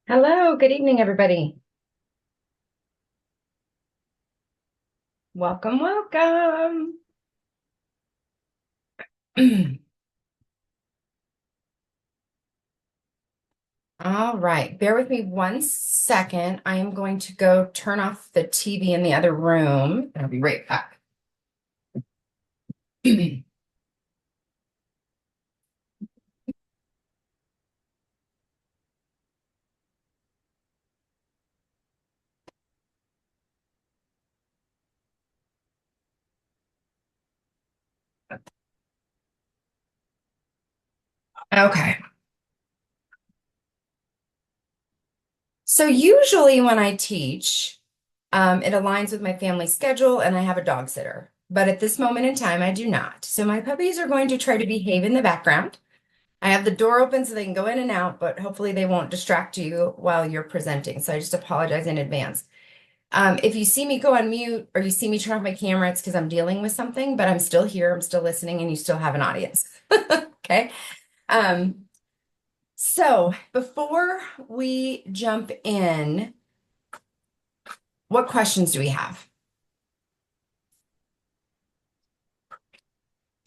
Hello, good evening, everybody. Welcome, welcome. All right, bear with me 1 second. I am going to go turn off the TV in the other room, and I'll be right back. Okay. So usually when I teach, it aligns with my family schedule and I have a dog sitter. But at this moment in time, I do not. So my puppies are going to try to behave in the background. I have the door open so they can go in and out, but hopefully they won't distract you while you're presenting. So I just apologize in advance. If you see me go on mute or you see me turn off my camera, it's because I'm dealing with something, but I'm still here, I'm still listening, and you still have an audience. Okay. Um, so before we jump in, what questions do we have?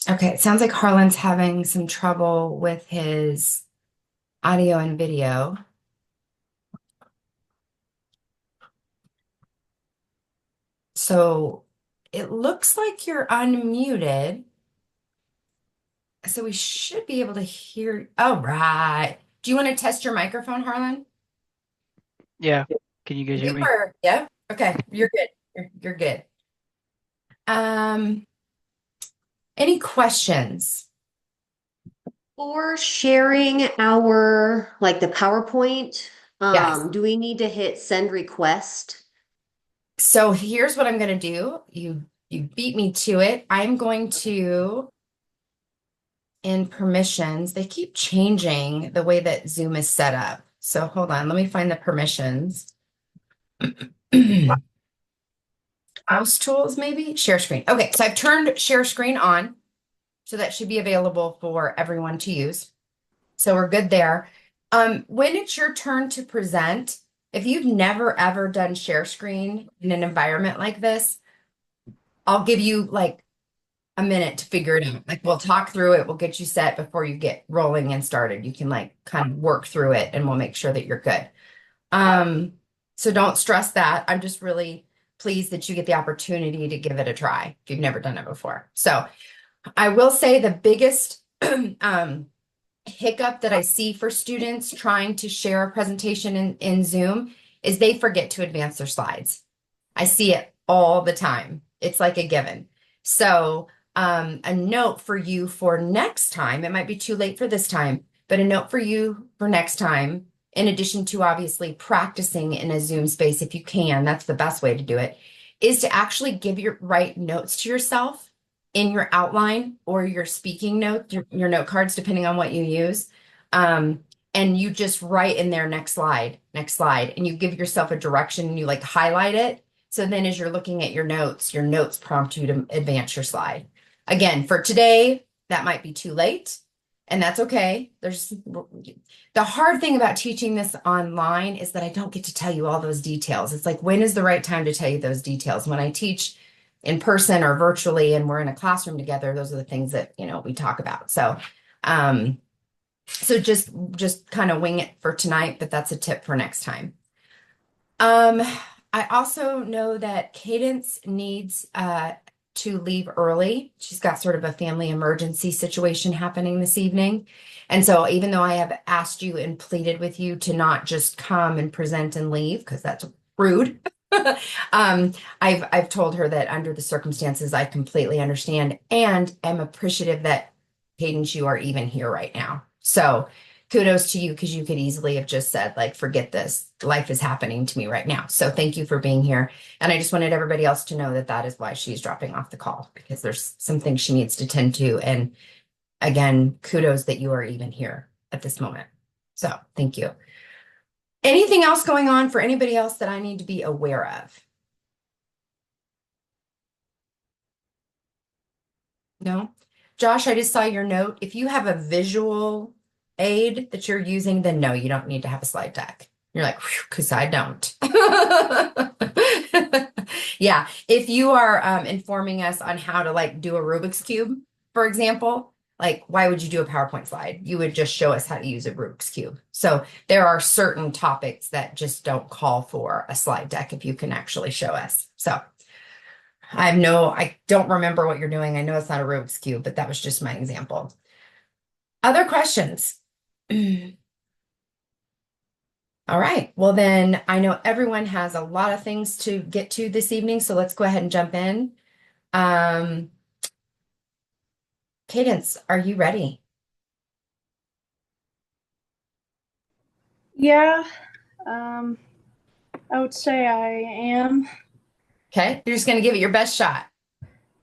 Okay, it sounds like Harlan's having some trouble with his audio and video. So it looks like you're unmuted. So we should be able to hear. All right. Do you want to test your microphone, Harlan? Yeah. Can you guys hear You me? are. Yeah. Okay. You're good. You're good. Um, any questions? For sharing our, like the PowerPoint, Yes. do we need to hit send request? So here's what I'm going to do. You beat me to it. I'm going to in permissions. They keep changing the way that Zoom is set up. So hold on. Let me find the permissions. Mouse tools, maybe? Share screen. Okay, so I've turned share screen on, so that should be available for everyone to use. So we're good there. When it's your turn to present, if you've never ever done share screen in an environment like this, I'll give you like a minute to figure it out. Like we'll talk through it, we'll get you set before you get rolling and started. You can like kind of work through it and we'll make sure that you're good. Um, so don't stress that. I'm just really pleased that you get the opportunity to give it a try if you've never done it before. So I will say the biggest hiccup that I see for students trying to share a presentation in Zoom is they forget to advance their slides. I see it all the time. It's like a given. So, a note for you for next time, it might be too late for this time, but a note for you for next time, in addition to obviously practicing in a Zoom space, if you can, that's the best way to do it, is to actually give your write notes to yourself in your outline or your speaking note, your note cards, depending on what you use. And you just write in there next slide, and you give yourself a direction and you like highlight it. So then as you're looking at your notes prompt you to advance your slide. Again, for today, that might be too late, and that's okay. There's the hard thing about teaching this online is that I don't get to tell you all those details. It's like, when is the right time to tell you those details? When I teach in person or virtually and we're in a classroom together, those are the things that, we talk about. Um, so just kind of wing it for tonight, but that's a tip for next time. Um, I also know that Cadence needs to leave early. She's got sort of a family emergency situation happening this evening. And so even though I have asked you and pleaded with you to not just come and present and leave, because that's rude. I've told her that under the circumstances, I completely understand and am appreciative that Cadence, you are even here right now. So kudos to you because you could easily have just said, like, forget this. Life is happening to me right now. So thank you for being here. And I just wanted everybody else to know that that is why she's dropping off the call, because there's some things she needs to tend to. And again, kudos that you are even here at this moment. So thank you. Anything else going on for anybody else that I need to be aware of? No? Josh, I just saw your note. If you have a visual aid that you're using, then no, you don't need to have a slide deck. You're like, because I don't. Yeah, if you are informing us on how to like do a Rubik's Cube, for example, like why would you do a PowerPoint slide? You would just show us how to use a Rubik's Cube. So there are certain topics that just don't call for a slide deck if you can actually show us. So I don't remember what you're doing. I know it's not a Rubik's Cube, but that was just my example. Other questions? All right. Well, then I know everyone has a lot of things to get to this evening, so let's go ahead and jump in. Cadence, are you ready? Yeah, I would say I am. Okay. You're just going to give it your best shot.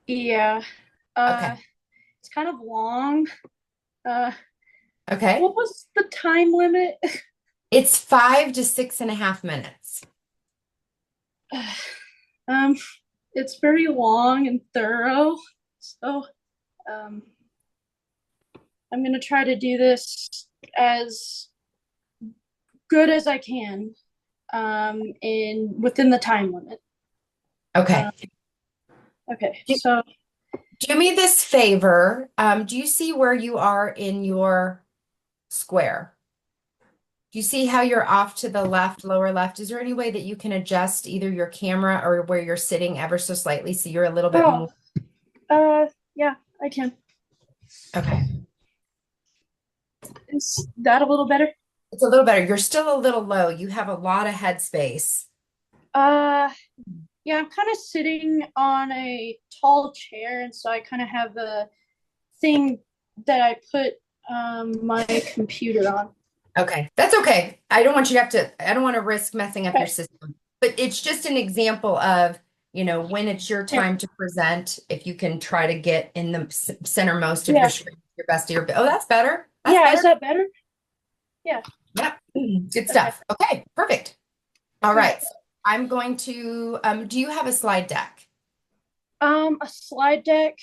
Yeah. Okay. It's kind of long. Okay. What was the time limit? It's 5 to 6.5 minutes. It's very long and thorough. So, I'm gonna try to do this as good as I can, within the time limit. Okay. Okay, Do- so Do me this favor. Do you see where you are in your square? Do you see how you're off to the left, lower left? Is there any way that you can adjust either your camera or where you're sitting ever so slightly so you're a little bit more? yeah, I can. Okay. Is that a little better? It's a little better. You're still a little low. You have a lot of headspace. Yeah, I'm kind of sitting on a tall chair, and so I kind of have the thing that I put my computer on. Okay, that's okay. I don't want you to have to, I don't want to risk messing up your Okay. system. But it's just an example of, when it's your time to present, if you can try to get in the centermost of Yeah. your screen, your best of your, oh, that's better. That's Yeah, better. is that better? Yep. Good stuff. Okay, perfect. All right. So I'm going to, do you have a slide deck? A slide deck.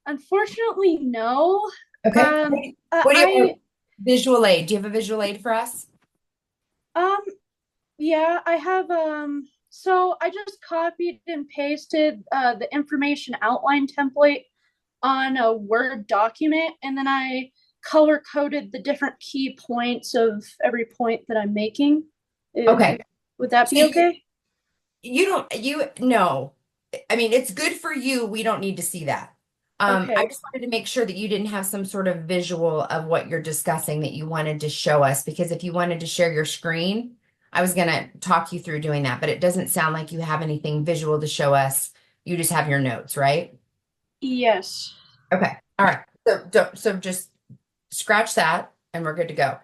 Unfortunately, no. Okay. What do you have? Visual aid. Do you have a visual aid for us? Yeah, I have so I just copied and pasted the information outline template on a Word document, and then I color coded the different key points of every point that I'm making. Okay. Would that be So okay? No. I mean, it's good for you. We don't need to see that. Okay. I just wanted to make sure that you didn't have some sort of visual of what you're discussing that you wanted to show us, because if you wanted to share your screen, I was going to talk you through doing that, but it doesn't sound like you have anything visual to show us. You just have your notes, right? Yes. Okay. All right. So just scratch that and we're good to go.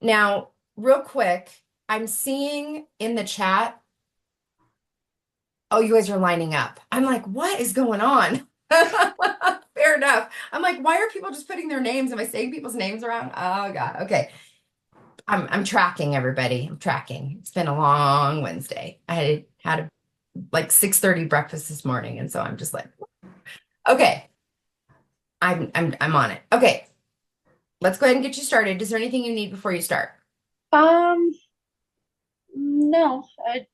Now, real quick, I'm seeing in the chat, oh, you guys are lining up. I'm like, what is going on? Fair enough. I'm like, why are people just putting their names? Am I saying people's names around? Oh God. Okay. I'm tracking everybody. I'm tracking. It's been a long Wednesday. I had a like 6:30 breakfast this morning, and so I'm just like, okay. I'm on it. Okay. Let's go ahead and get you started. Is there anything you need before you start? No. I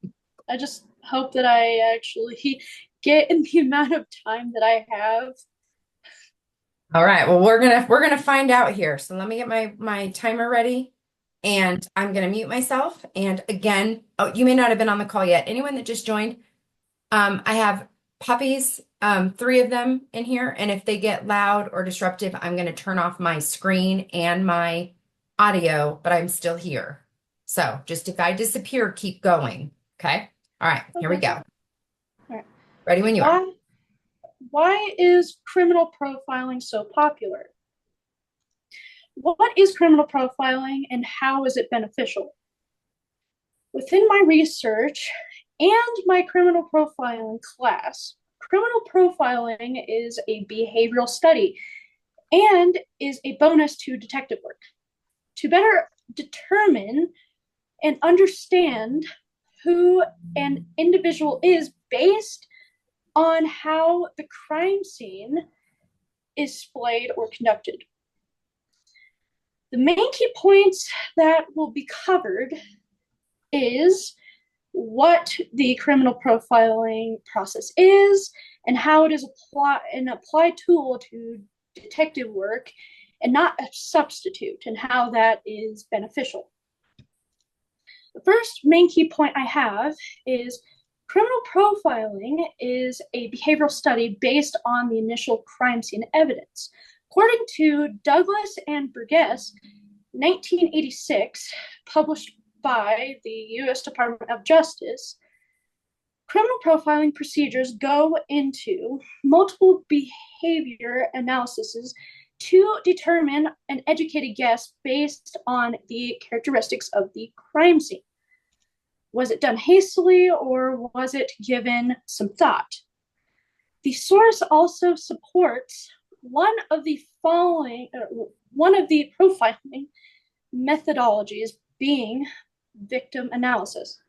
just hope that I actually get in the amount of time that I have. All right. Well, we're gonna find out here. So let me get my timer ready, and I'm gonna mute myself. And again, oh, you may not have been on the call yet. Anyone that just joined, I have puppies, 3 of them in here, and if they get loud or disruptive, I'm gonna turn off my screen and my audio, but I'm still here. So just if I disappear, keep going. Okay. All right. Here we Okay. go. All right. Ready when you are. Why is criminal profiling so popular? What is criminal profiling and how is it beneficial? Within my research and my criminal profiling class, criminal profiling is a behavioral study and is a bonus to detective work. To better determine and understand who an individual is based on how the crime scene is displayed or conducted. The main key points that will be covered is what the criminal profiling process is and how it is an applied tool to detective work and not a substitute, and how that is beneficial. The first main key point I have is criminal profiling is a behavioral study based on the initial crime scene evidence. According to Douglas and Burgess, 1986, published by the U.S. Department of Justice, criminal profiling procedures go into multiple behavior analyses to determine an educated guess based on the characteristics of the crime scene. Was it done hastily, or was it given some thought? The source also supports one of the profiling methodologies being victim analysis.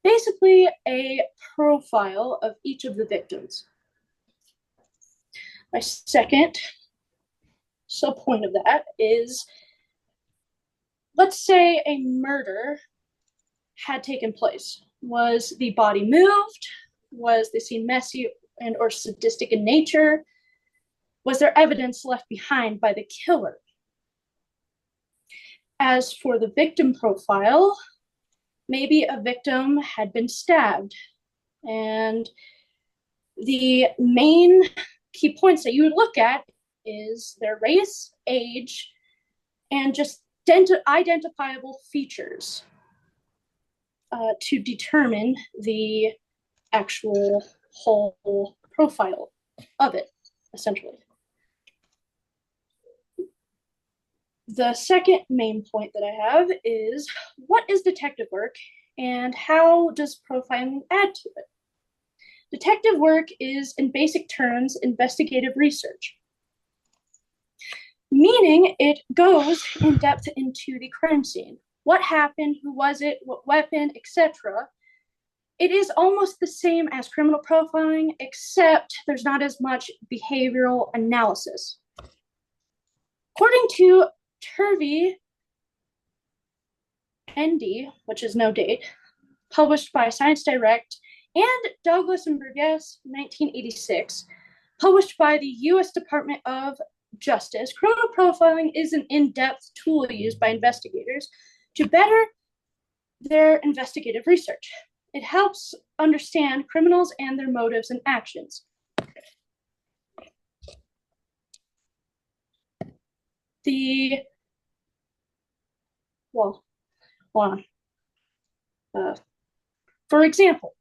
Basically, a profile of each of the victims. My second sub-point of that is, let's say a murder had taken place. Was the body moved? Was the scene messy and or sadistic in nature? Was there evidence left behind by the killer? As for the victim profile, maybe a victim had been stabbed, and the main key points that you would look at is their race, age, and just identifiable features to determine the actual whole profile of it, essentially. The second main point that I have is, what is detective work and how does profiling add to it? Detective work is, in basic terms, investigative research, meaning it goes in depth into the crime scene. What happened, who was it, what weapon, etc. It is almost the same as criminal profiling, except there's not as much behavioral analysis. According to Turvey, ND, which is no date, published by Science Direct, and Douglas and Burgess, 1986, published by the U.S. Department of Justice, criminal profiling is an in-depth tool used by investigators to better their investigative research. It helps understand criminals and their motives and actions. For example,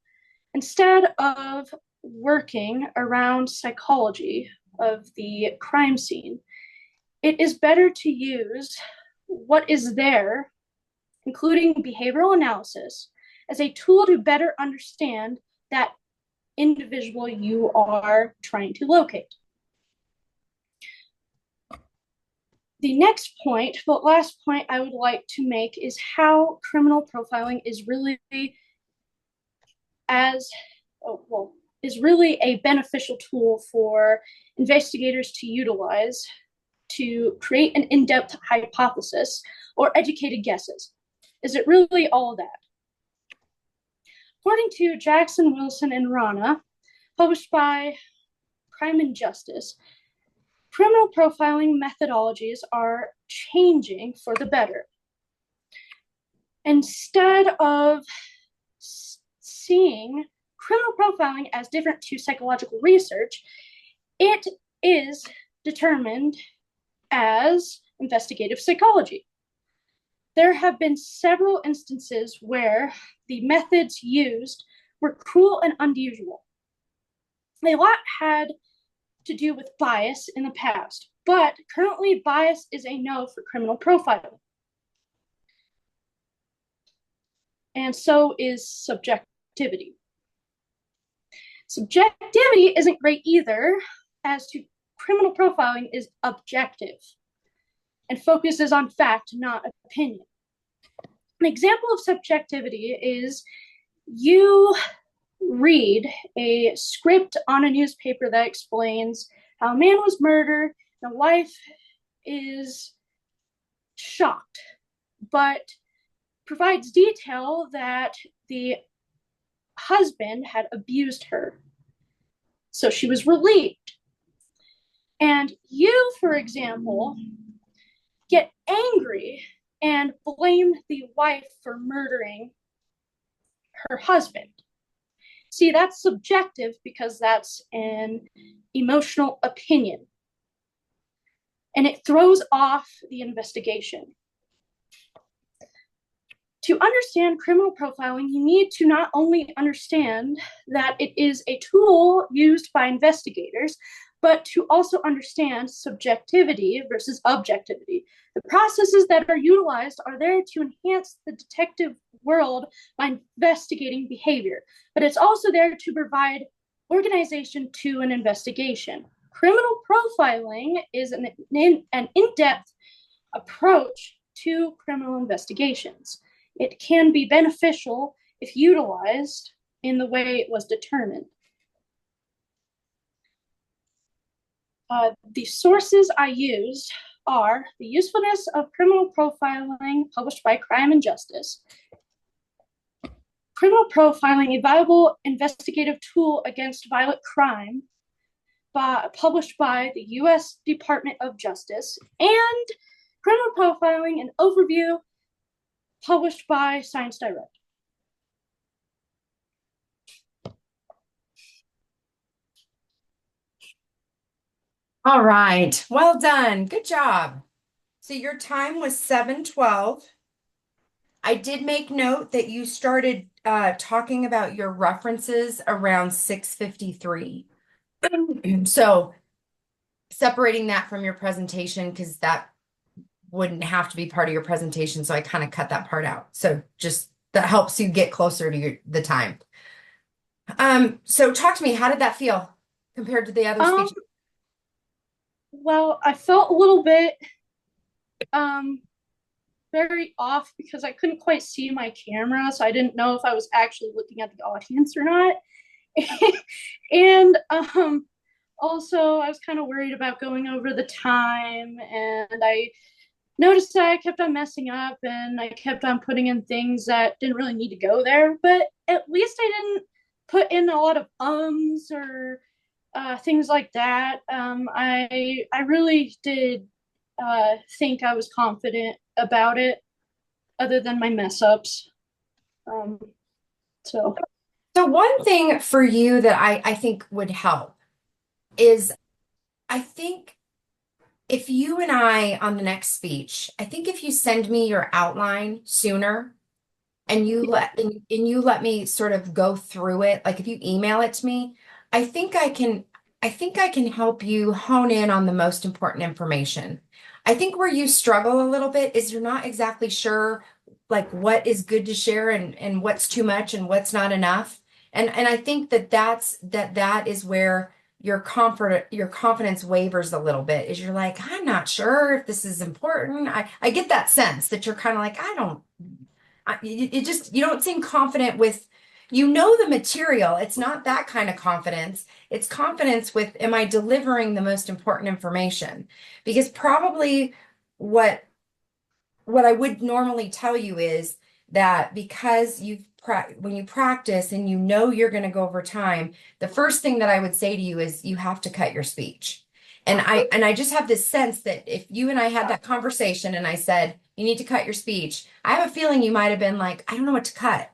instead of working around psychology of the crime scene, it is better to use what is there, including behavioral analysis, as a tool to better understand that individual you are trying to locate. The next point, the last point I would like to make, is how criminal profiling is really a beneficial tool for investigators to utilize to create an in-depth hypothesis or educated guesses. Is it really all that? According to Jackson, Wilson, and Rana, published by Crime and Justice, criminal profiling methodologies are changing for the better. Instead of seeing criminal profiling as different to psychological research, it is determined as investigative psychology. There have been several instances where the methods used were cruel and unusual. A lot had to do with bias in the past, but currently bias is a no for criminal profiling. And so is subjectivity. Subjectivity isn't great either, as to criminal profiling is objective and focuses on fact, not opinion. An example of subjectivity is you read a script on a newspaper that explains how a man was murdered, and a wife is shocked, but provides detail that the husband had abused her. So she was relieved. And you, for example, get angry and blame the wife for murdering her husband. See, that's subjective because that's an emotional opinion. And it throws off the investigation. To understand criminal profiling, you need to not only understand that it is a tool used by investigators, but to also understand subjectivity versus objectivity. The processes that are utilized are there to enhance the detective world by investigating behavior, but it's also there to provide organization to an investigation. Criminal profiling is an in-depth approach to criminal investigations. It can be beneficial if utilized in the way it was determined. The sources I used are The Usefulness of Criminal Profiling, published by Crime and Justice. Criminal Profiling, a Viable Investigative Tool Against Violent Crime, published by the U.S. Department of Justice, and Criminal Profiling, an Overview, published by Science Direct. All right. Well done. Good job. So your time was 7:12. I did make note that you started talking about your references around 6:53. So separating that from your presentation, because that wouldn't have to be part of your presentation. So I kind of cut that part out. So just that helps you get closer to the time. So talk to me. How did that feel compared to the other speeches? Well, I felt a little bit very off because I couldn't quite see my camera, so I didn't know if I was actually looking at the audience or not. And also I was kind of worried about going over the time, and I noticed that I kept on messing up and I kept on putting in things that didn't really need to go there, but at least I didn't put in a lot of ums or things like that. I really did think I was confident about it, other than my mess ups. So one thing for you that I think would help is, I think if you and I on the next speech, I think if you send me your outline sooner and you let me sort of go through it, like if you email it to me, I think I can help you hone in on the most important information. I think where you struggle a little bit is you're not exactly sure like what is good to share and what's too much and what's not enough. And I think that is where your confidence wavers a little bit, is you're like, I'm not sure if this is important. I get that sense that you're kind of like, you don't seem confident with, the material. It's not that kind of confidence. It's confidence with, am I delivering the most important information? Because probably what I would normally tell you is that because when you practice and you're going to go over time, the first thing that I would say to you is you have to cut your speech. And I just have this sense that if you and I had that conversation and I said, you need to cut your speech, I have a feeling you might have been like, I don't know what to cut.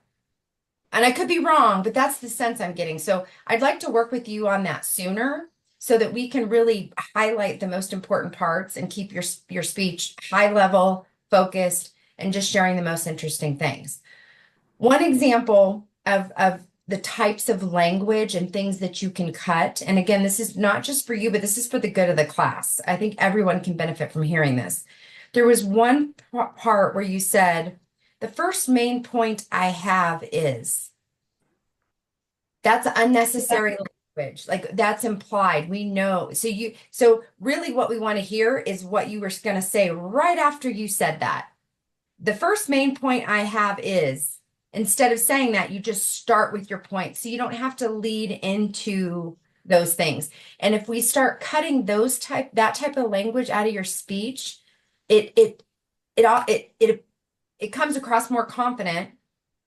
And I could be wrong, but that's the sense I'm getting. So I'd like to work with you on that sooner so that we can really highlight the most important parts and keep your speech high level, focused, and just sharing the most interesting things. One example of the types of language and things that you can cut, and again, this is not just for you, but this is for the good of the class. I think everyone can benefit from hearing this. There was one part where you said, the first main point I have is, that's unnecessary language. Like that's implied. We know. So really what we want to hear is what you were going to say right after you said that. The first main point I have is, instead of saying that, you just start with your point. So you don't have to lead into those things. And if we start cutting that type of language out of your speech, it it comes across more confident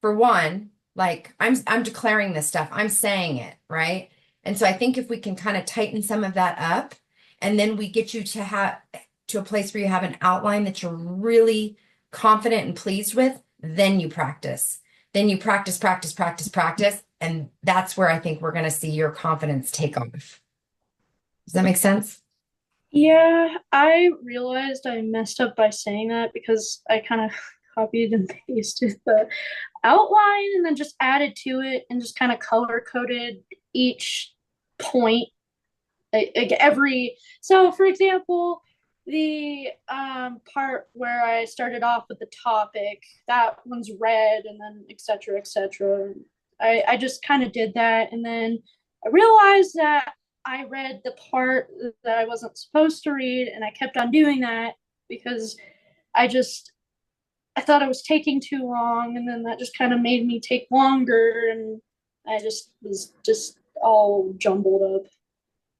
for one, like I'm declaring this stuff, I'm saying it, right? And so I think if we can kind of tighten some of that up, and then we get you to have to a place where you have an outline that you're really confident and pleased with, then you practice. Then you practice, practice, practice, practice, and that's where I think we're going to see your confidence take off. Does that make sense? Yeah, I realized I messed up by saying that because I kind of copied and pasted the outline and then just added to it and just kind of color coded each point. Like every so for example, the part where I started off with the topic, that one's red and then etc. etc. I just kind of did that and then I realized that I read the part that I wasn't supposed to read and I kept on doing that because I thought it was taking too long and then that just kind of made me take longer and I just was just all jumbled up.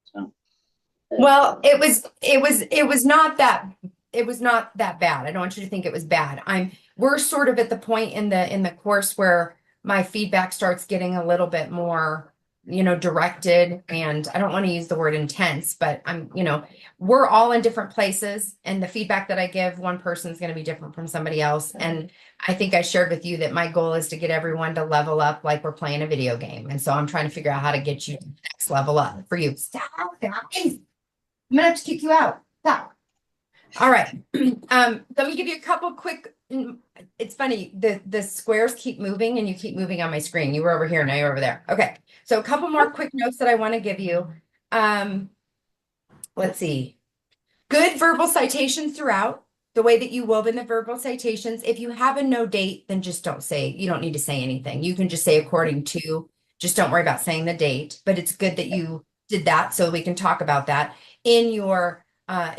So Well, it was not that bad. I don't want you to think it was bad. We're sort of at the point in the course where my feedback starts getting a little bit more, directed, and I don't want to use the word intense, but we're all in different places, and the feedback that I give one person is going to be different from somebody else. And I think I shared with you that my goal is to get everyone to level up like we're playing a video game. And so I'm trying to figure out how to get you to the next level up for you. Stop, guys. I'm gonna have to kick you out. Stop. All right. Let me give you a couple quick. It's funny, the squares keep moving and you keep moving on my screen. You were over here, now you're over there. Okay. So a couple more quick notes that I want to give you. Let's see. Good verbal citations throughout, the way that you wove in the verbal citations. If you have a no date, then just don't say, you don't need to say anything. You can just say according to, just don't worry about saying the date, but it's good that you did that so we can talk about that. In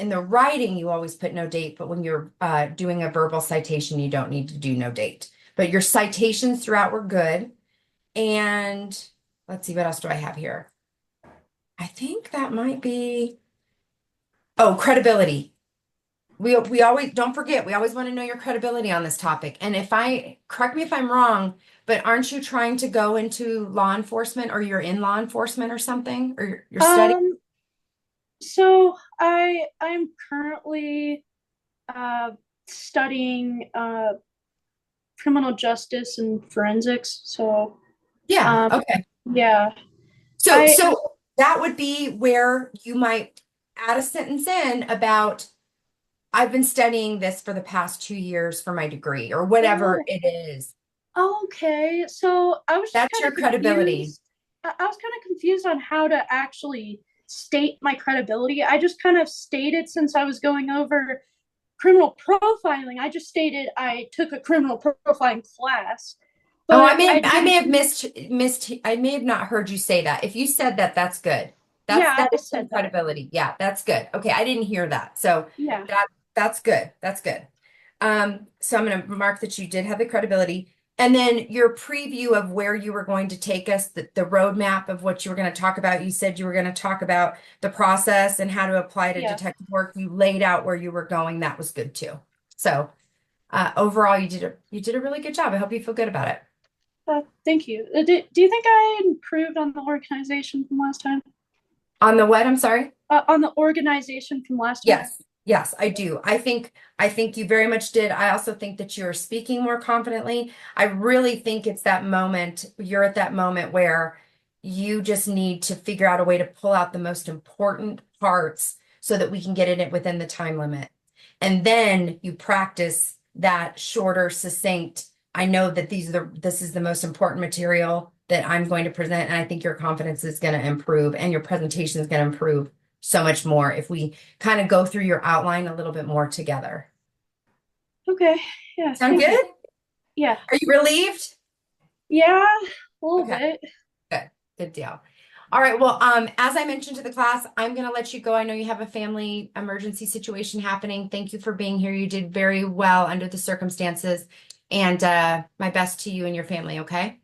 the writing, you always put no date, but when you're doing a verbal citation, you don't need to do no date. But your citations throughout were good. And let's see, what else do I have here? I think that might be, credibility. We always, don't forget, we always want to know your credibility on this topic. And correct me if I'm wrong, but aren't you trying to go into law enforcement, or you're in law enforcement or something, or you're studying? So I'm currently studying criminal justice and forensics. So Yeah, okay. yeah. So that would be where you might add a sentence in about, I've been studying this for the past 2 years for my degree, or whatever it is. Okay, so I was just That's your credibility. I was kind of confused on how to actually state my credibility. I just kind of stated, since I was going over criminal profiling, I just stated I took a criminal profiling class. Oh, I may have missed. I may have not heard you say that. If you said that, that's good. That is some credibility. Yeah, that's good. Okay, I didn't hear that. So yeah, that's good. That's good. So I'm going to mark that you did have the credibility. And then your preview of where you were going to take us, the roadmap of what you were going to talk about. You said you were going to talk about the process and how to apply to detective work. You laid out where you were going. That was good too. So overall, you did a really good job. I hope you feel good about it. Thank you. Do you think I improved on the organization from last time? On the what? I'm sorry? On the organization from last time? Yes, I do. I think you very much did. I also think that you're speaking more confidently. I really think it's that moment. You're at that moment where you just need to figure out a way to pull out the most important parts so that we can get it within the time limit. And then you practice that shorter, succinct. I know that this is the most important material that I'm going to present, and I think your confidence is going to improve and your presentation is going to improve so much more if we kind of go through your outline a little bit more together. Okay. Yeah. Sound good? Yeah. Are you relieved? Yeah, a little bit. Good deal. All right. Well, as I mentioned to the class, I'm going to let you go. I know you have a family emergency situation happening. Thank you for being here. You did very well under the circumstances, and my best to you and your family. Okay.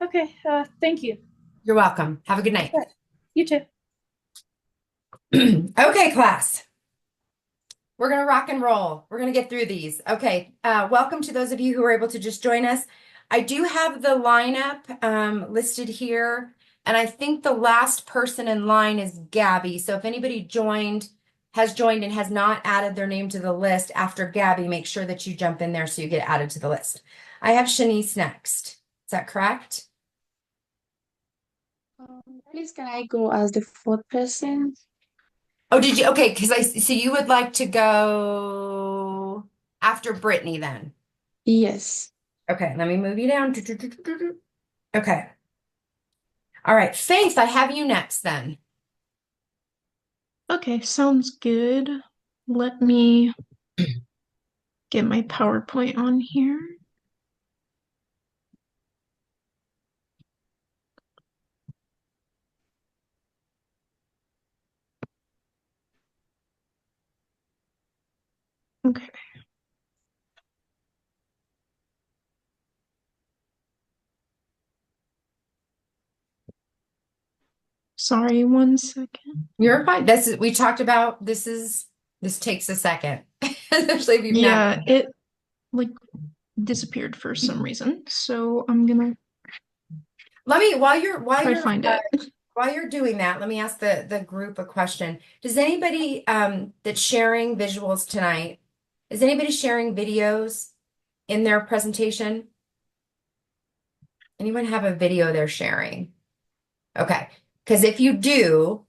Okay. Thank you. You're welcome. Have a good night. You too. Okay, class. We're gonna rock and roll. We're gonna get through these. Okay. Welcome to those of you who are able to just join us. I do have the lineup listed here, and I think the last person in line is Gabby. So if anybody has joined and has not added their name to the list after Gabby, make sure that you jump in there so you get added to the list. I have Shanice next. Is that correct? Please, can I go as the fourth person? Oh, did you? Okay, so you would like to go after Brittany then. Yes. Okay, let me move you down. Okay. All right, Faith, I have you next then. Okay, sounds good. Let me get my PowerPoint on here. Okay. Sorry, 1 second. You're fine. We talked about this takes a second. Especially if you've Yeah, it like disappeared for some reason. So I'm gonna Let me while you're try to find it. while you're doing that, let me ask the group a question. Does anybody that's sharing visuals tonight, is anybody sharing videos in their presentation? Anyone have a video they're sharing? Okay, because if you do,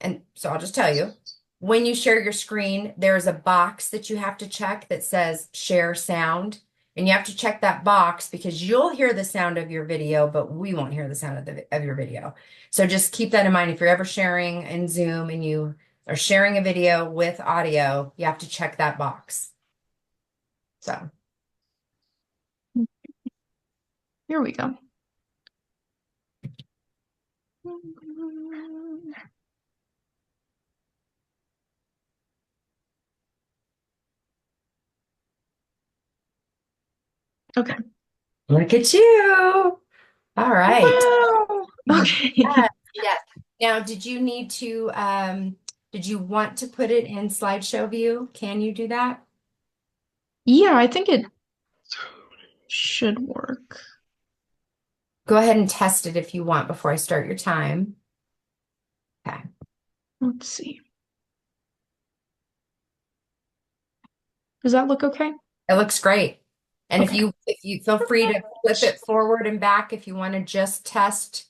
and so I'll just tell you, when you share your screen, there's a box that you have to check that says share sound. And you have to check that box because you'll hear the sound of your video, but we won't hear the sound of your video. So just keep that in mind. If you're ever sharing in Zoom and you are sharing a video with audio, you have to check that box. So Here we go. Okay. look at you. All right. Wow. Okay. Yes. Now, did you need to did you want to put it in slideshow view? Can you do that? Yeah, I think it should work. Go ahead and test it if you want before I start your time. Okay. Let's see. Does that look okay? It looks great. And Okay. if you feel free to flip it forward and back if you want to just test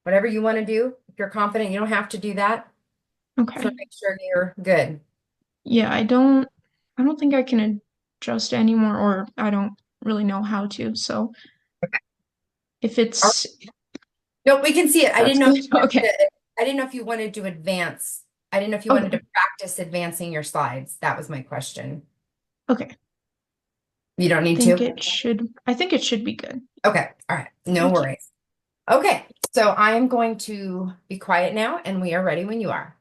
whatever you want to do. If you're confident, you don't have to do that. Okay. Just want to make sure you're good. Yeah, I don't think I can adjust anymore, or I don't really know how to. So if it's No, we can see it. I that's didn't know if good. you wanted Okay. I didn't know if you wanted to advance. I didn't know if you Okay. wanted to practice advancing your slides. That was my question. Okay. You don't need I think it should be good. Okay. All right. No Thank you. worries. Okay. So I am going to be quiet now and we are ready when you are.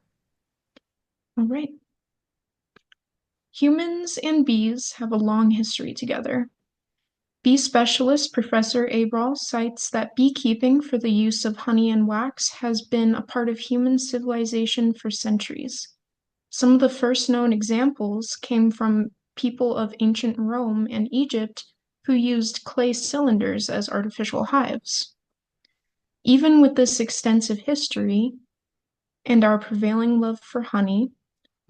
All right. Humans and bees have a long history together. Bee specialist Professor Abrahl cites that beekeeping for the use of honey and wax has been a part of human civilization for centuries. Some of the first known examples came from people of ancient Rome and Egypt who used clay cylinders as artificial hives. Even with this extensive history and our prevailing love for honey,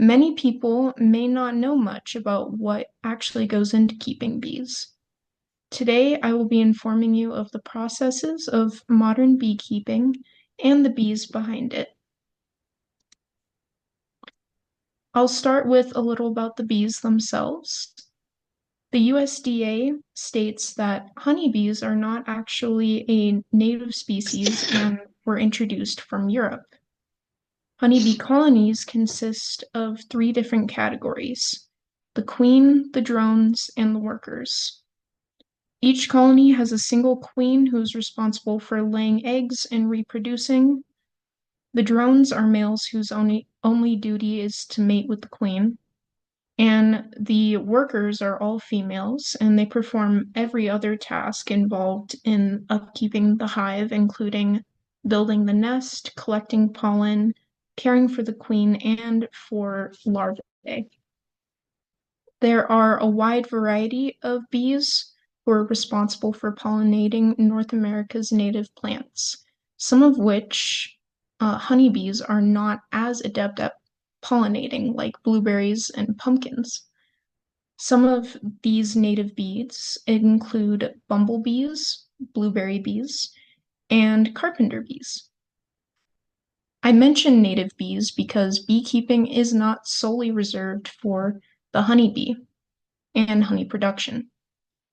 many people may not know much about what actually goes into keeping bees. Today, I will be informing you of the processes of modern beekeeping and the bees behind it. I'll start with a little about the bees themselves. The USDA states that honeybees are not actually a native species and were introduced from Europe. Honeybee colonies consist of 3 different categories: the queen, the drones, and the workers. Each colony has a single queen who's responsible for laying eggs and reproducing. The drones are males whose only duty is to mate with the queen. And the workers are all females, and they perform every other task involved in upkeeping the hive, including building the nest, collecting pollen, caring for the queen, and for larvae. There are a wide variety of bees who are responsible for pollinating North America's native plants, some of which honeybees are not as adept at pollinating, like blueberries and pumpkins. Some of these native bees include bumblebees, blueberry bees, and carpenter bees. I mention native bees because beekeeping is not solely reserved for the honeybee and honey production.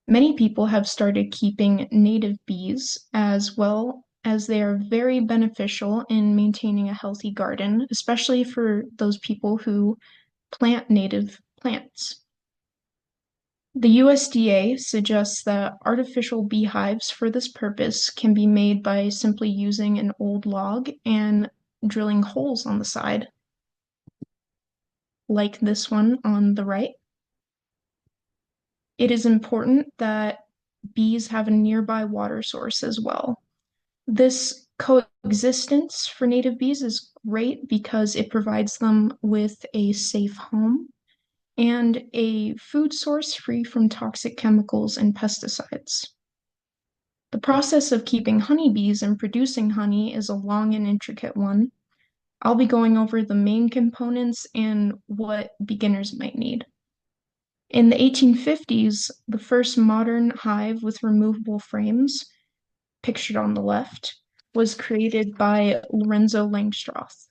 Many people have started keeping native bees as well, as they are very beneficial in maintaining a healthy garden, especially for those people who plant native plants. The USDA suggests that artificial beehives for this purpose can be made by simply using an old log and drilling holes on the side, like this one on the right. It is important that bees have a nearby water source as well. This coexistence for native bees is great because it provides them with a safe home and a food source free from toxic chemicals and pesticides. The process of keeping honeybees and producing honey is a long and intricate one. I'll be going over the main components and what beginners might need. In the 1850s, the first modern hive with removable frames, pictured on the left, was created by Lorenzo Langstroth.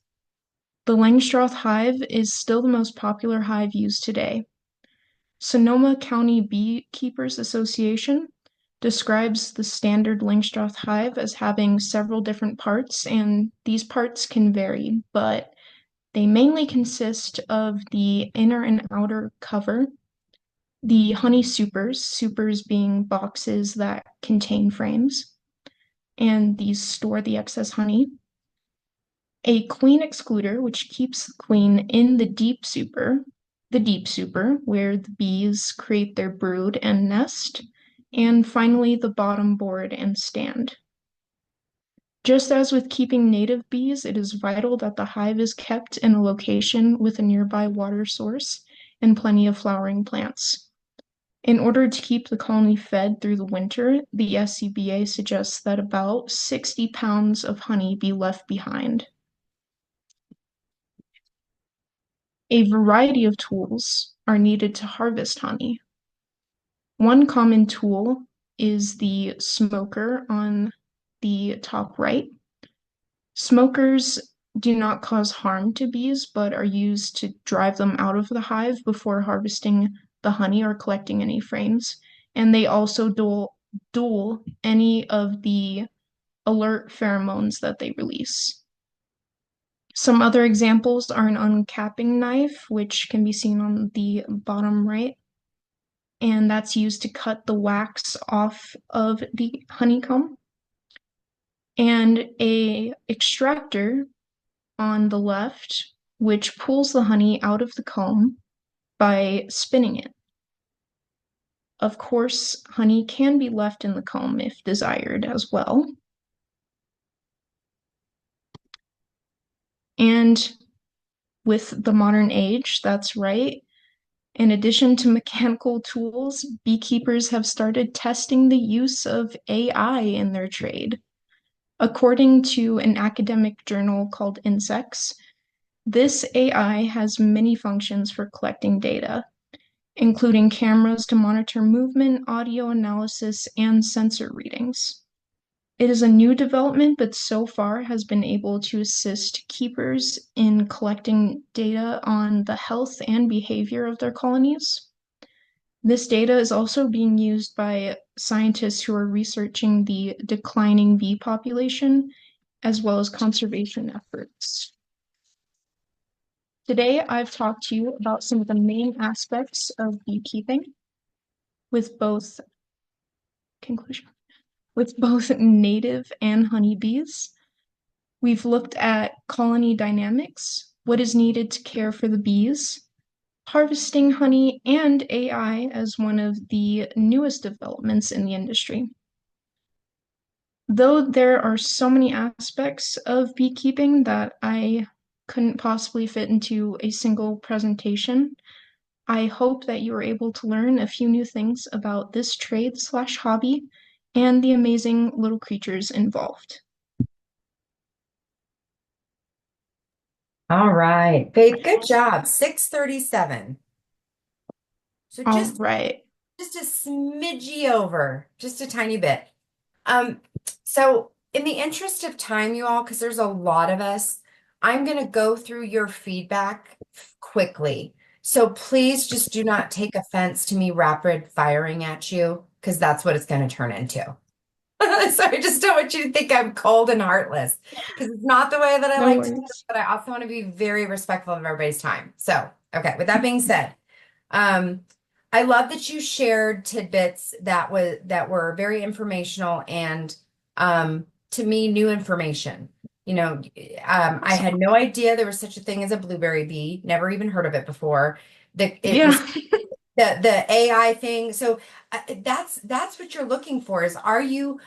The Langstroth hive is still the most popular hive used today. Sonoma County Beekeepers Association describes the standard Langstroth hive as having several different parts, and these parts can vary, but they mainly consist of the inner and outer cover, the honey supers being boxes that contain frames, and these store the excess honey. A queen excluder, which keeps the queen in the deep super, where the bees create their brood and nest, and finally the bottom board and stand. Just as with keeping native bees, it is vital that the hive is kept in a location with a nearby water source and plenty of flowering plants. In order to keep the colony fed through the winter, the SCBA suggests that about 60 pounds of honey be left behind. A variety of tools are needed to harvest honey. One common tool is the smoker on the top right. Smokers do not cause harm to bees, but are used to drive them out of the hive before harvesting the honey or collecting any frames. And they also duel any of the alert pheromones that they release. Some other examples are an uncapping knife, which can be seen on the bottom right, and that's used to cut the wax off of the honeycomb, and a extractor on the left, which pulls the honey out of the comb by spinning it. Of course, honey can be left in the comb if desired as well. And with the modern age, that's right, in addition to mechanical tools, beekeepers have started testing the use of AI in their trade. According to an academic journal called Insects, this AI has many functions for collecting data, including cameras to monitor movement, audio analysis, and sensor readings. It is a new development, but so far has been able to assist keepers in collecting data on the health and behavior of their colonies. This data is also being used by scientists who are researching the declining bee population, as well as conservation efforts. Today, I've talked to you about some of the main aspects of beekeeping with both native and honeybees. We've looked at colony dynamics, what is needed to care for the bees, harvesting honey, and AI as one of the newest developments in the industry. Though there are so many aspects of beekeeping that I couldn't possibly fit into a single presentation, I hope that you were able to learn a few new things about this trade/hobby and the amazing little creatures involved. All right. Faith, good job. 637. So All just right. a smidgy over, just a tiny bit. So in the interest of time, you all, because there's a lot of us, I'm going to go through your feedback quickly. So please just do not take offense to me rapid firing at you, because that's what it's going to turn into. So I just don't want you to think I'm cold and heartless, because it's not the way that I No like to do it, worries. but I also want to be very respectful of everybody's time. So, okay, with that being said, I love that you shared tidbits that were very informational and to me new information. You know, I had no idea there was such a thing as a blueberry bee, never even heard of it before. It was Yeah. the AI thing. So that's what you're looking for is are you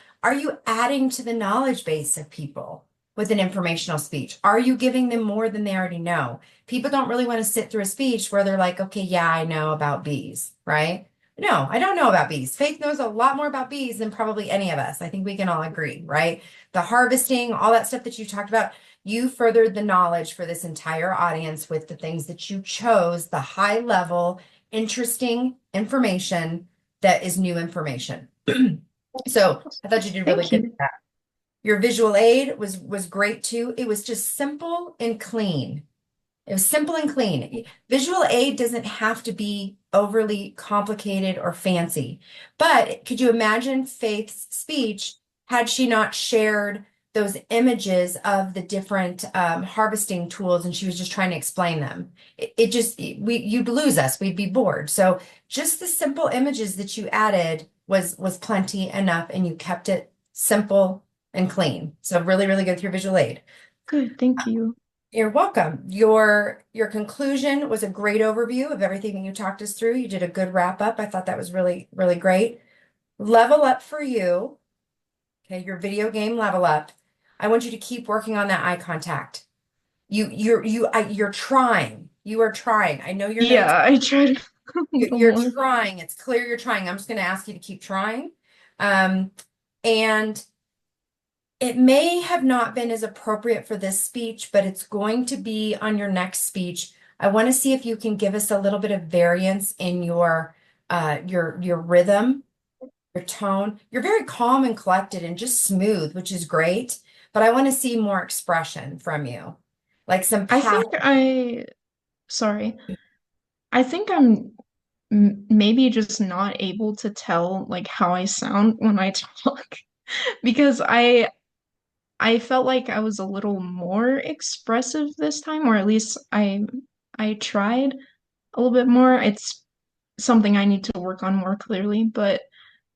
adding to the knowledge base of people with an informational speech? Are you giving them more than they already know? People don't really want to sit through a speech where they're like, okay, yeah, I know about bees, right? No, I don't know about bees. Faith knows a lot more about bees than probably any of us. I think we can all agree, right? The harvesting, all that stuff that you talked about, you furthered the knowledge for this entire audience with the things that you chose, the high level, interesting information that is new information. So I thought you did really Thank good you. at that. Your visual aid was great too. It was just simple and clean. It was simple and clean. Visual aid doesn't have to be overly complicated or fancy. But could you imagine Faith's speech had she not shared those images of the different harvesting tools and she was just trying to explain them? You'd lose us. We'd be bored. So just the simple images that you added was plenty enough, and you kept it simple and clean. So really, really good with your visual aid. Good. Thank you. You're welcome. Your conclusion was a great overview of everything that you talked us through. You did a good wrap up. I thought that was really, really great. Level up for you. Okay, your video game level up. I want you to keep working on that eye contact. You're trying. You are trying. I know your notes. Yeah, I tried a little You're more. trying. It's clear you're trying. I'm just going to ask you to keep trying. And it may have not been as appropriate for this speech, but it's going to be on your next speech. I want to see if you can give us a little bit of variance in your rhythm, your tone. You're very calm and collected and just smooth, which is great, but I want to see more expression from you. Like some I passion. think sorry. I think I'm maybe just not able to tell like how I sound when I talk because I felt like I was a little more expressive this time, or at least I tried a little bit more. It's something I need to work on more clearly, but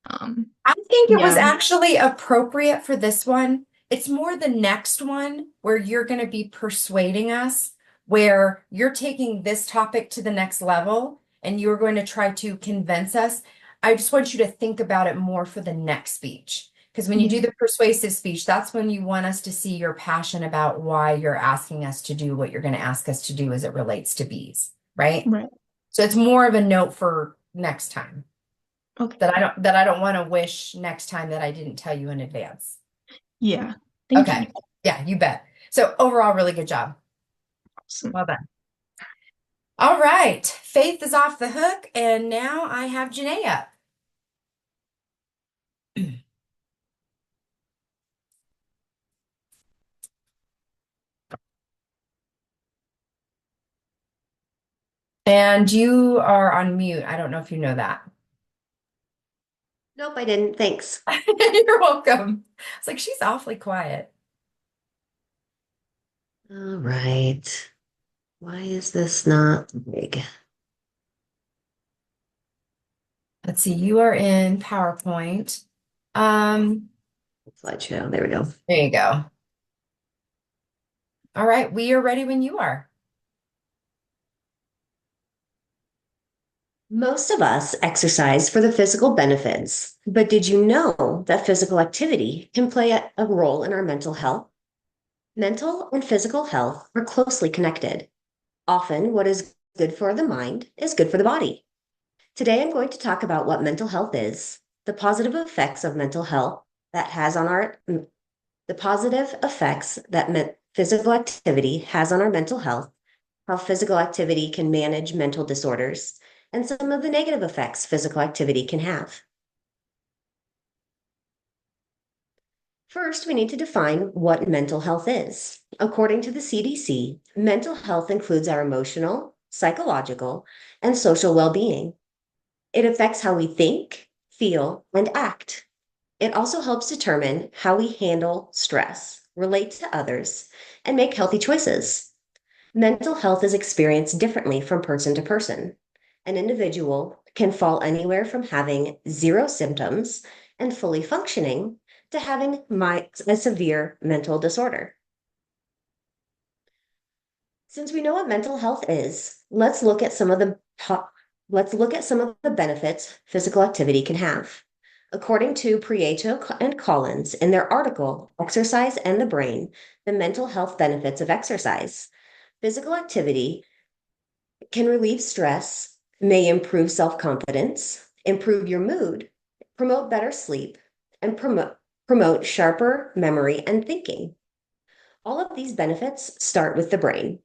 I think it was yeah. actually appropriate for this one. It's more the next one where you're going to be persuading us, where you're taking this topic to the next level and you're going to try to convince us. I just want you to think about it more for the next speech. Because when you do Yeah. the persuasive speech, that's when you want us to see your passion about why you're asking us to do what you're going to ask us to do as it relates to bees, right? Right. So it's more of a note for next time Okay. that I don't want to wish next time that I didn't tell you in advance. Yeah. Thank Okay. you. Yeah, you bet. So overall, really good job. Awesome. Well done. All right. Faith is off the hook, and now I have Janae up. And you are on mute. I don't know if you know that. Nope, I didn't. Thanks. You're welcome. It's like she's awfully quiet. All right. Why is this not big? Let's see. You are in PowerPoint. Slideshow. There we go. There you go. All right. We are ready when you are. Most of us exercise for the physical benefits, but did you know that physical activity can play a role in our mental health? Mental and physical health are closely connected. Often, what is good for the mind is good for the body. Today, I'm going to talk about what mental health is, the positive effects of mental health that has on the positive effects that physical activity has on our mental health, how physical activity can manage mental disorders, and some of the negative effects physical activity can have. First, we need to define what mental health is. According to the CDC, mental health includes our emotional, psychological, and social well-being. It affects how we think, feel, and act. It also helps determine how we handle stress, relate to others, and make healthy choices. Mental health is experienced differently from person to person. An individual can fall anywhere from having zero symptoms and fully functioning to having a severe mental disorder. Since we know what mental health is, let's look at some of the benefits physical activity can have. According to Prieto and Collins in their article, Exercise and the Brain, the mental health benefits of exercise, physical activity can relieve stress, may improve self-confidence, improve your mood, promote better sleep, and promote sharper memory and thinking. All of these benefits start with the brain.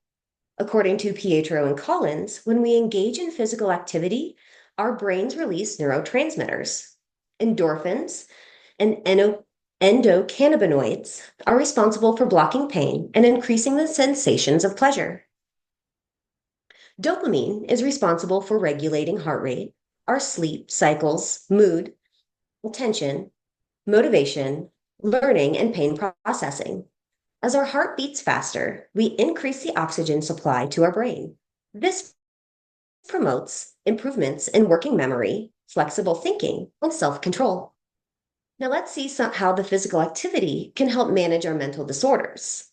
According to Pietro and Collins, when we engage in physical activity, our brains release neurotransmitters. Endorphins and endocannabinoids are responsible for blocking pain and increasing the sensations of pleasure. Dopamine is responsible for regulating heart rate, our sleep cycles, mood, attention, motivation, learning, and pain processing. As our heart beats faster, we increase the oxygen supply to our brain. This promotes improvements in working memory, flexible thinking, and self-control. Now let's see how the physical activity can help manage our mental disorders.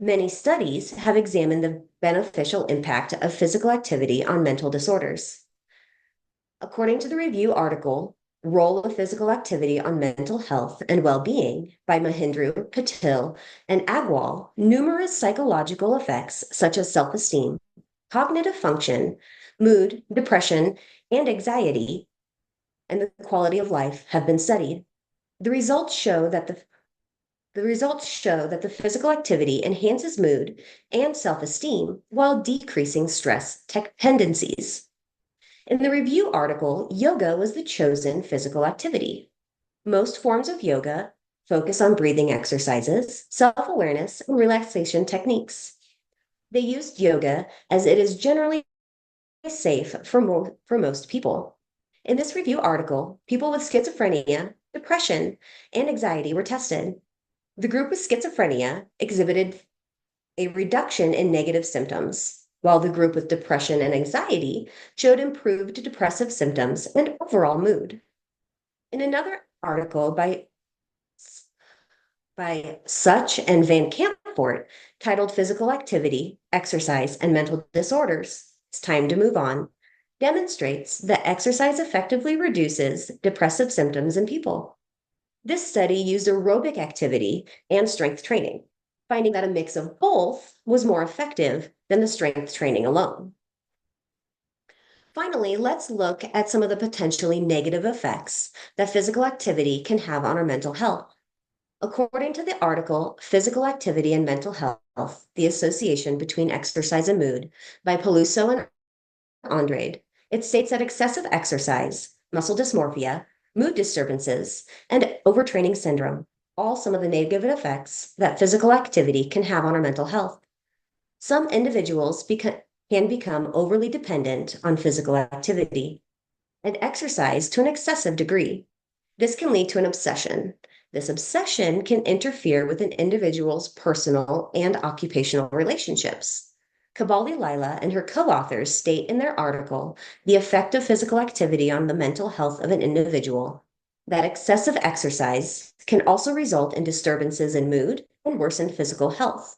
Many studies have examined the beneficial impact of physical activity on mental disorders. According to the review article, Role of Physical Activity on Mental Health and Well-Being by Mahindra Patil and Agwal, numerous psychological effects such as self-esteem, cognitive function, mood, depression, and anxiety, and the quality of life have been studied. The results show that the physical activity enhances mood and self-esteem while decreasing stress tendencies. In the review article, yoga was the chosen physical activity. Most forms of yoga focus on breathing exercises, self-awareness, and relaxation techniques. They used yoga as it is generally safe for most people. In this review article, people with schizophrenia, depression, and anxiety were tested. The group with schizophrenia exhibited a reduction in negative symptoms, while the group with depression and anxiety showed improved depressive symptoms and overall mood. In another article by Such and Van Kampfort titled Physical Activity, Exercise, and Mental Disorders, It's Time to Move On, demonstrates that exercise effectively reduces depressive symptoms in people. This study used aerobic activity and strength training, finding that a mix of both was more effective than the strength training alone. Finally, let's look at some of the potentially negative effects that physical activity can have on our mental health. According to the article, Physical Activity and Mental Health, the Association Between Exercise and Mood by Peluso and Andrade, it states that excessive exercise, muscle dysmorphia, mood disturbances, and overtraining syndrome, all some of the negative effects that physical activity can have on our mental health. Some individuals can become overly dependent on physical activity and exercise to an excessive degree. This can lead to an obsession. This obsession can interfere with an individual's personal and occupational relationships. Kabali Lila and her co-authors state in their article, The Effect of Physical Activity on the Mental Health of an Individual, that excessive exercise can also result in disturbances in mood and worsen physical health.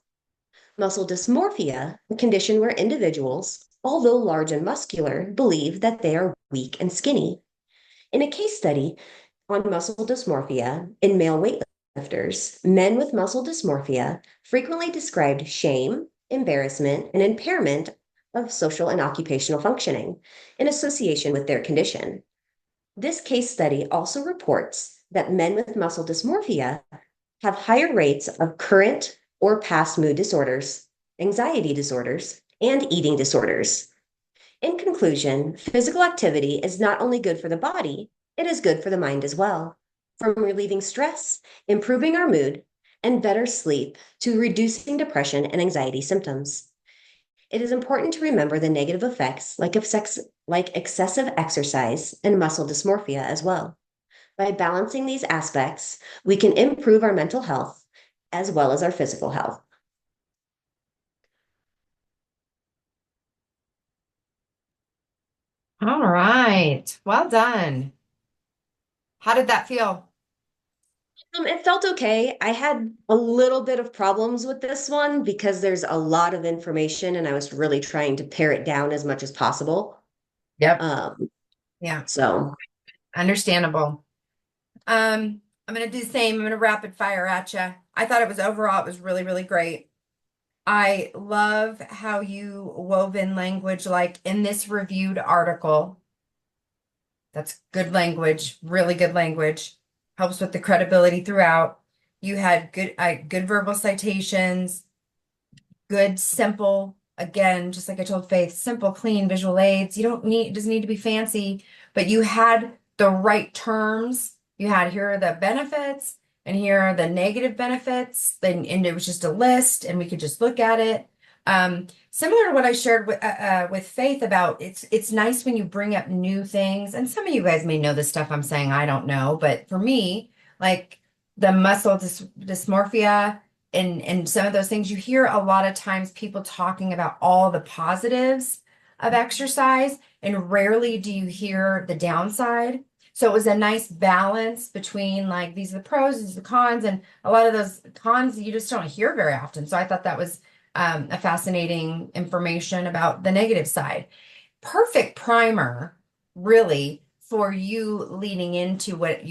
Muscle dysmorphia, a condition where individuals, although large and muscular, believe that they are weak and skinny. In a case study on muscle dysmorphia in male weightlifters, men with muscle dysmorphia frequently described shame, embarrassment, and impairment of social and occupational functioning in association with their condition. This case study also reports that men with muscle dysmorphia have higher rates of current or past mood disorders, anxiety disorders, and eating disorders. In conclusion, physical activity is not only good for the body, it is good for the mind as well, from relieving stress, improving our mood, and better sleep to reducing depression and anxiety symptoms. It is important to remember the negative effects like excessive exercise and muscle dysmorphia as well. By balancing these aspects, we can improve our mental health as well as our physical health. All right. Well done. How did that feel? It felt okay. I had a little bit of problems with this one because there's a lot of information and I was really trying to pare it down as much as possible. Yep. Um, Yeah. so Understandable. I'm gonna do the same. I'm gonna rapid fire at you. I thought it was really, really great. I love how you wove in language like in this reviewed article. That's good language, really good language. Helps with the credibility throughout. You had good verbal citations, good, simple, again, just like I told Faith, simple, clean visual aids. You don't need, it doesn't need to be fancy, but you had the right terms. You had here are the benefits and here are the negative benefits. And it was just a list and we could just look at it. Similar to what I shared with Faith about it's nice when you bring up new things. And some of you guys may know the stuff I'm saying, I don't know, but for me, like the muscle dysmorphia, and some of those things you hear a lot of times people talking about all the positives of exercise and rarely do you hear the downside. So it was a nice balance between like these are the pros, these are the cons, and a lot of those cons you just don't hear very often. So I thought that was a fascinating information about the negative side. Perfect primer, really, for you leading into what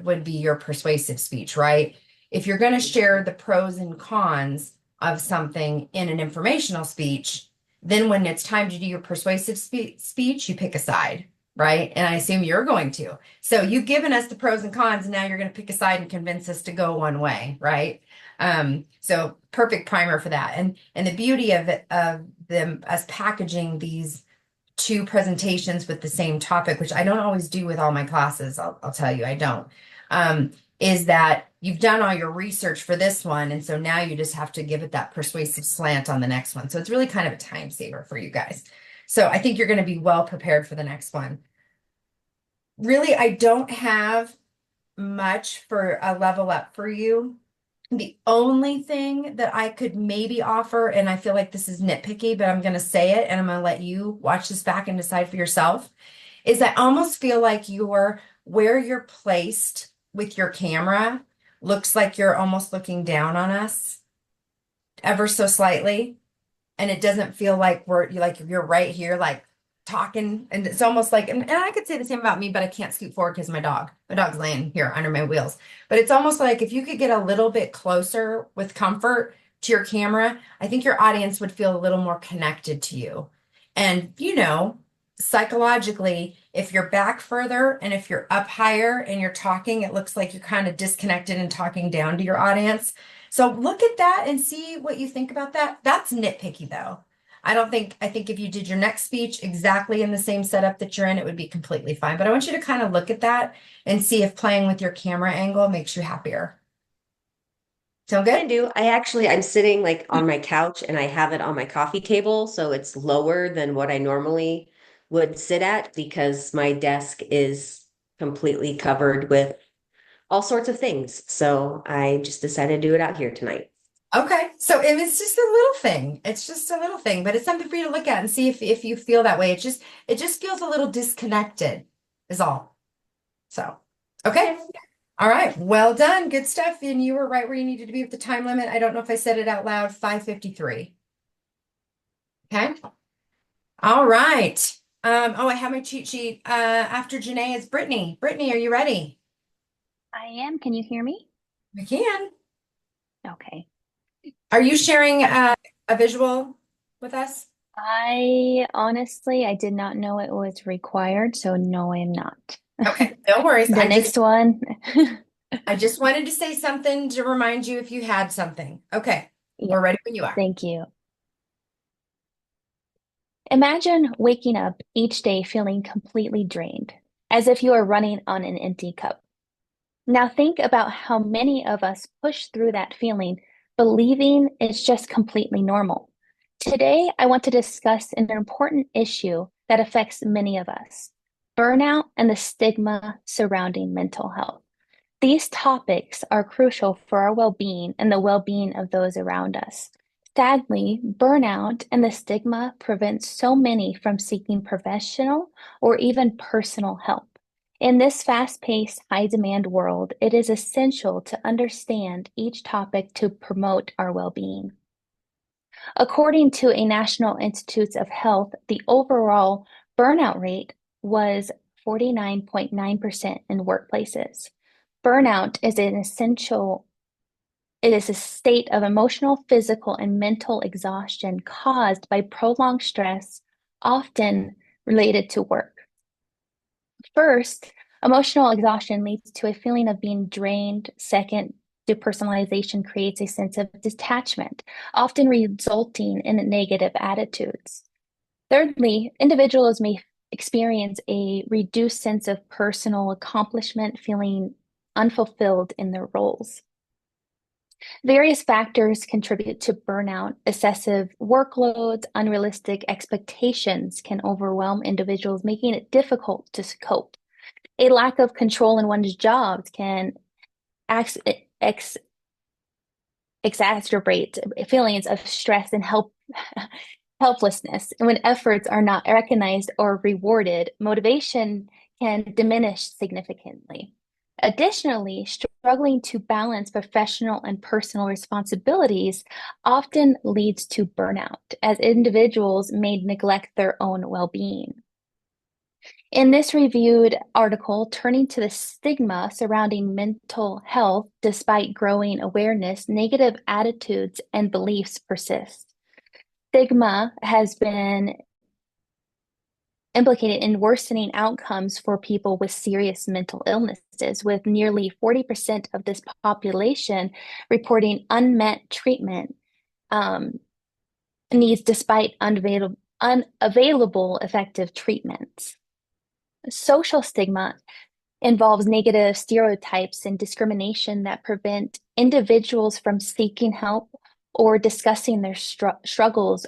would be your persuasive speech, right? If you're going to share the pros and cons of something in an informational speech, then when it's time to do your persuasive speech, you pick a side, right? And I assume you're going to. So you've given us the pros and cons, and now you're going to pick a side and convince us to go one way, right? So perfect primer for that. And the beauty of it, of them us packaging these two presentations with the same topic, which I don't always do with all my classes, I'll tell you, I don't, is that you've done all your research for this one. And so now you just have to give it that persuasive slant on the next one. So it's really kind of a time saver for you guys. So I think you're going to be well prepared for the next one. Really, I don't have much for a level up for you. The only thing that I could maybe offer, and I feel like this is nitpicky, but I'm going to say it and I'm going to let you watch this back and decide for yourself, is I almost feel like where you're placed with your camera looks like you're almost looking down on us ever so slightly. And it doesn't feel like you're right here, like talking. And it's almost like, and I could say the same about me, but I can't scoot forward because my dog's laying here under my wheels. But it's almost like if you could get a little bit closer with comfort to your camera, I think your audience would feel a little more connected to you. And, psychologically, if you're back further and if you're up higher and you're talking, it looks like you're kind of disconnected and talking down to your audience. So look at that and see what you think about that. That's nitpicky though. I think if you did your next speech exactly in the same setup that you're in, it would be completely fine. But I want you to kind of look at that and see if playing with your camera angle makes you happier. Sound I good? do. I'm sitting like on my couch and I have it on my coffee table, so it's lower than what I normally would sit at because my desk is completely covered with all sorts of things. So I just decided to do it out here tonight. Okay. So if it's just a little thing. It's just a little thing, but it's something for you to look at and see if you feel that way. It just feels a little disconnected is all. So, okay. All right. Well done. Good stuff. And you were right where you needed to be with the time limit. I don't know if I said it out loud, 5:53. Okay. All right. I have my cheat sheet. After Janae is Brittany. Brittany, are you ready? I am. Can you hear me? We can. Okay. Are you sharing a visual with us? I honestly, I did not know it was required, so no, I'm not. Okay, no worries. The next one. I just wanted to say something to remind you if you had something. Okay, Yeah, we're ready when you are. thank you. Imagine waking up each day feeling completely drained, as if you are running on an empty cup. Now think about how many of us push through that feeling, believing it's just completely normal. Today, I want to discuss an important issue that affects many of us: burnout and the stigma surrounding mental health. These topics are crucial for our well-being and the well-being of those around us. Sadly, burnout and the stigma prevent so many from seeking professional or even personal help. In this fast-paced, high-demand world, it is essential to understand each topic to promote our well-being. According to a National Institutes of Health, the overall burnout rate was 49.9% in workplaces. Burnout is it is a state of emotional, physical, and mental exhaustion caused by prolonged stress, often related to work. First, emotional exhaustion leads to a feeling of being drained. Second, depersonalization creates a sense of detachment, often resulting in negative attitudes. Thirdly, individuals may experience a reduced sense of personal accomplishment, feeling unfulfilled in their roles. Various factors contribute to burnout. Excessive workloads, unrealistic expectations can overwhelm individuals, making it difficult to cope. A lack of control in one's jobs can exacerbate feelings of stress and helplessness. And when efforts are not recognized or rewarded, motivation can diminish significantly. Additionally, struggling to balance professional and personal responsibilities often leads to burnout, as individuals may neglect their own well-being. In this reviewed article, turning to the stigma surrounding mental health, despite growing awareness, negative attitudes and beliefs persist. Stigma has been implicated in worsening outcomes for people with serious mental illnesses, with nearly 40% of this population reporting unmet treatment needs despite unavailable effective treatments. Social stigma involves negative stereotypes and discrimination that prevent individuals from seeking help or discussing their struggles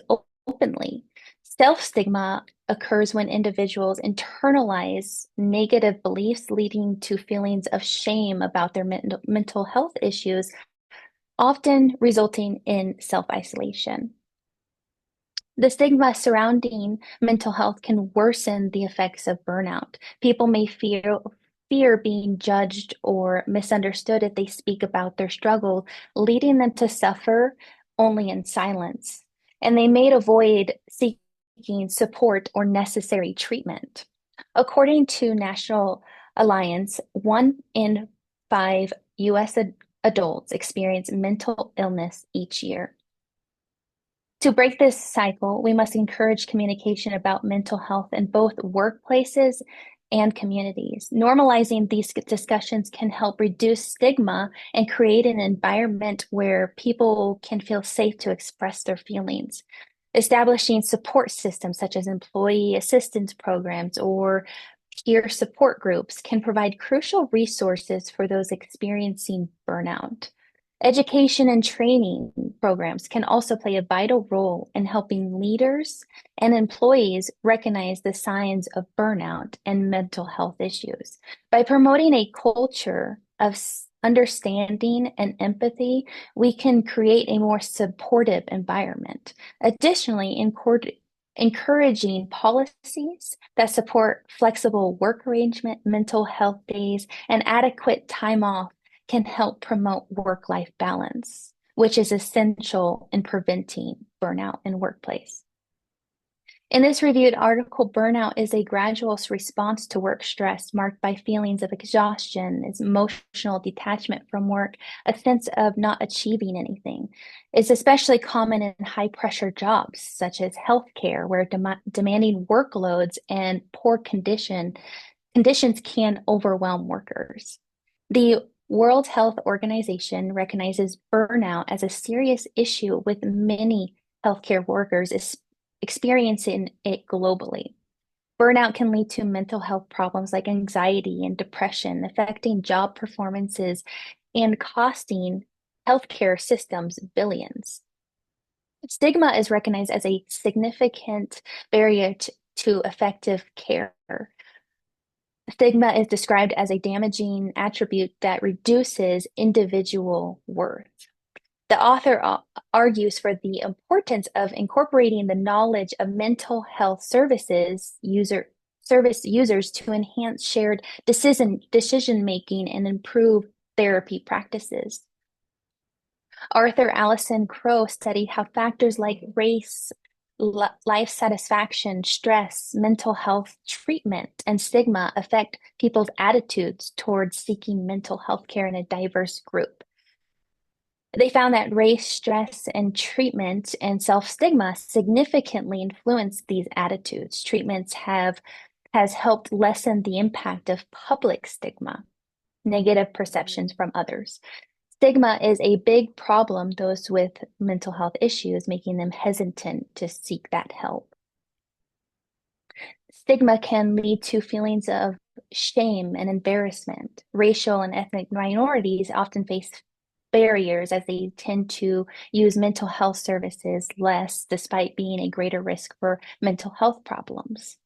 openly. Self-stigma occurs when individuals internalize negative beliefs, leading to feelings of shame about their mental health issues, often resulting in self-isolation. The stigma surrounding mental health can worsen the effects of burnout. People may fear being judged or misunderstood if they speak about their struggle, leading them to suffer only in silence. And they may avoid seeking support or necessary treatment. According to National Alliance, 1 in 5 US adults experience mental illness each year. To break this cycle, we must encourage communication about mental health in both workplaces and communities. Normalizing these discussions can help reduce stigma and create an environment where people can feel safe to express their feelings. Establishing support systems such as employee assistance programs or peer support groups can provide crucial resources for those experiencing burnout. Education and training programs can also play a vital role in helping leaders and employees recognize the signs of burnout and mental health issues. By promoting a culture of understanding and empathy, we can create a more supportive environment. Additionally, encouraging policies that support flexible work arrangement, mental health days, and adequate time off can help promote work-life balance, which is essential in preventing burnout in workplace. In this reviewed article, burnout is a gradual response to work stress marked by feelings of exhaustion, emotional detachment from work, a sense of not achieving anything. It's especially common in high pressure jobs such as healthcare, where demanding workloads and poor conditions can overwhelm workers. The World Health Organization recognizes burnout as a serious issue with many healthcare workers experiencing it globally. Burnout can lead to mental health problems like anxiety and depression, affecting job performances and costing healthcare systems billions. Stigma is recognized as a significant barrier to effective care. Stigma is described as a damaging attribute that reduces individual worth. The author argues for the importance of incorporating the knowledge of mental health service users to enhance shared decision making and improve therapy practices. Arthur Allison Crow studied how factors like race, life satisfaction, stress, mental health treatment, and stigma affect people's attitudes towards seeking mental health care in a diverse group. They found that race, stress, and treatment and self-stigma significantly influence these attitudes. Treatments has helped lessen the impact of public stigma, negative perceptions from others. Stigma is a big problem, those with mental health issues, making them hesitant to seek that help. Stigma can lead to feelings of shame and embarrassment. Racial and ethnic minorities often face barriers as they tend to use mental health services less, despite being a greater risk for mental health problems.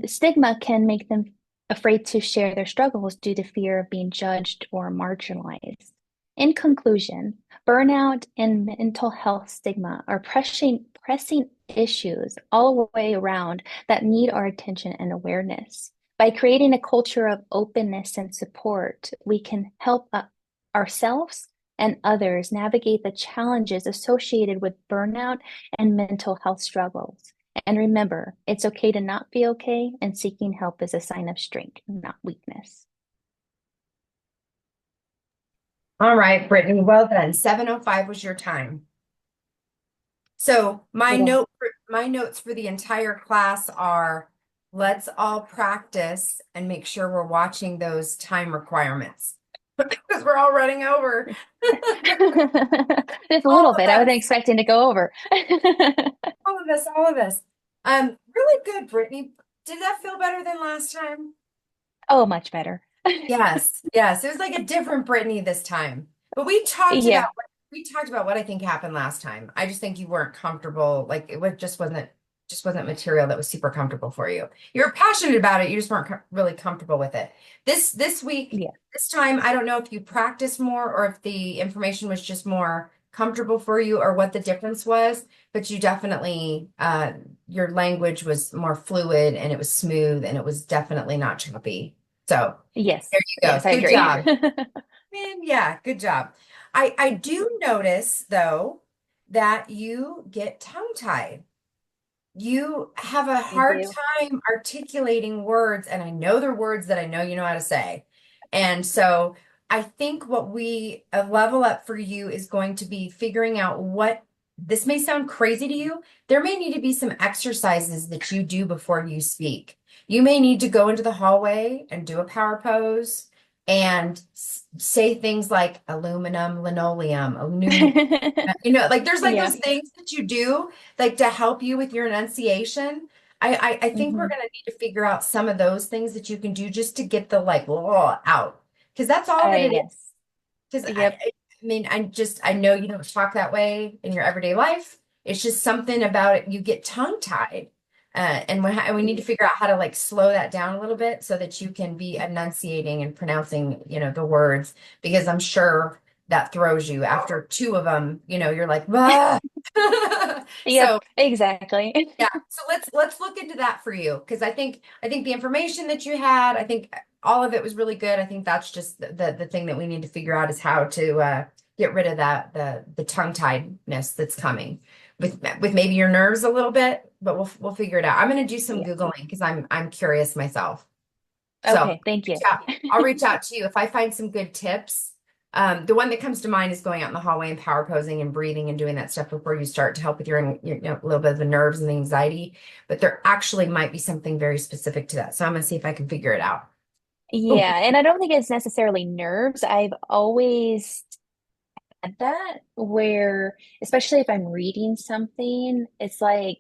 Stigma can make them afraid to share their struggles due to fear of being judged or marginalized. In conclusion, burnout and mental health stigma are pressing issues all the way around that need our attention and awareness. By creating a culture of openness and support, we can help ourselves and others navigate the challenges associated with burnout and mental health struggles. And remember, it's okay to not be okay, and seeking help is a sign of strength, not weakness. All right, Brittany, well done. 7:05 was your time. So my notes for the entire class are, let's all practice and make sure we're watching those time requirements because we're all running over. Just a All little of bit. I wasn't us. expecting to go over. All of us. Really good, Brittany. Did that feel better than last time? Oh, much better. Yes, yes. It was like a different Brittany this time. But Yeah. we talked about what I think happened last time. I just think you weren't comfortable. Like just wasn't material that was super comfortable for you. You were passionate about it. You just weren't really comfortable with it. This week, Yeah. this time, I don't know if you practiced more or if the information was just more comfortable for you or what the difference was, but you definitely your language was more fluid and it was smooth and it was definitely not choppy. So Yes. there you go. Yes, I Good agree. job. Man, yeah, good job. I do notice though that you get tongue-tied. You have a hard do. time articulating words, and I know they're words that I know you know how to say. And so I think what we level up for you is going to be figuring out what this may sound crazy to you. There may need to be some exercises that you do before you speak. You may need to go into the hallway and do a power pose and say things like aluminum, linoleum, like there's like Yeah. those things that you do like to help you with your enunciation. I think we're Mhm. gonna need to figure out some of those things that you can do just to get the like out because that's all that it is. Yes. Because Yep. I mean I know you don't talk that way in your everyday life. It's just something about it. You get tongue-tied. And we need to figure out how to like slow that down a little bit so that you can be enunciating and pronouncing, the words, because I'm sure that throws you after two of them, you're like, "Ah." So Yep. Exactly. yeah, so let's look into that for you because I think the information that you had, I think all of it was really good. I think that's just the thing that we need to figure out is how to get rid of that the tongue-tiedness that's coming. with maybe your nerves a little bit, but we'll figure it out. I'm gonna do some Yeah. Googling because I'm curious myself. So Okay, thank you. I'll reach out to you if I find some good tips. The one that comes to mind is going out in the hallway and power posing and breathing and doing that stuff before you start to help with your a little bit of the nerves and the anxiety. But there actually might be something very specific to that. So I'm gonna see if I can figure it out. Oh, Yeah, and I don't think it's necessarily nerves. I've always had that where, especially if I'm reading something, it's like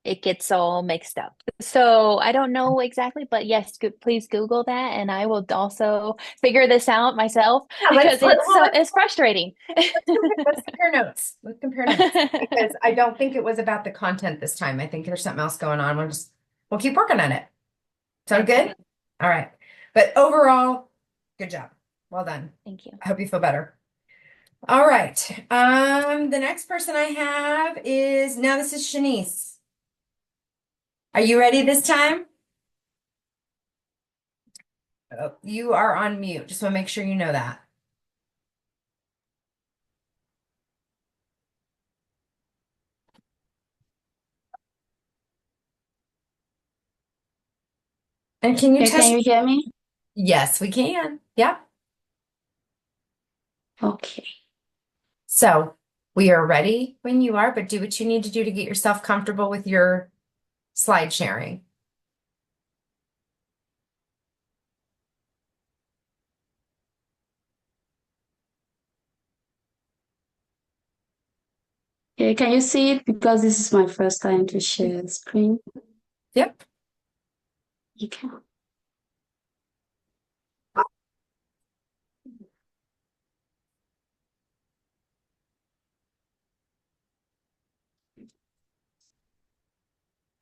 it gets all mixed up. So I don't know exactly, but yes, please Google that, and I will also figure this out myself yeah, because let's it's frustrating. let's compare notes. Let's compare notes because I don't think it was about the content this time. I think there's something else going on. We'll keep working on it. Sound good? All right. But overall, good job. Well done. Thank you. I hope you feel better. All right. The next person I have is now this is Shanice. Are you ready this time? Oh, you are on mute. Just want to make sure you know that. And can you Okay, can you hear me? Yes, we can. Yeah. Okay. So we are ready when you are, but do what you need to do to get yourself comfortable with your slide sharing. Okay, can you see it? Because this is my first time to share the screen. Yep. Okay.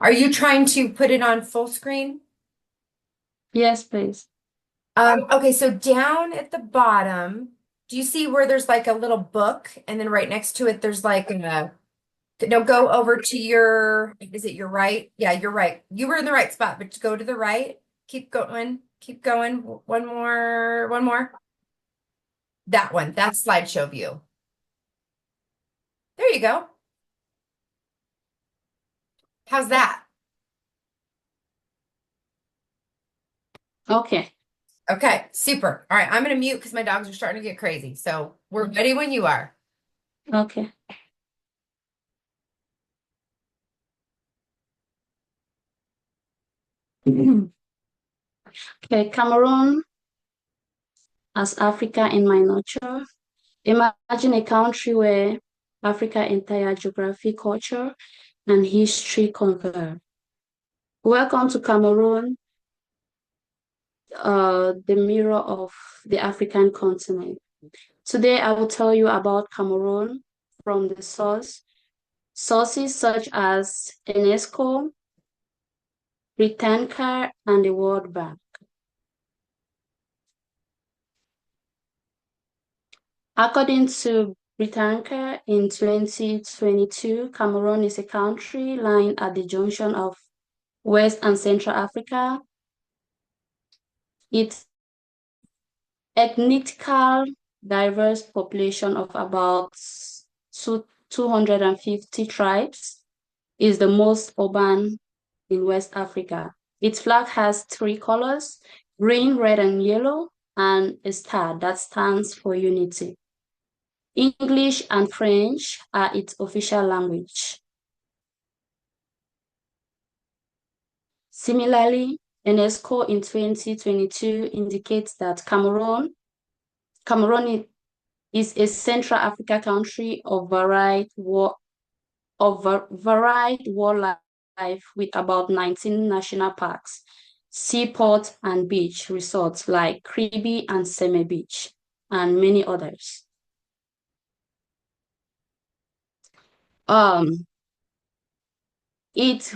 Are you trying to put it on full screen? Yes, please. Okay, so down at the bottom, do you see where there's like a little book and then right next to it there's like a no, go over to is it your right? Yeah, you're right. You were in the right spot, but go to the right. Keep going. Keep going. One more. One more. That one. That's slideshow view. There you go. How's that? Okay. Okay, super. All right, I'm gonna mute because my dogs are starting to get crazy. So we're ready when you are. Okay. Okay, Cameroon as Africa in miniature. Imagine a country where Africa entire geography, culture, and history converge. Welcome to Cameroon, the mirror of the African continent. Today, I will tell you about Cameroon from the sources such as UNESCO, Britannica, and the World Bank. According to Britannica, in 2022, Cameroon is a country lying at the junction of West and Central Africa. Its ethnical diverse population of about 250 tribes is the most urban in West Africa. Its flag has three colors, green, red, and yellow, and a star that stands for unity. English and French are its official language. Similarly, UNESCO in 2022 indicates that Cameroon is a Central Africa country of varied wildlife with about 19 national parks, seaport and beach resorts like Kribi and Seme Beach, and many others. Its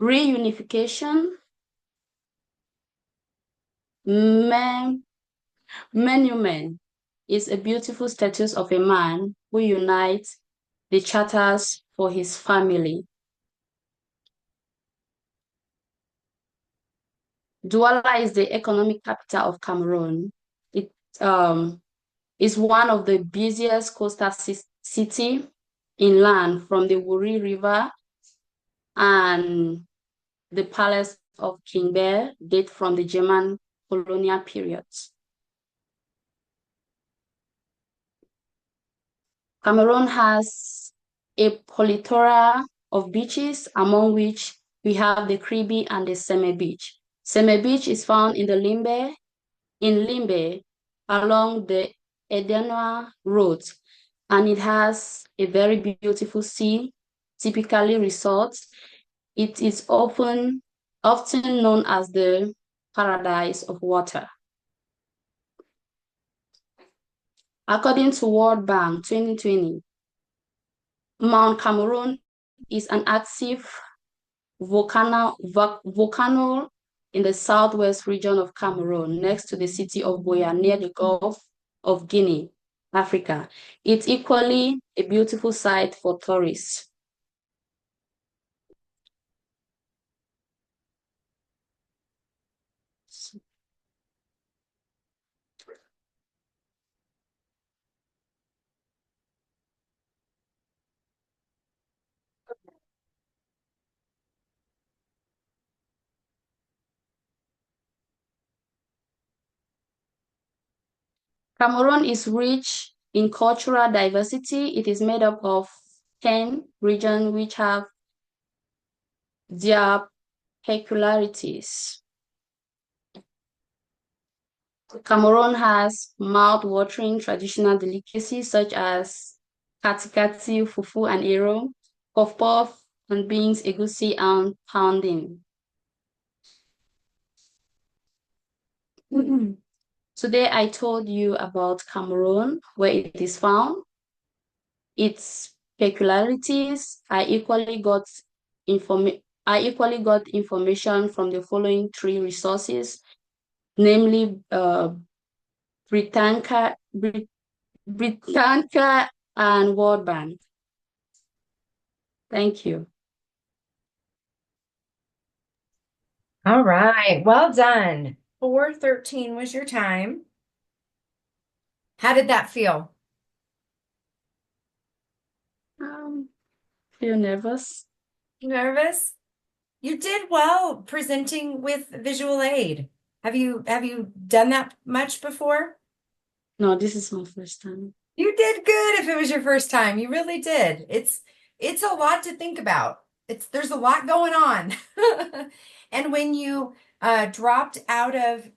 reunification monument is a beautiful statue of a man who unites the charters for his family. Douala is the economic capital of Cameroon. It is one of the busiest coastal city inland from the Wuri River, and the palace of King Bear date from the German colonial periods. Cameroon has a plethora of beaches, among which we have the Kribi and the Seme Beach. Seme Beach is found in Limbe along the Edenwa Road, and it has a very beautiful sea, typically resorts. It is often known as the paradise of water. According to World Bank 2020, Mount Cameroon is an active volcano in the southwest region of Cameroon, next to the city of Buea, near the Gulf of Guinea, Africa. It's equally a beautiful site for tourists. Cameroon is rich in cultural diversity. It is made up of 10 regions which have their peculiarities. Cameroon has mouth-watering traditional delicacies such as katikati, fufu, and ero, puff-puff, and beans, egusi, and pounding. Today, I told you about Cameroon, where it is found, its peculiarities. I equally got information from the following 3 resources, namely Britannica and World Bank. Thank you. All right, well done. 4:13 was your time. How did that feel? Feel nervous. Nervous? You did well presenting with visual aid. Have you done that much before? No, this is my first time. You did good if it was your first time. You really did. It's a lot to think about. There's a lot going on. And when you dropped out of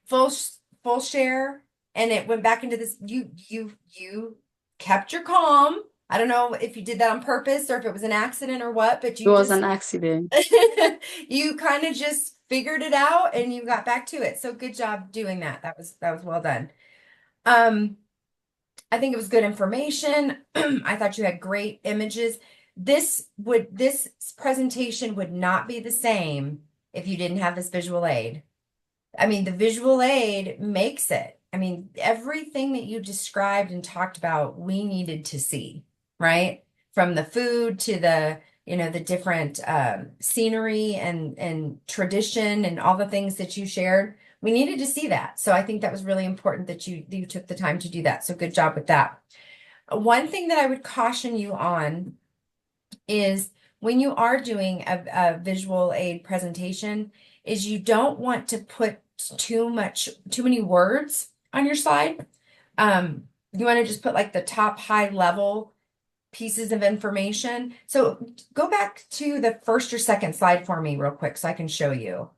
full share and it went back into this, you kept your calm. I don't know if you did that on purpose or if it was an accident or what, but It was an accident. you kind of just figured it out and you got back to it. So good job doing that. That was well done. I think it was good information. I thought you had great images. This presentation would not be the same if you didn't have this visual aid. I mean, the visual aid makes it. I mean, everything that you described and talked about, we needed to see, right? From the food to the, the different scenery and tradition and all the things that you shared. We needed to see that. So I think that was really important that you took the time to do that. So good job with that. One thing that I would caution you on is when you are doing a visual aid presentation is you don't want to put too many words on your slide. You want to just put like the top high level pieces of information. So go back to the first or second slide for me real quick so I can show you.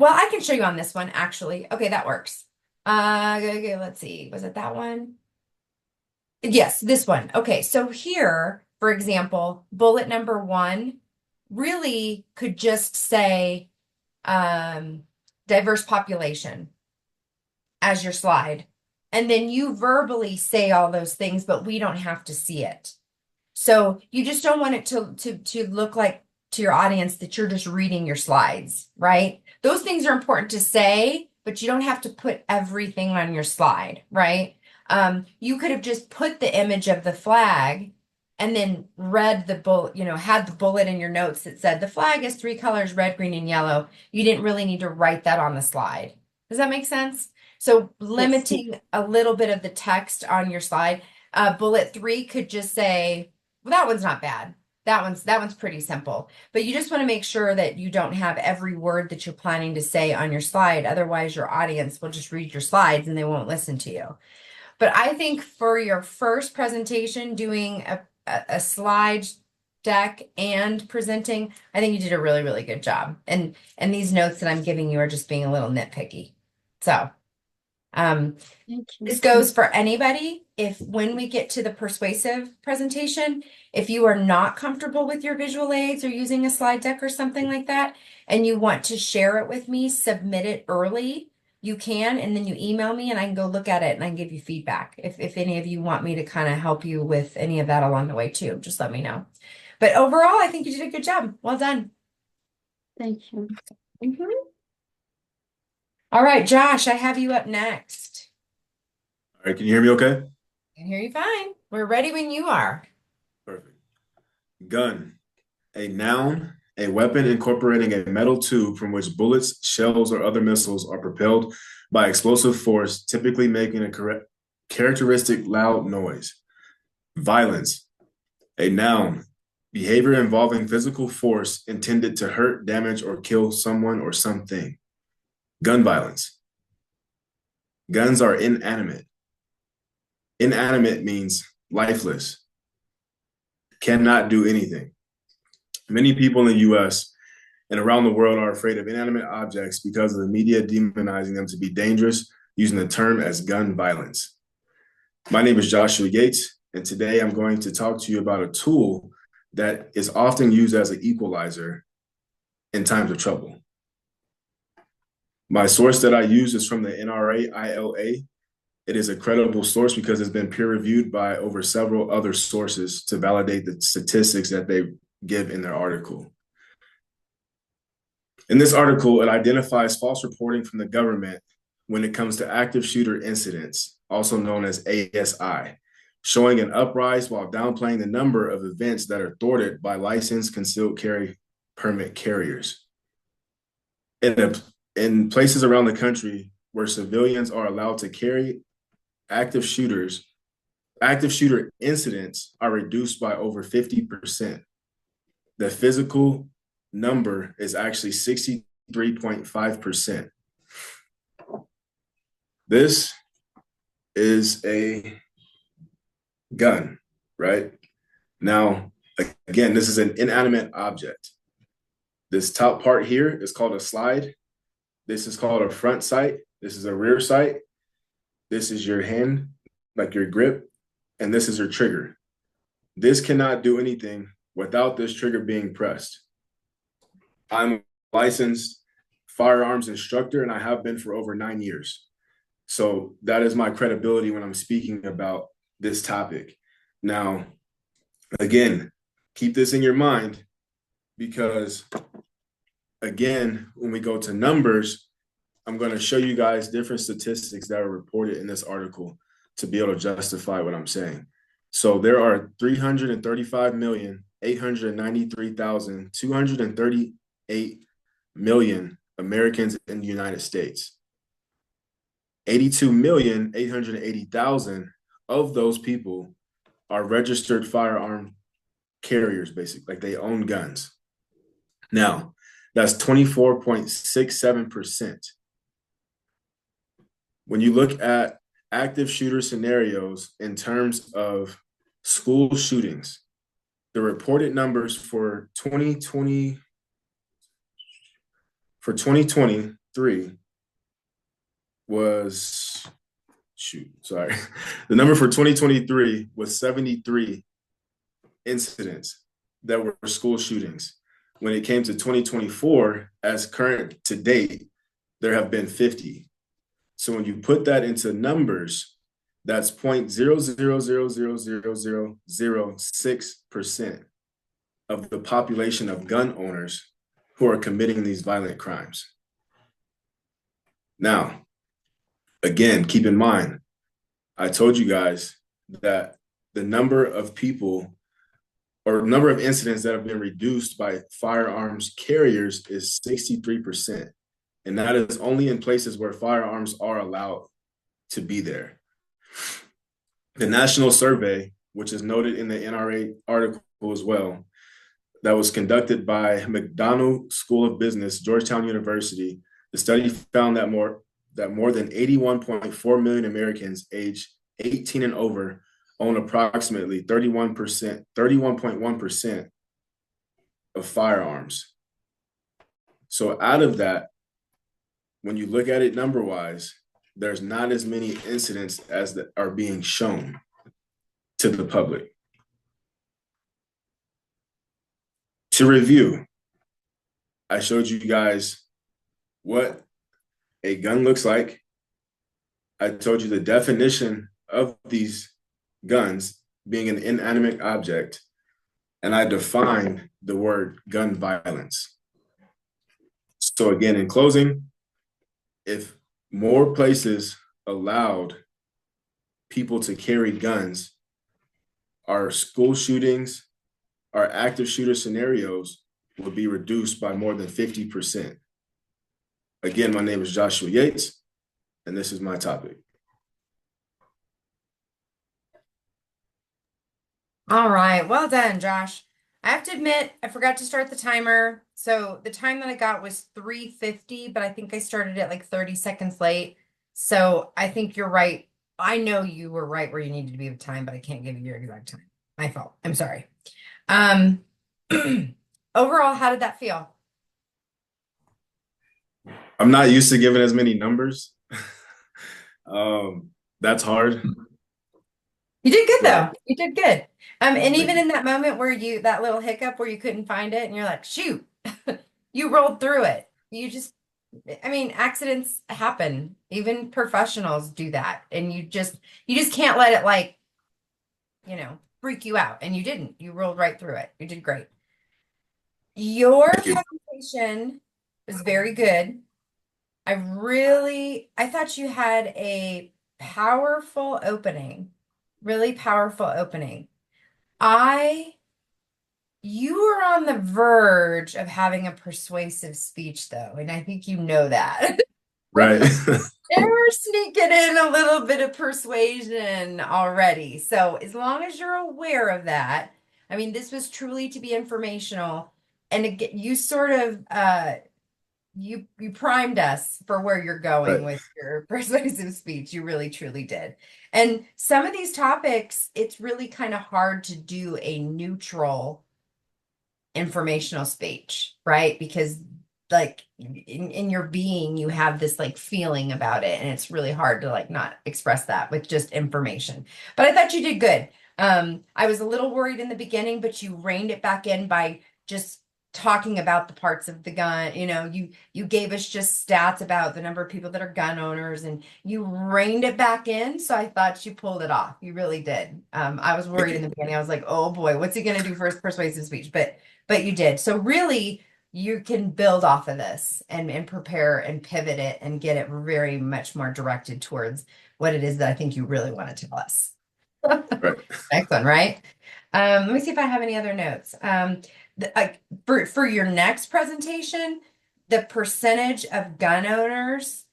Well, I can show you on this one actually. Okay, that works. Okay, let's see. Was it that one? Yes, this one. Okay, so here, for example, bullet number 1 really could just say diverse population as your slide. And then you verbally say all those things, but we don't have to see it. So you just don't want it to look like to your audience that you're just reading your slides, right? Those things are important to say, but you don't have to put everything on your slide, right? You could have just put the image of the flag and then read the bullet, had the bullet in your notes that said the flag is 3 colors, red, green, and yellow. You didn't really need to write that on the slide. Does that make sense? So limiting a little bit of the text on your slide. Bullet 3 could just say, well, that one's not bad. That one's pretty simple. But you just want to make sure that you don't have every word that you're planning to say on your slide. Otherwise, your audience will just read your slides and they won't listen to you. But I think for your first presentation, doing a slide deck and presenting, I think you did a really, really good job. And these notes that I'm giving you are just being a little nitpicky. So Thank you. this goes for anybody. If when we get to the persuasive presentation, if you are not comfortable with your visual aids or using a slide deck or something like that, and you want to share it with me, submit it early, you can, and then you email me and I can go look at it and I can give you feedback. If any of you want me to kind of help you with any of that along the way too, just let me know. But overall, I think you did a good job. Well done. Thank you. All right, Josh, I have you up next. All right, can you hear me okay? I can hear you fine. We're ready when you are. Perfect. Gun, a noun, a weapon incorporating a metal tube from which bullets, shells, or other missiles are propelled by explosive force, typically making a characteristic loud noise. Violence, a noun, behavior involving physical force intended to hurt, damage, or kill someone or something. Gun violence. Guns are inanimate. Inanimate means lifeless, cannot do anything. Many people in the US and around the world are afraid of inanimate objects because of the media demonizing them to be dangerous, using the term as gun violence. My name is Joshua Gates, and today I'm going to talk to you about a tool that is often used as an equalizer in times of trouble. My source that I use is from the NRA ILA. It is a credible source because it's been peer-reviewed by over several other sources to validate the statistics that they give in their article. In this article, it identifies false reporting from the government when it comes to active shooter incidents, also known as ASI, showing an uprise while downplaying the number of events that are thwarted by licensed concealed carry permit carriers. In places around the country where civilians are allowed to carry, active shooter incidents are reduced by over 50%. The physical number is actually 63.5%. This is a gun, right? Now, again, this is an inanimate object. This top part here is called a slide. This is called a front sight. This is a rear sight. This is your hand, like your grip, and this is your trigger. This cannot do anything without this trigger being pressed. I'm a licensed firearms instructor, and I have been for over 9 years. So that is my credibility when I'm speaking about this topic. Now, again, keep this in your mind because, again, when we go to numbers, I'm going to show you guys different statistics that are reported in this article to be able to justify what I'm saying. So there are 335,893,238 million Americans in the United States. 82,880,000 of those people are registered firearm carriers, basically, like they own guns. Now, that's 24.67%. When you look at active shooter scenarios in terms of school shootings, the reported numbers for 2023 was, the number for 2023 was 73 incidents that were school shootings. When it came to 2024, as current to date, there have been 50. So when you put that into numbers, that's 0.0000006% of the population of gun owners who are committing these violent crimes. Now, again, keep in mind, I told you guys that the number of people or number of incidents that have been reduced by firearms carriers is 63%. and that is only in places where firearms are allowed to be there. The national survey, which is noted in the NRA article as well, that was conducted by McDonough School of Business, Georgetown University. The study found that more than 81.4 million Americans aged 18 and over own approximately 31.1% of firearms. So out of that, when you look at it number-wise, there's not as many incidents as that are being shown to the public. To review, I showed you guys what a gun looks like. I told you the definition of these guns being an inanimate object, and I defined the word gun violence. So again, in closing, if more places allowed people to carry guns, our school shootings, our active shooter scenarios would be reduced by more than 50%. Again, my name is Joshua Yates, and this is my topic. All right, well done, Josh. I have to admit, I forgot to start the timer. So the time that I got was 3:50, but I think I started it like 30 seconds late. So I think you're right. I know you were right where you needed to be with time, but I can't give you your exact time. My fault. I'm sorry. Overall, how did that feel? I'm not used to giving as many numbers. That's hard. You did good though. You did good. And even in that moment where that little hiccup where you couldn't find it and you're like, shoot, you rolled through it. Accidents happen. Even professionals do that. And you just can't let it freak you out. And you didn't. You rolled right through it. You did great. Your presentation was very good. I thought you had a powerful opening, really powerful opening. You were on the verge of having a persuasive speech though, and I think you know that. Right. And we're sneaking in a little bit of persuasion already. So as long as you're aware of that, this was truly to be informational. And again, you sort of you primed us for where you're going with your persuasive speech. You really truly did. And some of these topics, it's really kind of hard to do a neutral informational speech, right? Because like in your being, you have this like feeling about it, and it's really hard to like not express that with just information. But I thought you did good. I was a little worried in the beginning, but you reined it back in by just talking about the parts of the gun. You gave us just stats about the number of people that are gun owners, and you reined it back in. So I thought you pulled it off. You really did. I was worried in the beginning. I was like, oh boy, what's he going to do for his persuasive speech? But you did. So really, you can build off of this and prepare and pivot it and get it very much more directed towards what it is that I think you really want to tell us. Right. Excellent, right? Let me see if I have any other notes. For your next presentation, the percentage of gun owners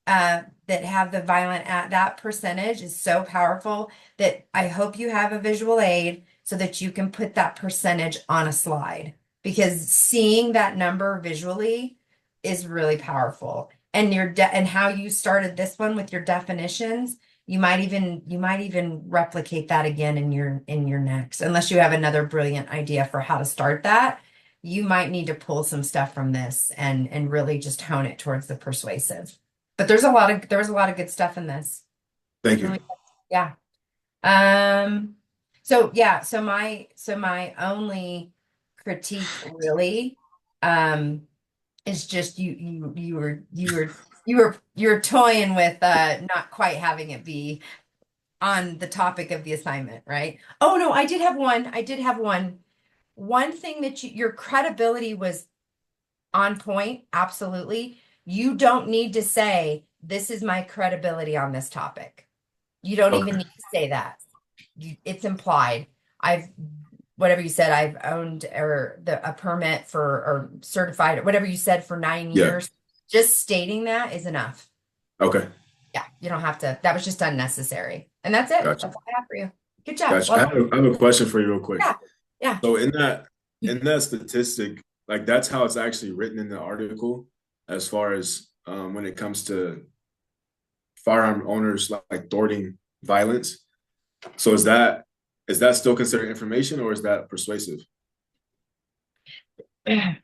that have the violent act, that percentage is so powerful that I hope you have a visual aid so that you can put that percentage on a slide, because seeing that number visually is really powerful. And and how you started this one with your definitions, you might even replicate that again in your next, unless you have another brilliant idea for how to start that. You might need to pull some stuff from this and really just hone it towards the persuasive. But there was a lot of good stuff in this. Thank you. Really, yeah. So my only critique really is just you were toying with not quite having it be on the topic of the assignment, right? Oh no, I did have one. One thing that your credibility was on point, absolutely. You don't need to say, this is my credibility on this topic. You don't even need to say that. It's implied. Whatever you said, I've owned a permit for, or certified, whatever you said, for 9 years. Just stating that is enough. Okay, Yeah, you don't have to. That was just unnecessary. And that's it. gotcha. That's all I have for you. Good job. Gotcha. Well, I have a question for you real quick. yeah. Yeah. So in that statistic, like that's how it's actually written in the article, as far as when it comes to firearm owners like thwarting violence. So is that still considered information, or is that persuasive? That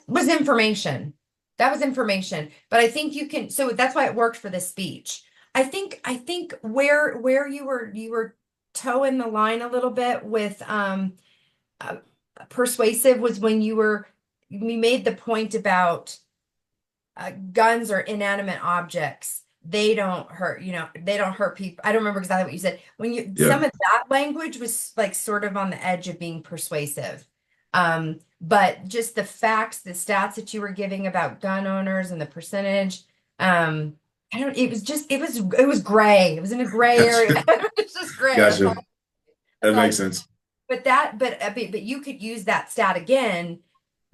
was information. That was information. But I think you can, so that's why it worked for this speech. I think where you were towing the line a little bit with persuasive was when you made the point about guns or inanimate objects. They don't hurt, they don't hurt people. I don't remember exactly what you said. Some of that language was like sort of on the edge of being persuasive. But just the facts, the stats that you were giving about gun owners and the percentage, it was gray. It was in a gray area. It's just gray. Gotcha. That makes sense. But you could use that stat again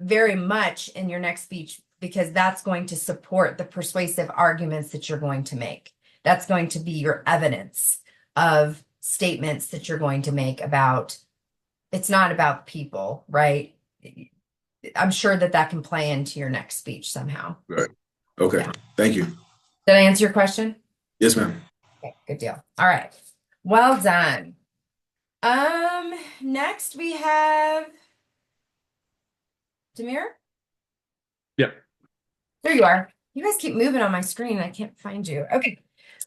very much in your next speech, because that's going to support the persuasive arguments that you're going to make. That's going to be your evidence of statements that you're going to make about, it's not about people, right? I'm sure that can play into your next speech somehow. Right. Okay. Yeah. Thank you. Did I answer your question? Yes, ma'am. Okay, good deal. All right. Well done. Next we have Demir. Yep. There you are. You guys keep moving on my screen. I can't find you. Okay.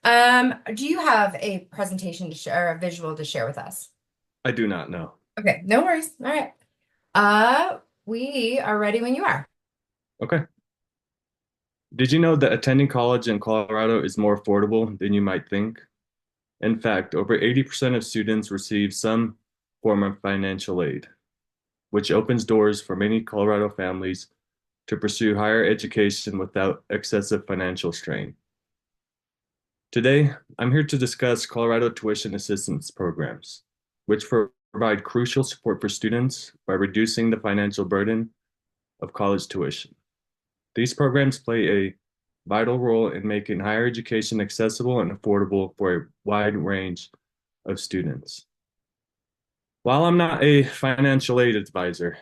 Do you have a presentation to share, or a visual to share with us? I do not know. Okay, no worries. All right. We are ready when you are. Okay. Did you know that attending college in Colorado is more affordable than you might think? In fact, over 80% of students receive some form of financial aid, which opens doors for many Colorado families to pursue higher education without excessive financial strain. Today, I'm here to discuss Colorado tuition assistance programs, which provide crucial support for students by reducing the financial burden of college tuition. These programs play a vital role in making higher education accessible and affordable for a wide range of students. While I'm not a financial aid advisor,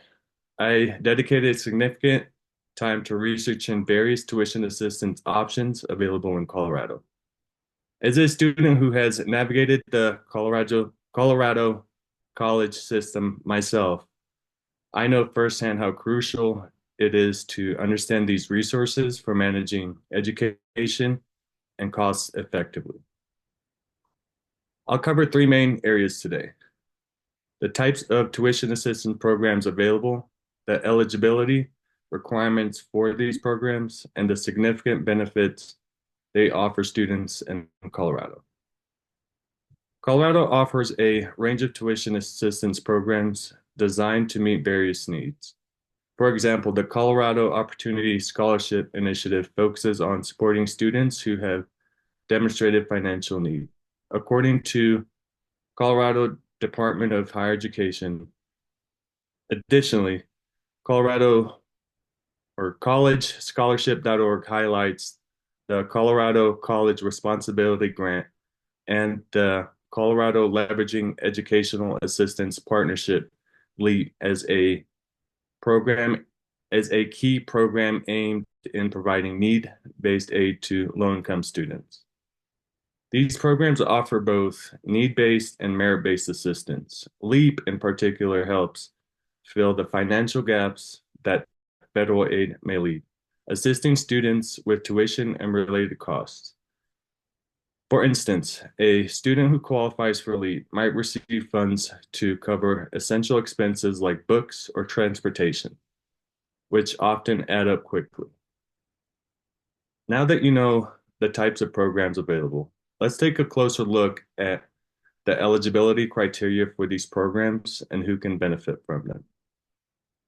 I dedicated significant time to researching various tuition assistance options available in Colorado. As a student who has navigated the Colorado college system myself, I know firsthand how crucial it is to understand these resources for managing education and costs effectively. I'll cover three main areas today: the types of tuition assistance programs available, the eligibility requirements for these programs, and the significant benefits they offer students in Colorado. Colorado offers a range of tuition assistance programs designed to meet various needs. For example, the Colorado Opportunity Scholarship Initiative focuses on supporting students who have demonstrated financial need. According to Colorado Department of Higher Education, additionally, collegescholarship.org highlights the Colorado College Responsibility Grant and the Colorado Leveraging Educational Assistance Partnership, LEAP, as a key program aimed in providing need-based aid to low-income students. These programs offer both need-based and merit-based assistance. LEAP in particular helps fill the financial gaps that federal aid may leave, assisting students with tuition and related costs. For instance, a student who qualifies for LEAP might receive funds to cover essential expenses like books or transportation, which often add up quickly. Now that you know the types of programs available, let's take a closer look at the eligibility criteria for these programs and who can benefit from them.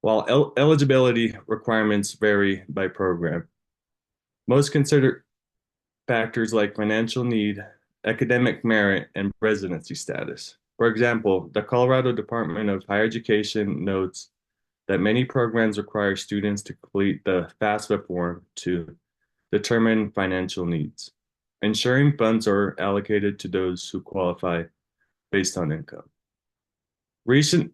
While eligibility requirements vary by program, most consider factors like financial need, academic merit, and residency status. For example, the Colorado Department of Higher Education notes that many programs require students to complete the FAFSA form to determine financial needs, ensuring funds are allocated to those who qualify based on income. Recent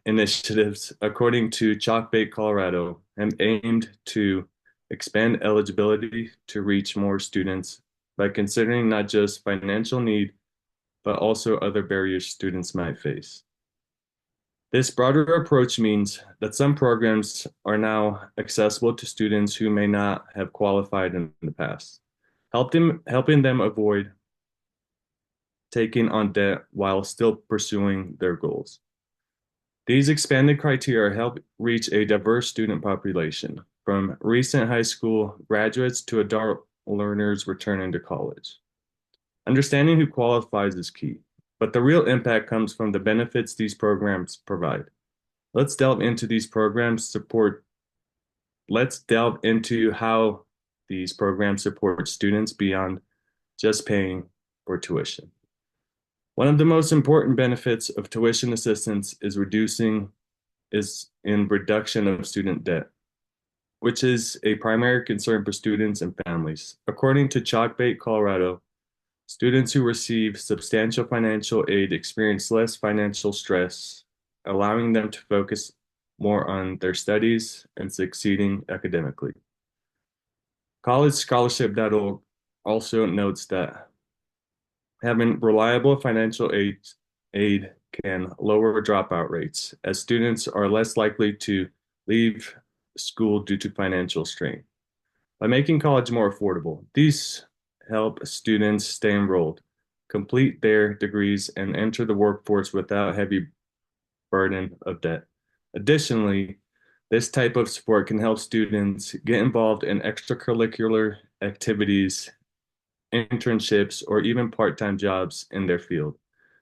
initiatives, according to Chalkbait Colorado, have aimed to expand eligibility to reach more students by considering not just financial need, but also other barriers students might face. This broader approach means that some programs are now accessible to students who may not have qualified in the past, helping them avoid taking on debt while still pursuing their goals. These expanded criteria help reach a diverse student population, from recent high school graduates to adult learners returning to college. Understanding who qualifies is key, but the real impact comes from the benefits these programs provide. Let's delve into how these programs support students beyond just paying for tuition. One of the most important benefits of tuition assistance is reduction of student debt, which is a primary concern for students and families. According to Chalkbait Colorado, students who receive substantial financial aid experience less financial stress, allowing them to focus more on their studies and succeeding academically. CollegeScholarship.org also notes that having reliable financial aid can lower dropout rates, as students are less likely to leave school due to financial strain. By making college more affordable, these help students stay enrolled, complete their degrees, and enter the workforce without heavy burden of debt. Additionally, this type of support can help students get involved in extracurricular activities, internships, or even part-time jobs in their field,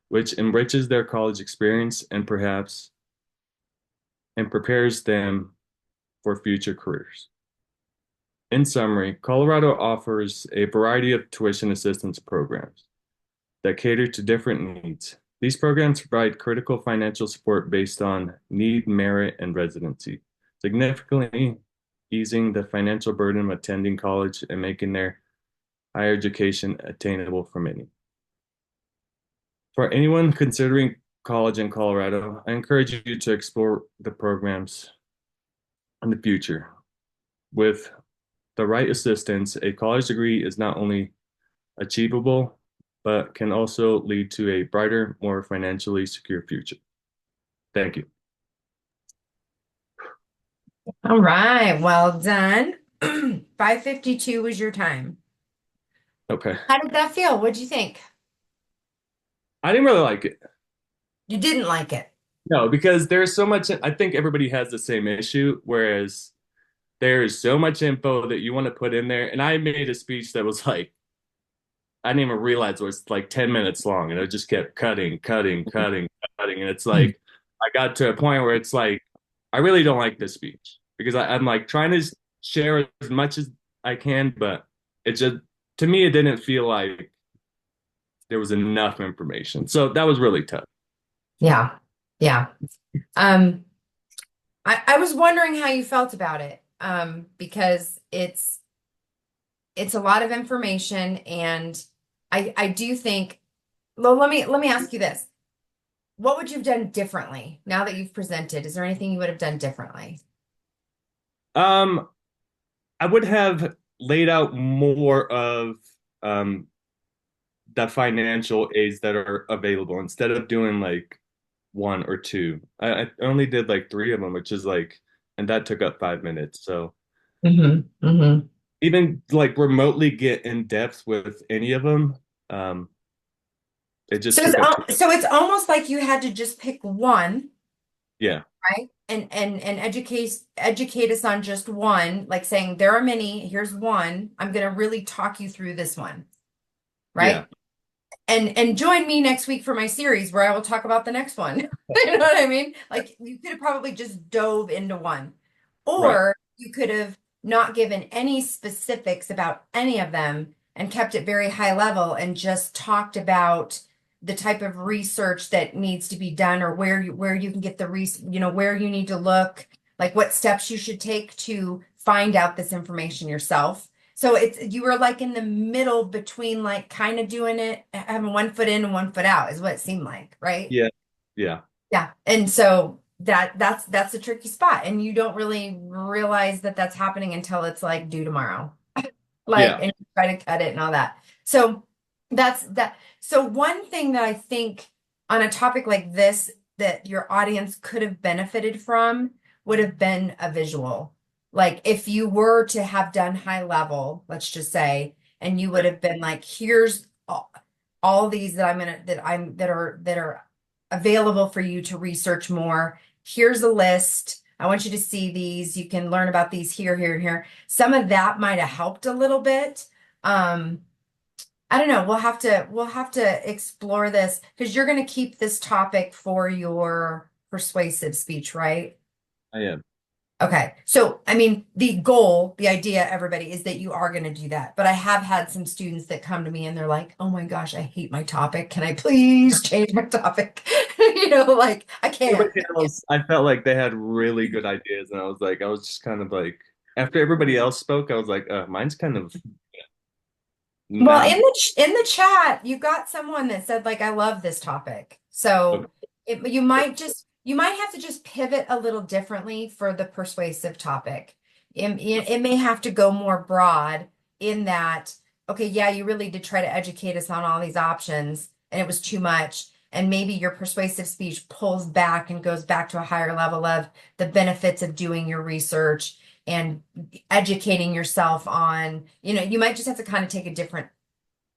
which enriches their college experience and prepares them for future careers. In summary, Colorado offers a variety of tuition assistance programs that cater to different needs. These programs provide critical financial support based on need, merit, and residency, significantly easing the financial burden of attending college and making their higher education attainable for many. For anyone considering college in Colorado, I encourage you to explore the programs in the future. With the right assistance, a college degree is not only achievable, but can also lead to a brighter, more financially secure future. Thank you. All right, well done. 5:52 was your time. Okay. How did that feel? What'd you think? I didn't really like it. You didn't like it. No, because there's so much, I think everybody has the same issue, whereas there is so much info that you want to put in there. And I made a speech that was like, I didn't even realize it was like 10 minutes long, and I just kept cutting. And it's like, I got to a point where it's like, I really don't like this speech because I'm like trying to share as much as I can, but it just, to me, it didn't feel like there was enough information. So that was really tough. Yeah. Yeah. I was wondering how you felt about it. Because it's a lot of information, and I do think, well, let me ask you this. What would you have done differently now that you've presented? Is there anything you would have done differently? I would have laid out more of the financial aids that are available instead of doing like one or two. I only did like 3 of them, which is like, and that took up 5 minutes. So even like remotely get in depth with any of them, it just So took up so it's almost like you had to just pick one, yeah. right? And educate us on just one, like saying there are many, here's one. I'm gonna really talk you through this one, right? Yeah. And join me next week for my series where I will talk about the next one. You know what I mean? Like you could have probably just dove into one, or you could have not given any specifics about any of them and kept it very high level and just talked about the type of research that needs to be done, or where you can get the where you need to look, like what steps you should take to find out this information yourself. So you were like in the middle between like kind of doing it, having one foot in and one foot out is what it seemed like, right? Yeah. Yeah. Yeah. And so that's a tricky spot. And you don't really realize that that's happening until it's like due tomorrow. Like, Yeah. and you try to cut it and all that. So that's that. So one thing that I think on a topic like this that your audience could have benefited from would have been a visual. Like if you were to have done high level, let's just say, and you would have been like, here's all these that are available for you to research more. Here's a list. I want you to see these. You can learn about these here, here, and here. Some of that might have helped a little bit. I don't know. We'll have to explore this because you're going to keep this topic for your persuasive speech, right? I am. Okay. So, I mean, the goal, the idea, everybody, is that you are going to do that. But I have had some students that come to me and they're like, oh my gosh, I hate my topic. Can I please change my topic? Like I can't. Everybody else, I felt like they had really good ideas, and I was just kind of like, after everybody else spoke, I was like, mine's kind of Well, not. in the chat, you got someone that said like, I love this topic. So you might have to just pivot a little differently for the persuasive topic. It may have to go more broad in that, okay, yeah, you really did try to educate us on all these options and it was too much. And maybe your persuasive speech pulls back and goes back to a higher level of the benefits of doing your research and educating yourself on, you might just have to kind of take a different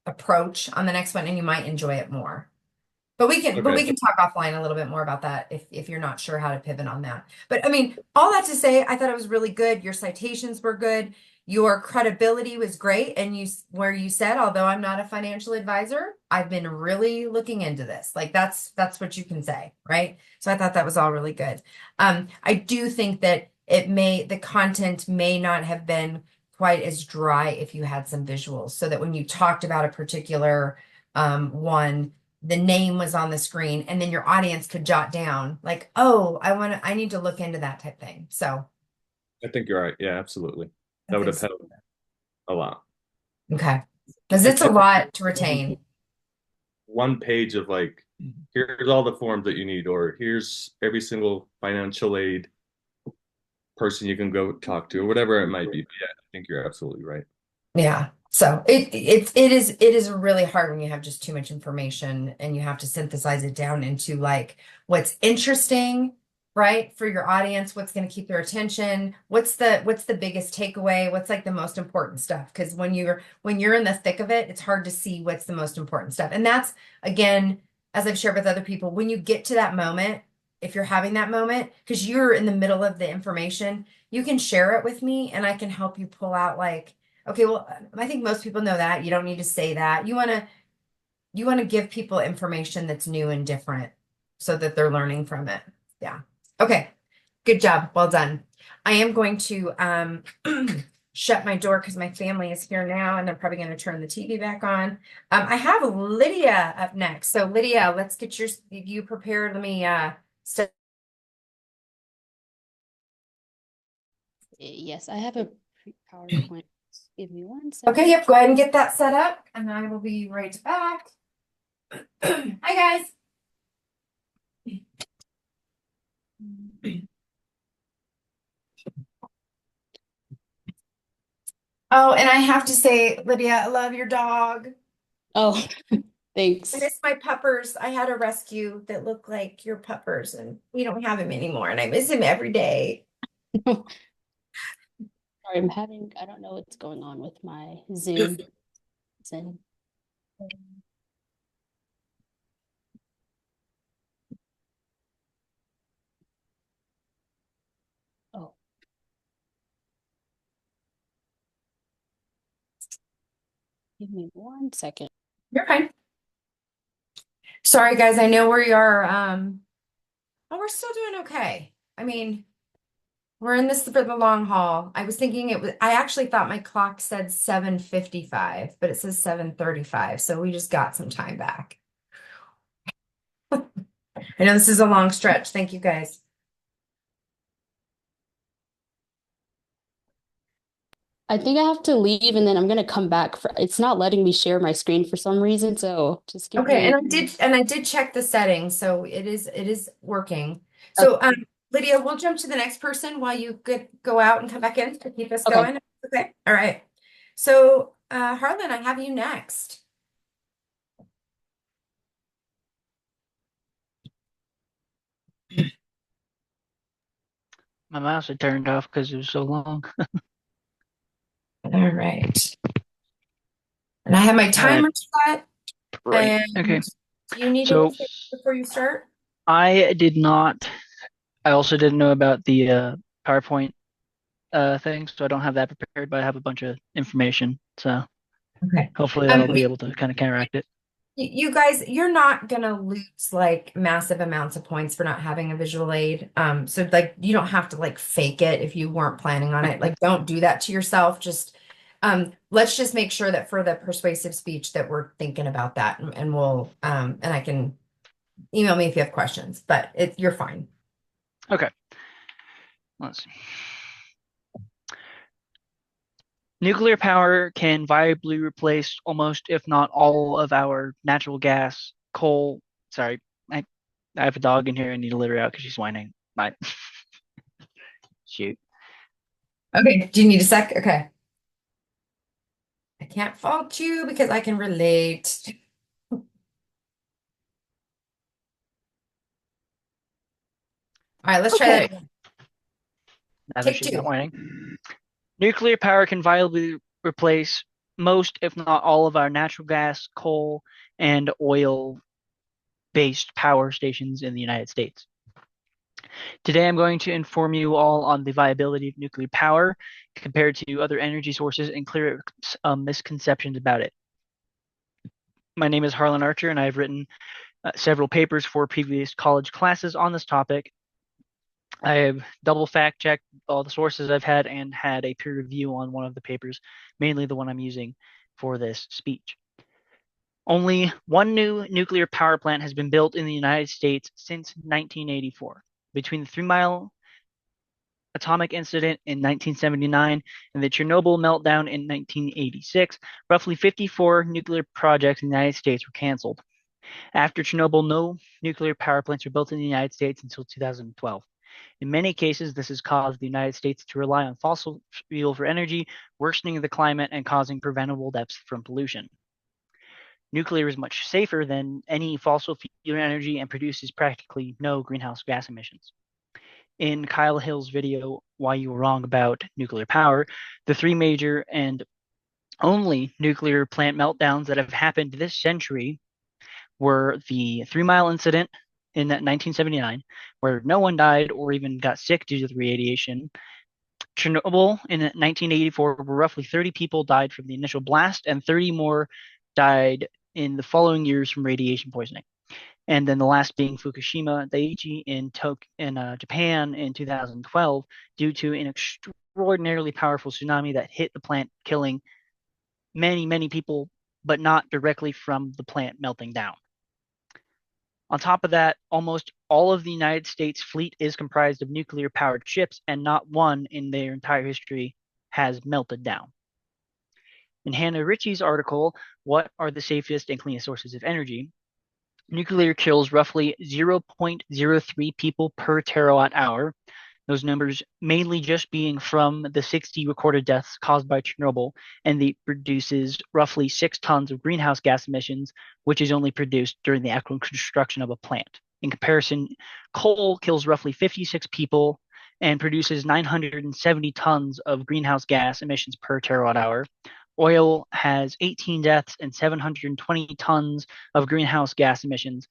approach on the next one and you might enjoy it more. But we can talk offline a little bit more about that if you're not sure how to pivot on that. But I mean, all that to say, I thought it was really good. Your citations were good. Your credibility was great. And you said, although I'm not a financial advisor, I've been really looking into this. Like that's what you can say, right? So I thought that was all really good. I do think that the content may not have been quite as dry if you had some visuals, so that when you talked about a particular one, the name was on the screen and then your audience could jot down like, oh, I need to look into that type thing. So I think you're right. Yeah, absolutely. That would have helped a lot. Okay. Because it's a lot to retain. One page of like, here's all the forms that you need, or here's every single financial aid person you can go talk to, or whatever it might be. But yeah, I think you're absolutely right. Yeah. So it is really hard when you have just too much information and you have to synthesize it down into like what's interesting, right, for your audience, what's going to keep their attention, what's the biggest takeaway, what's like the most important stuff. Because when you're in the thick of it, it's hard to see what's the most important stuff. And that's, again, as I've shared with other people, when you get to that moment, if you're having that moment, because you're in the middle of the information, you can share it with me and I can help you pull out like, okay, well, I think most people know that. You don't need to say that. You want to give people information that's new and different so that they're learning from it. Yeah. Okay. Good job. Well done. I am going to shut my door because my family is here now and I'm probably going to turn the TV back on. I have Lydia up next. So Lydia, let's get you prepared. Let me set. Yes, I have a PowerPoint. Give me one second. Okay, yep, go ahead and get that set up and I will be right back. Hi guys. Oh, and I have to say, Lydia, I love your dog. Oh, thanks. I miss my puppers. I had a rescue that looked like your puppers and we don't have him anymore and I miss him every day. Sorry, I don't know what's going on with my Zoom. Oh. Give me one second. You're fine. Sorry, guys. I know we are, oh, we're still doing okay. I mean, we're in this for the long haul. I was thinking I actually thought my clock said 7:55, but it says 7:35. So we just got some time back. I know this is a long stretch. Thank you guys. I think I have to leave and then I'm gonna come back for it's not letting me share my screen for some reason, so just give Okay, me and I did check the settings, so it is working. So Lydia, we'll jump to the next person while you go out and come back in to keep us okay. going. Okay, all right. So Harlan, I have you next. My mouse had turned off because it was so long. All right. And I have my timer set. Right. And Okay. do you need So anything before you start? I did not. I also didn't know about the PowerPoint thing, so I don't have that prepared, but I have a bunch of information. So Okay. hopefully that'll be able to kind of counteract it. You guys, you're not gonna lose like massive amounts of points for not having a visual aid. So like you don't have to like fake it if you weren't planning on it. Like don't do that to yourself. Just let's just make sure that for the persuasive speech that we're thinking about that and we'll and I can email me if you have questions, but you're fine. Okay. Let's see. Nuclear power can viably replace almost, if not all, of our natural gas, coal. Sorry, I have a dog in here. I need to let her out because she's whining. Shoot. Okay, do you need a sec? Okay. I can't fault you because I can relate. All right, let's try that Okay. again. Now that Take she's two. not whining. Nuclear power can viably replace most, if not all, of our natural gas, coal, and oil-based power stations in the United States. Today, I'm going to inform you all on the viability of nuclear power compared to other energy sources and clear misconceptions about it. My name is Harlan Archer, and I've written several papers for previous college classes on this topic. I have double fact checked all the sources I've had and had a peer review on one of the papers, mainly the one I'm using for this speech. Only one new nuclear power plant has been built in the United States since 1984. Between the 3 Mile atomic incident in 1979 and the Chernobyl meltdown in 1986, roughly 54 nuclear projects in the United States were canceled. After Chernobyl, no nuclear power plants were built in the United States until 2012. In many cases, this has caused the United States to rely on fossil fuel for energy, worsening the climate and causing preventable deaths from pollution. Nuclear is much safer than any fossil fuel energy and produces practically no greenhouse gas emissions. In Kyle Hill's video, Why You Were Wrong About Nuclear Power, the 3 major and only nuclear plant meltdowns that have happened this century were the 3 Mile incident in 1979, where no one died or even got sick due to the radiation. Chernobyl in 1984, where roughly 30 people died from the initial blast, and 30 more died in the following years from radiation poisoning. And then the last being Fukushima Daiichi in Japan in 2012, due to an extraordinarily powerful tsunami that hit the plant, killing many, many people, but not directly from the plant melting down. On top of that, almost all of the United States fleet is comprised of nuclear powered ships, and not one in their entire history has melted down. In Hannah Ritchie's article, What Are the Safest and Cleanest Sources of Energy? Nuclear kills roughly 0.03 people per terawatt hour. Those numbers mainly just being from the 60 recorded deaths caused by Chernobyl, and it produces roughly 6 tons of greenhouse gas emissions, which is only produced during the actual construction of a plant. In comparison, coal kills roughly 56 people and produces 970 tons of greenhouse gas emissions per terawatt hour. Oil has 18 deaths and 720 tons of greenhouse gas emissions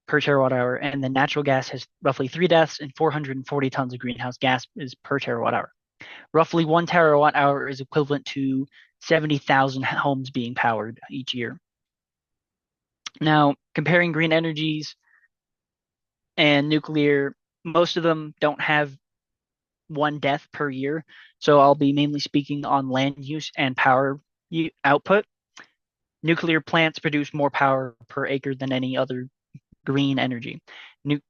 per terawatt hour, and the natural gas has roughly 3 deaths and 440 tons of greenhouse gases per terawatt hour. Roughly 1 terawatt hour is equivalent to 70,000 homes being powered each year. Now, comparing green energies and nuclear, most of them don't have 1 death per year, so I'll be mainly speaking on land use and power output. Nuclear plants produce more power per acre than any other green energy.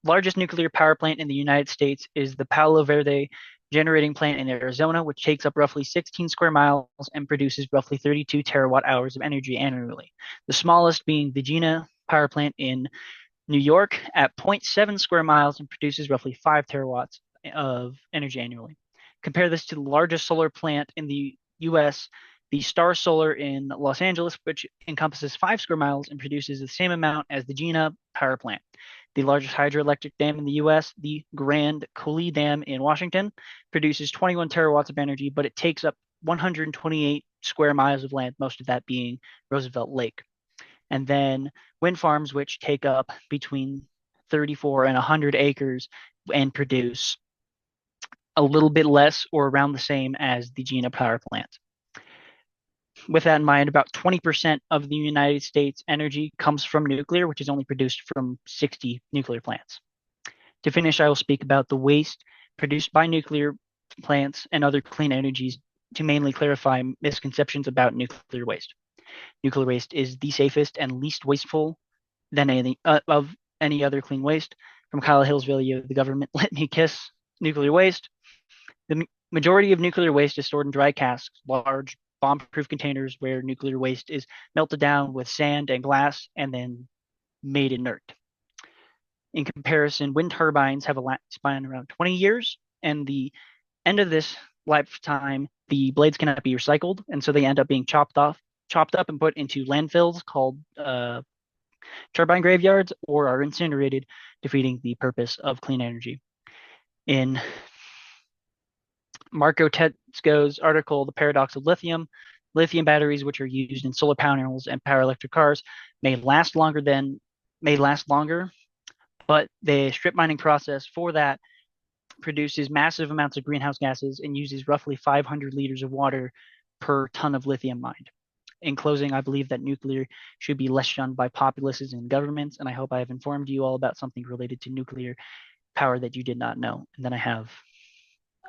Largest nuclear power plant in the United States is the Palo Verde generating plant in Arizona, which takes up roughly 16 square miles and produces roughly 32 terawatt hours of energy annually. The smallest being the Gina power plant in New York at 0.7 square miles and produces roughly 5 terawatts of energy annually. Compare this to the largest solar plant in the US, the Star Solar in Los Angeles, which encompasses 5 square miles and produces the same amount as the Gina power plant. The largest hydroelectric dam in the US, the Grand Coulee Dam in Washington, produces 21 terawatts of energy, but it takes up 128 square miles of land, most of that being Roosevelt Lake. And then wind farms, which take up between 34 and 100 acres and produce a little bit less or around the same as the Gina power plant. With that in mind, about 20% of the United States energy comes from nuclear, which is only produced from 60 nuclear plants. To finish, I will speak about the waste produced by nuclear plants and other clean energies to mainly clarify misconceptions about nuclear waste. Nuclear waste is the safest and least wasteful than of any other clean waste. From Kyle Hill's video, The Government Let Me Kiss Nuclear Waste. The majority of nuclear waste is stored in dry casks, large bomb-proof containers where nuclear waste is melted down with sand and glass and then made inert. In comparison, wind turbines have a lifespan around 20 years, and the end of this lifetime, the blades cannot be recycled, and so they end up being chopped up and put into landfills called turbine graveyards, or are incinerated, defeating the purpose of clean energy. In Marco Tetsko's article, The Paradox of Lithium batteries, which are used in solar panels and power electric cars, may last longer, but the strip mining process for that produces massive amounts of greenhouse gases and uses roughly 500 liters of water per ton of lithium mined. In closing, I believe that nuclear should be less shunned by populaces and governments, and I hope I have informed you all about something related to nuclear power that you did not know. And then I have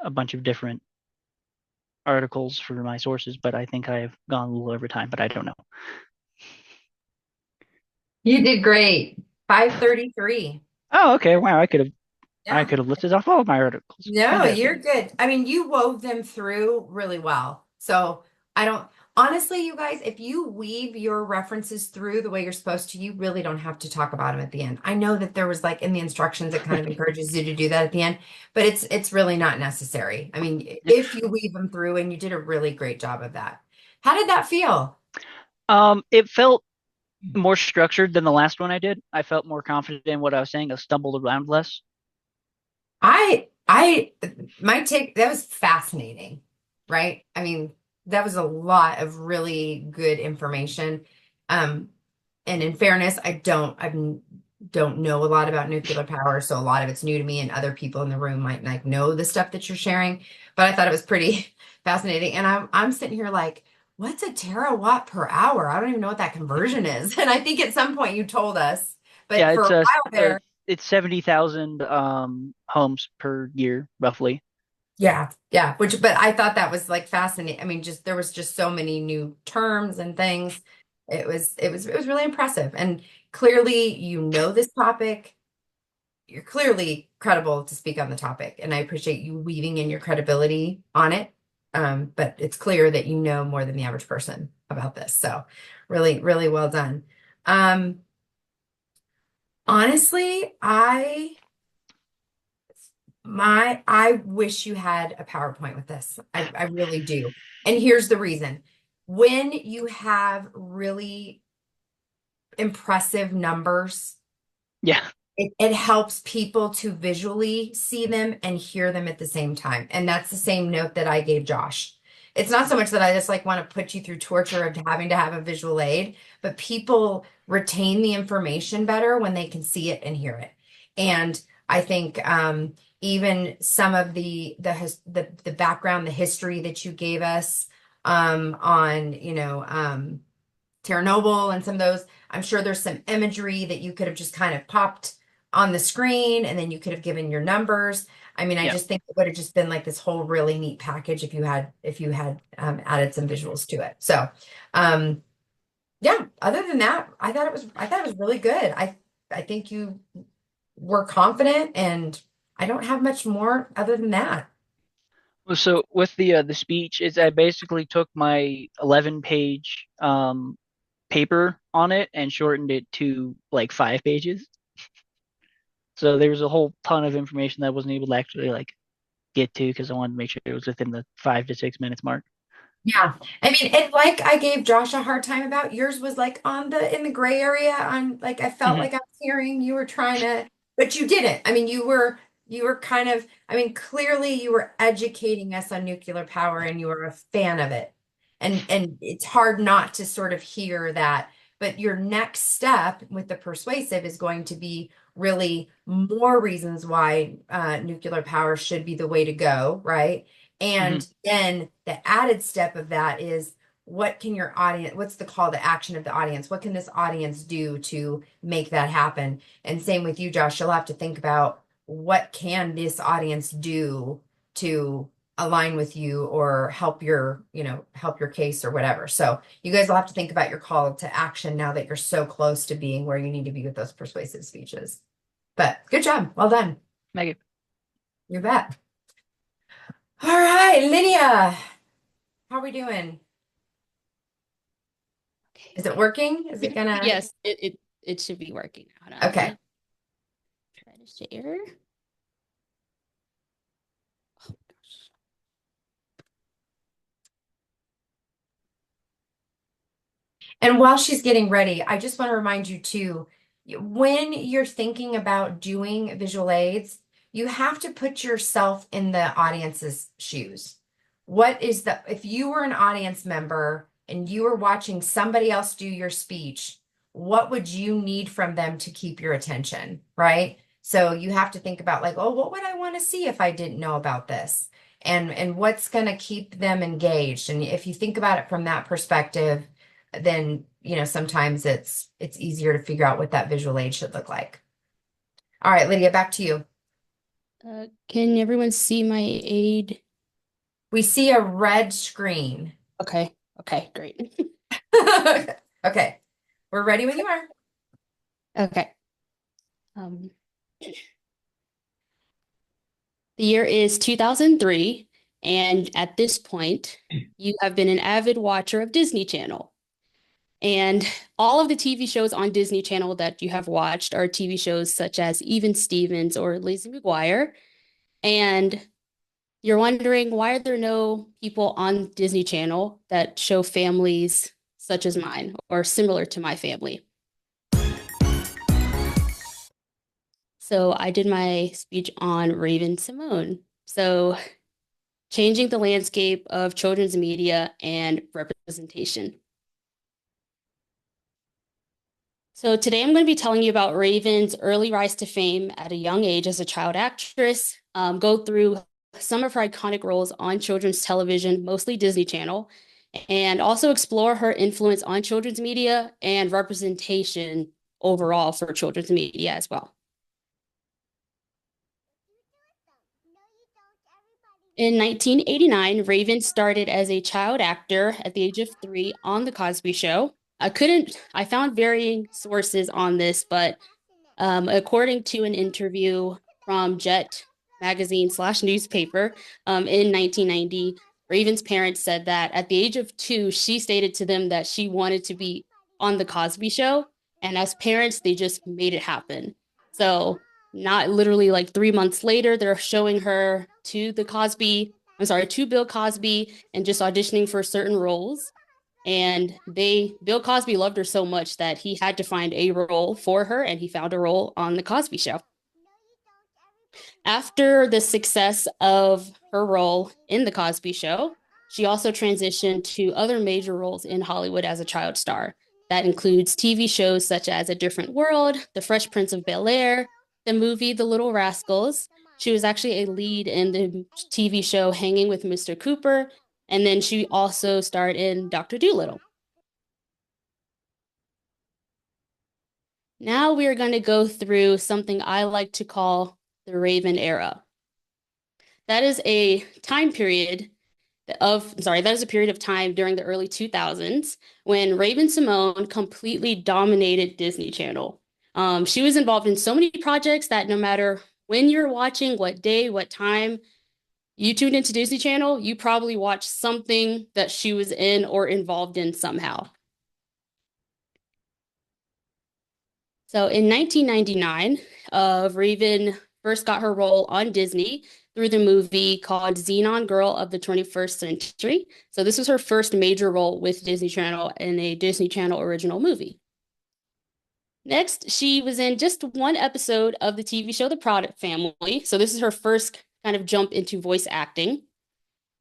a bunch of different articles for my sources, but I think I have gone a little over time, but I don't know. You did great. 533. Oh, okay. Wow, I could Yeah. have listed off all of my articles. No, Fantastic. you're good. I mean, you wove them through really well. So honestly, you guys, if you weave your references through the way you're supposed to, you really don't have to talk about them at the end. I know that there was like in the instructions, it kind of encourages you to do that at the end, but it's really not necessary. I mean, if you weave them through, and you did a really great job of that. How did that feel? It felt more structured than the last one I did. I felt more confident in what I was saying. I stumbled around less. My take, that was fascinating, right? I mean, that was a lot of really good information. And in fairness, I don't know a lot about nuclear power, so a lot of it's new to me, and other people in the room might like know the stuff that you're sharing. But I thought it was pretty fascinating. And I'm sitting here like, what's a terawatt per hour? I don't even know what that conversion is. And I think at some point you told us, but Yeah, for a while there, it's 70,000 homes per year, roughly. yeah. But I thought that was like fascinating. I mean, there was just so many new terms and things. It was really impressive. And clearly, you know this topic. You're clearly credible to speak on the topic, and I appreciate you weaving in your credibility on it. But it's clear that you know more than the average person about this. So really, really well done. Honestly, I wish you had a PowerPoint with this. I really do. And here's the reason. When you have really impressive numbers, Yeah. it helps people to visually see them and hear them at the same time. And that's the same note that I gave Josh. It's not so much that I just like want to put you through torture of having to have a visual aid, but people retain the information better when they can see it and hear it. And I think even some of the background, the history that you gave us on, Chernobyl and some of those, I'm sure there's some imagery that you could have just kind of popped on the screen, and then you could have given your numbers. I mean, I just think it would have just been like this whole really neat package if you had added some visuals to it. So, yeah, other than that, I thought it was really good. I think you were confident, and I don't have much more other than that. Well, so with the speech, is I basically took my 11-page paper on it and shortened it to like 5 pages. So there was a whole ton of information that I wasn't able to actually like get to because I wanted to make sure it was within the 5 to 6 minutes mark. Yeah. I mean, and like I gave Josh a hard time about, yours was like in the gray area. On like I felt like I was hearing you were trying to, but you didn't. I mean, you were kind of, I mean, clearly you were educating us on nuclear power and you were a fan of it. And it's hard not to sort of hear that. But your next step with the persuasive is going to be really more reasons why nuclear power should be the way to go, right? And then the added step of that is, what can your audience, what's the call to action of the audience? What can this audience do to make that happen? And same with you, Josh, you'll have to think about, what can this audience do to align with you or help your, help your case or whatever. So you guys will have to think about your call to action now that you're so close to being where you need to be with those persuasive speeches. But good job. Well done. Maggie. You bet. All right, Lydia, how are we doing? Is it working? Is it gonna? Yes, it should be working. Hold on. Okay. Try to share. Oh, gosh. And while she's getting ready, I just want to remind you too, when you're thinking about doing visual aids, you have to put yourself in the audience's shoes. If you were an audience member and you were watching somebody else do your speech, what would you need from them to keep your attention, right? So you have to think about like, oh, what would I want to see if I didn't know about this? And what's going to keep them engaged? And if you think about it from that perspective, then, sometimes it's easier to figure out what that visual aid should look like. All right, Lydia, back to you. Can everyone see my aid? We see a red screen. Okay, great. Okay, we're ready when you are. Okay. The year is 2003, and at this point, you have been an avid watcher of Disney Channel. And all of the TV shows on Disney Channel that you have watched are TV shows such as Even Stevens or Lizzie McGuire. And you're wondering, why are there no people on Disney Channel that show families such as mine or similar to my family? So I did my speech on Raven-Symoné. So changing the landscape of children's media and representation. So today I'm going to be telling you about Raven's early rise to fame at a young age as a child actress, go through some of her iconic roles on children's television, mostly Disney Channel, and also explore her influence on children's media and representation overall for children's media as well. In 1989, Raven started as a child actor at the age of 3 on The Cosby Show. I found varying sources on this, but according to an interview from Jet magazine / newspaper in 1990, Raven's parents said that at the age of 2, she stated to them that she wanted to be on The Cosby Show. And as parents, they just made it happen. So not literally like 3 months later, they're showing her to Bill Cosby and just auditioning for certain roles. And Bill Cosby loved her so much that he had to find a role for her, and he found a role on The Cosby Show. After the success of her role in The Cosby Show, she also transitioned to other major roles in Hollywood as a child star. That includes TV shows such as A Different World, The Fresh Prince of Bel-Air, the movie The Little Rascals. She was actually a lead in the TV show Hanging with Mr. Cooper, and then she also starred in Dr. Dolittle. Now we are going to go through something I like to call the Raven era. That is a period of time during the early 2000s when Raven-Symoné completely dominated Disney Channel. She was involved in so many projects that no matter when you're watching, what day, what time you tuned into Disney Channel, you probably watched something that she was in or involved in somehow. So in 1999, Raven first got her role on Disney through the movie called Xenon Girl of the 21st Century. So this was her first major role with Disney Channel in a Disney Channel original movie. Next, she was in just one episode of the TV show The Proud Family. So this is her first kind of jump into voice acting.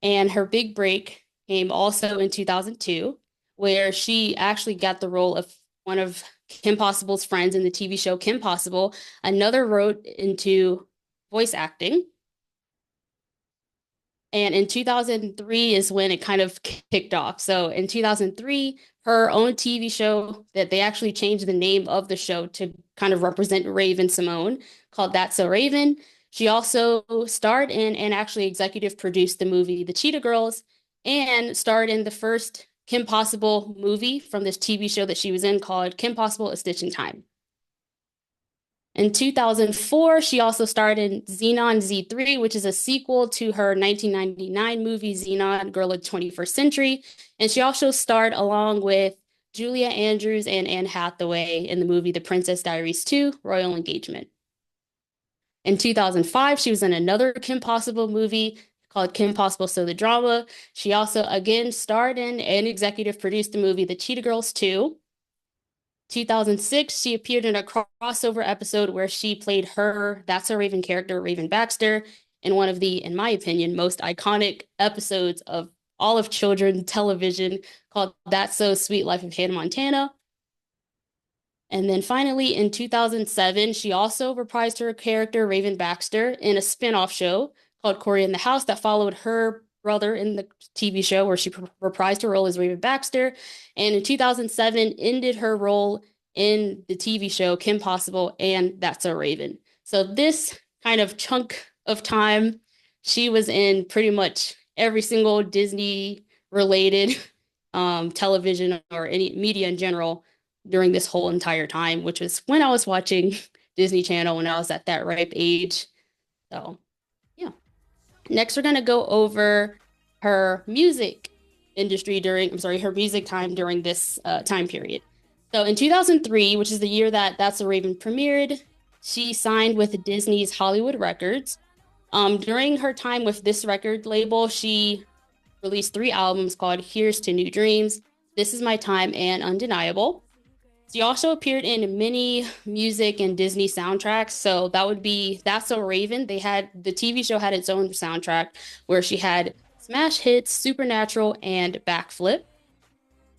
And her big break came also in 2002, where she actually got the role of one of Kim Possible's friends in the TV show Kim Possible, another road into voice acting. And in 2003 is when it kind of kicked off. So in 2003, her own TV show that they actually changed the name of the show to kind of represent Raven-Symoné, called That's So Raven. She also starred in and actually executive produced the movie The Cheetah Girls and starred in the first Kim Possible movie from this TV show that she was in called Kim Possible: A Stitch in Time. In 2004, she also starred in Xenon Z3, which is a sequel to her 1999 movie Xenon Girl of the 21st Century. And she also starred along with Julia Andrews and Anne Hathaway in the movie The Princess Diaries 2, Royal Engagement. In 2005, she was in another Kim Possible movie called Kim Possible: So the Drama. She also again starred in and executive produced the movie The Cheetah Girls 2. 2006, she appeared in a crossover episode where she played her That's So Raven character, Raven Baxter, in one of the, in my opinion, most iconic episodes of all of children's television called That's So Sweet Life of Hannah Montana. And then finally, in 2007, she also reprised her character, Raven Baxter, in a spin-off show called Cory in the House that followed her brother in the TV show, where she reprised her role as Raven Baxter. And in 2007, ended her role in the TV show Kim Possible and That's So Raven. So this kind of chunk of time, she was in pretty much every single Disney-related television or any media in general during this whole entire time, which was when I was watching Disney Channel when I was at that ripe age. So yeah. Next, we're going to go over her music industry her music time during this time period. So in 2003, which is the year that That's So Raven premiered, she signed with Disney's Hollywood Records. During her time with this record label, she released 3 albums called Here's to New Dreams, This Is My Time, and Undeniable. She also appeared in many music and Disney soundtracks. So that would be That's So Raven. The TV show had its own soundtrack where she had smash hits, Supernatural, and Backflip.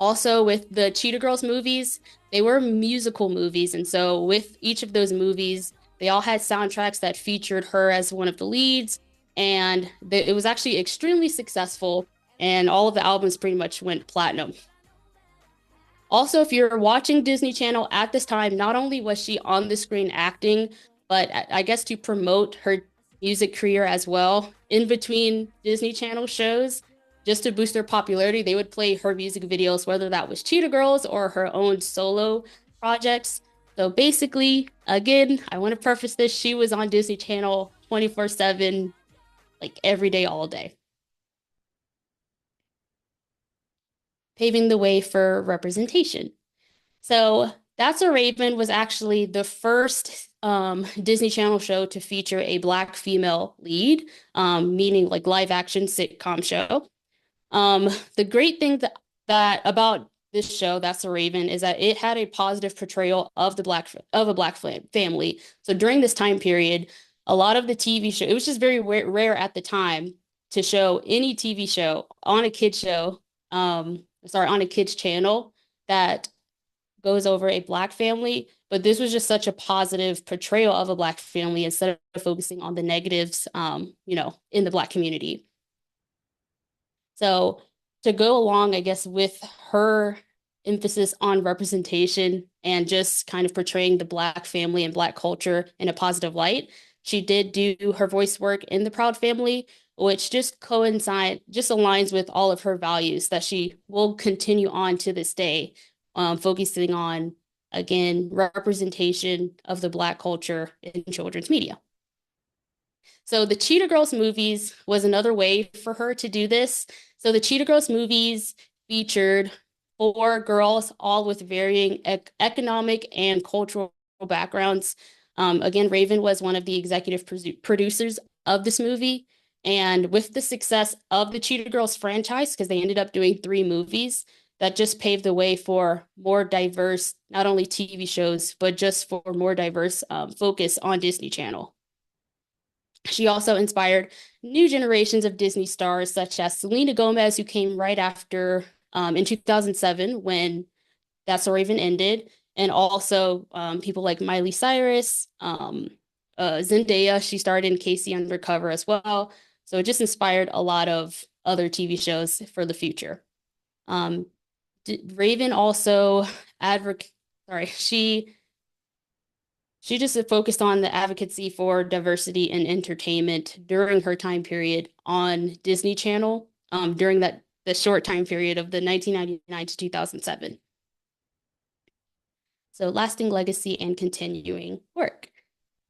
Also with the Cheetah Girls movies, they were musical movies. And so with each of those movies, they all had soundtracks that featured her as one of the leads. And it was actually extremely successful. And all of the albums pretty much went platinum. Also, if you're watching Disney Channel at this time, not only was she on the screen acting, but I guess to promote her music career as well, in between Disney Channel shows, just to boost their popularity, they would play her music videos, whether that was Cheetah Girls or her own solo projects. So basically, again, I want to preface this, she was on Disney Channel 24/7, like every day, all day. Paving the way for representation. So That's So Raven was actually the first Disney Channel show to feature a Black female lead, meaning like live action sitcom show. The great thing that about this show, That's So Raven, is that it had a positive portrayal of a Black family. So during this time period, a lot of the TV show, it was just very rare at the time to show any TV show on a kid show, on a kids channel that goes over a Black family, but this was just such a positive portrayal of a Black family instead of focusing on the negatives, in the Black community. So to go along, I guess, with her emphasis on representation and just kind of portraying the Black family and Black culture in a positive light, she did do her voice work in The Proud Family, which just aligns with all of her values that she will continue on to this day, focusing on again, representation of the Black culture in children's media. So the Cheetah Girls movies was another way for her to do this. So the Cheetah Girls movies featured 4 girls, all with varying economic and cultural backgrounds. Again, Raven was one of the executive producers of this movie. And with the success of the Cheetah Girls franchise, because they ended up doing 3 movies, that just paved the way for more diverse, not only TV shows, but just for more diverse focus on Disney Channel. She also inspired new generations of Disney stars, such as Selena Gomez, who came right after in 2007 when That's So Raven ended, and also people like Miley Cyrus, Zendaya. She starred in Casey Undercover as well. So it just inspired a lot of other TV shows for the future. Raven also she just focused on the advocacy for diversity in entertainment during her time period on Disney Channel, during the short time period of the 1999 to 2007. So lasting legacy and continuing work.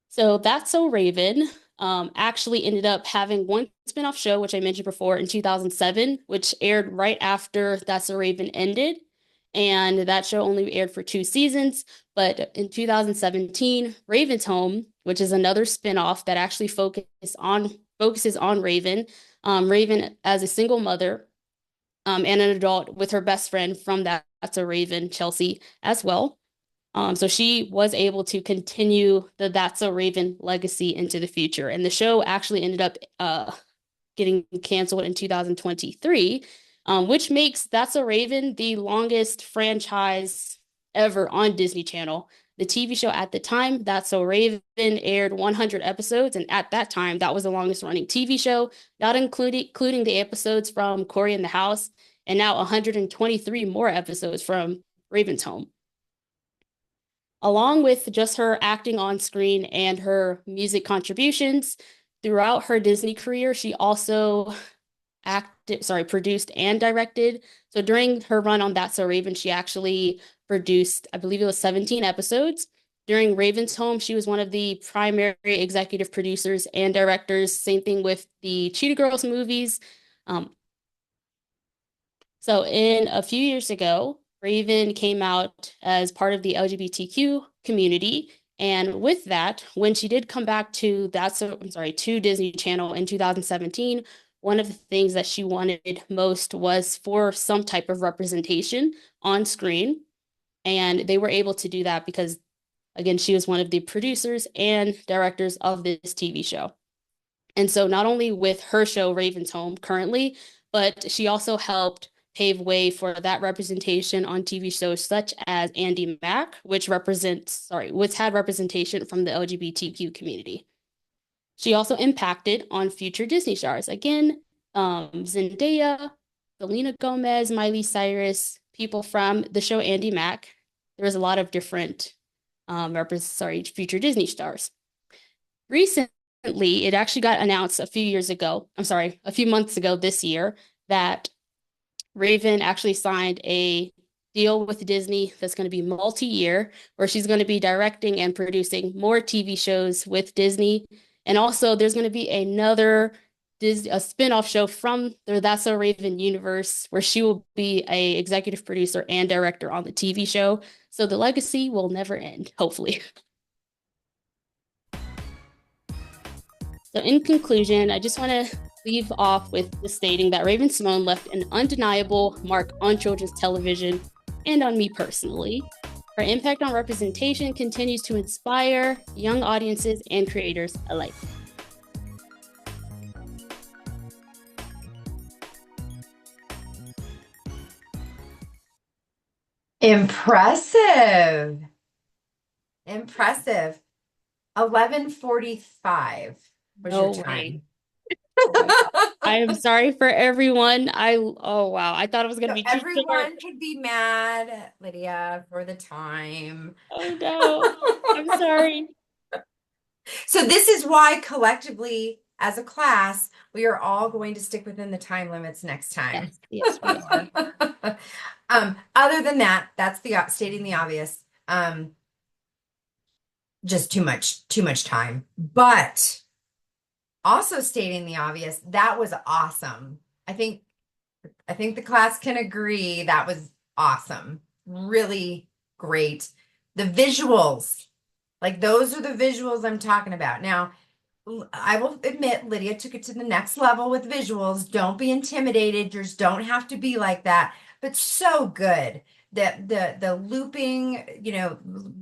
So That's So Raven actually ended up having one spinoff show, which I mentioned before, in 2007, which aired right after That's So Raven ended. And that show only aired for 2 seasons. But in 2017, Raven's Home, which is another spinoff that actually focuses on Raven, Raven as a single mother and an adult with her best friend from That's So Raven, Chelsea, as well. So she was able to continue the That's So Raven legacy into the future. And the show actually ended up getting canceled in 2023, which makes That's So Raven the longest franchise ever on Disney Channel. The TV show at the time, That's So Raven, aired 100 episodes. And at that time, that was the longest running TV show, not including the episodes from Cory in the House, and now 123 more episodes from Raven's Home. Along with just her acting on screen and her music contributions throughout her Disney career, she also produced and directed. So during her run on That's So Raven, she actually produced, I believe it was 17 episodes. During Raven's Home, she was one of the primary executive producers and directors. Same thing with the Cheetah Girls movies. So in a few years ago, Raven came out as part of the LGBTQ community. And with that, when she did come back to Disney Channel in 2017, one of the things that she wanted most was for some type of representation on screen. And they were able to do that because, again, she was one of the producers and directors of this TV show. And so not only with her show, Raven's Home, currently, but she also helped pave way for that representation on TV shows such as Andi Mack, which had representation from the LGBTQ community. She also impacted on future Disney stars. Again, Zendaya, Selena Gomez, Miley Cyrus, people from the show Andi Mack. There was a lot of different future Disney stars. Recently, it actually got announced a few months ago this year, that Raven actually signed a deal with Disney that's going to be multi-year, where she's going to be directing and producing more TV shows with Disney. And also there's going to be a spin-off show from the That's So Raven universe, where she will be a executive producer and director on the TV show. So the legacy will never end, hopefully. So in conclusion, I just want to leave off with just stating that Raven-Symoné left an undeniable mark on children's television and on me personally. Her impact on representation continues to inspire young audiences and creators alike. Impressive. 11:45 was No your way. time. I am sorry for everyone. Oh wow, I thought it was gonna be too short. Everyone could be mad at Lydia for the time. Oh no, I'm sorry. So this is why collectively as a class, we are all going to stick within the time limits next time. Yes, we are. Other than that, that's stating the obvious. Just too much time. But also stating the obvious, that was awesome. I think the class can agree that was awesome. Really great. The visuals, like those are the visuals I'm talking about. Now, I will admit Lydia took it to the next level with visuals. Don't be intimidated. Yours don't have to be like that, but so good. The looping,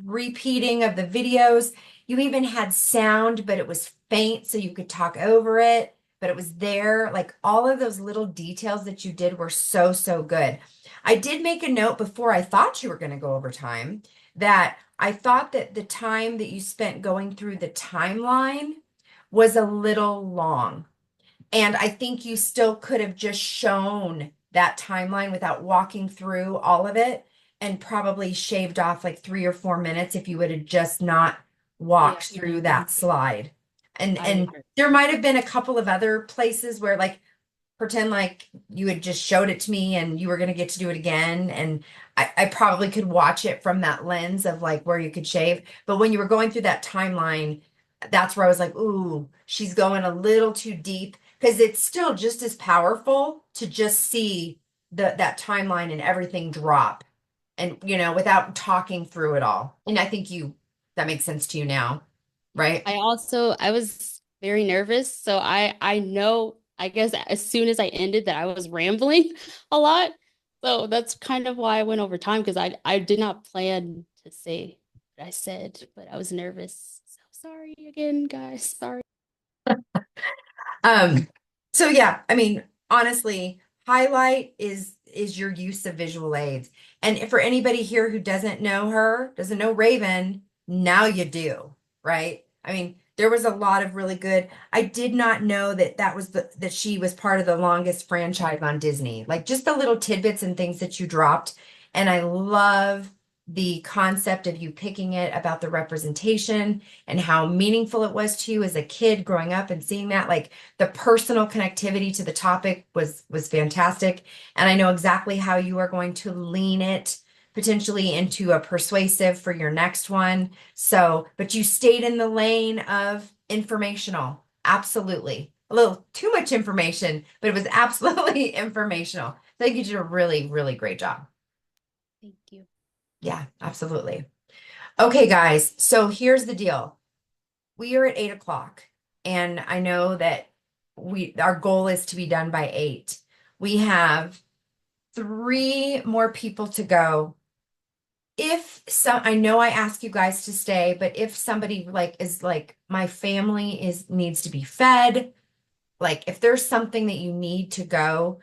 repeating of the videos. You even had sound, but it was faint, so you could talk over it, but it was there. Like all of those little details that you did were so, so good. I did make a note before I thought you were going to go over time that I thought that the time that you spent going through the timeline was a little long. And I think you still could have just shown that timeline without walking through all of it and probably shaved off like 3 or 4 minutes if you would have just not walked through that slide. And there might have been a couple of other places where like pretend like you had just showed it to me and you were going to get to do it again. And I probably could watch it from that lens of like where you could shave. But when you were going through that timeline, that's where I was like, ooh, she's going a little too deep, because it's still just as powerful to just see that timeline and everything drop and without talking through it all. And I think that makes sense to you now, right? I was very nervous, so I know, I guess as soon as I ended that I was rambling a lot. So that's kind of why I went over time, because I did not plan to say what I said, but I was nervous. So sorry again, guys. Sorry. So yeah, I mean, honestly, highlight is your use of visual aids. And for anybody here who doesn't know Raven, now you do, right? I mean, there was a lot of really good. I did not know that she was part of the longest franchise on Disney. Like just the little tidbits and things that you dropped. And I love the concept of you picking it about the representation and how meaningful it was to you as a kid growing up and seeing that. Like the personal connectivity to the topic was fantastic. And I know exactly how you are going to lean it potentially into a persuasive for your next one. So, but you stayed in the lane of informational. Absolutely. A little too much information, but it was absolutely informational. I think you did a really, really great job. Thank you. Yeah, absolutely. Okay, guys. So here's the deal. We are at 8 o'clock, and I know that our goal is to be done by 8. We have 3 more people to go. I know I ask you guys to stay, but if somebody is like, my family needs to be fed, like if there's something that you need to go,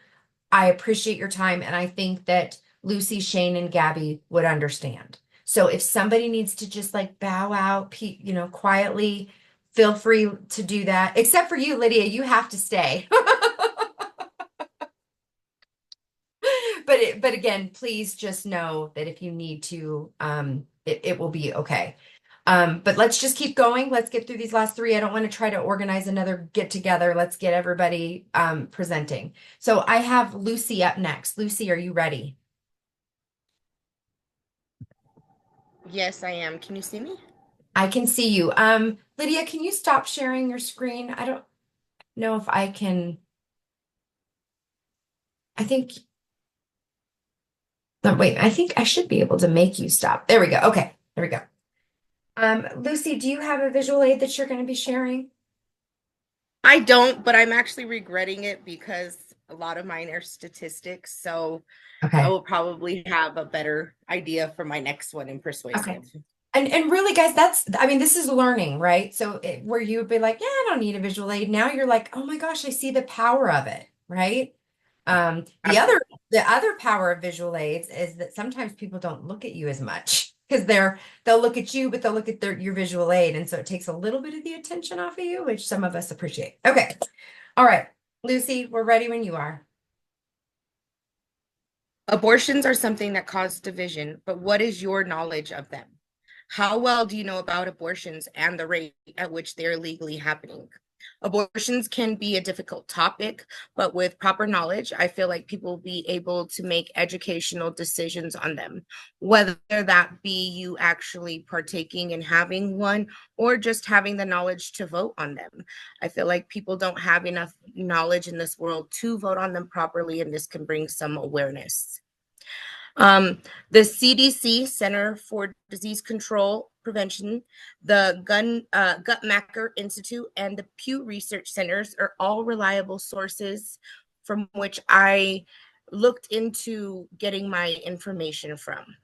I appreciate your time. And I think that Lucy, Shane, and Gabby would understand. So if somebody needs to just like bow out, quietly, feel free to do that. Except for you, Lydia, you have to stay. But again, please just know that if you need to, it will be okay. But let's just keep going. Let's get through these last 3. I don't want to try to organize another get together. Let's get everybody presenting. So I have Lucy up next. Lucy, are you ready? Yes, I am. Can you see me? I can see you. Lydia, can you stop sharing your screen? I don't know if I can. Wait, I think I should be able to make you stop. There we go. Okay, there we go. Lucy, do you have a visual aid that you're going to be sharing? I don't, but I'm actually regretting it because a lot of mine are statistics. So I will probably have a better idea for my next one in persuasive. Okay. And really, guys, this is learning, right? So where you would be like, yeah, I don't need a visual aid. Now you're like, oh my gosh, I see the power of it, right? The other power of visual aids is that sometimes people don't look at you as much because they'll look at you, but they'll look at your visual aid. And so it takes a little bit of the attention off of you, which some of us appreciate. Okay. All right, Lucy, we're ready when you are. Abortions are something that cause division, but what is your knowledge of them? How well do you know about abortions and the rate at which they are legally happening? Abortions can be a difficult topic, but with proper knowledge, I feel like people will be able to make educational decisions on them, whether that be you actually partaking in having one or just having the knowledge to vote on them. I feel like people don't have enough knowledge in this world to vote on them properly, and this can bring some awareness. The CDC, Center for Disease Control Prevention, the Guttmacher Institute, and the Pew Research Centers are all reliable sources from which I looked into getting my information from.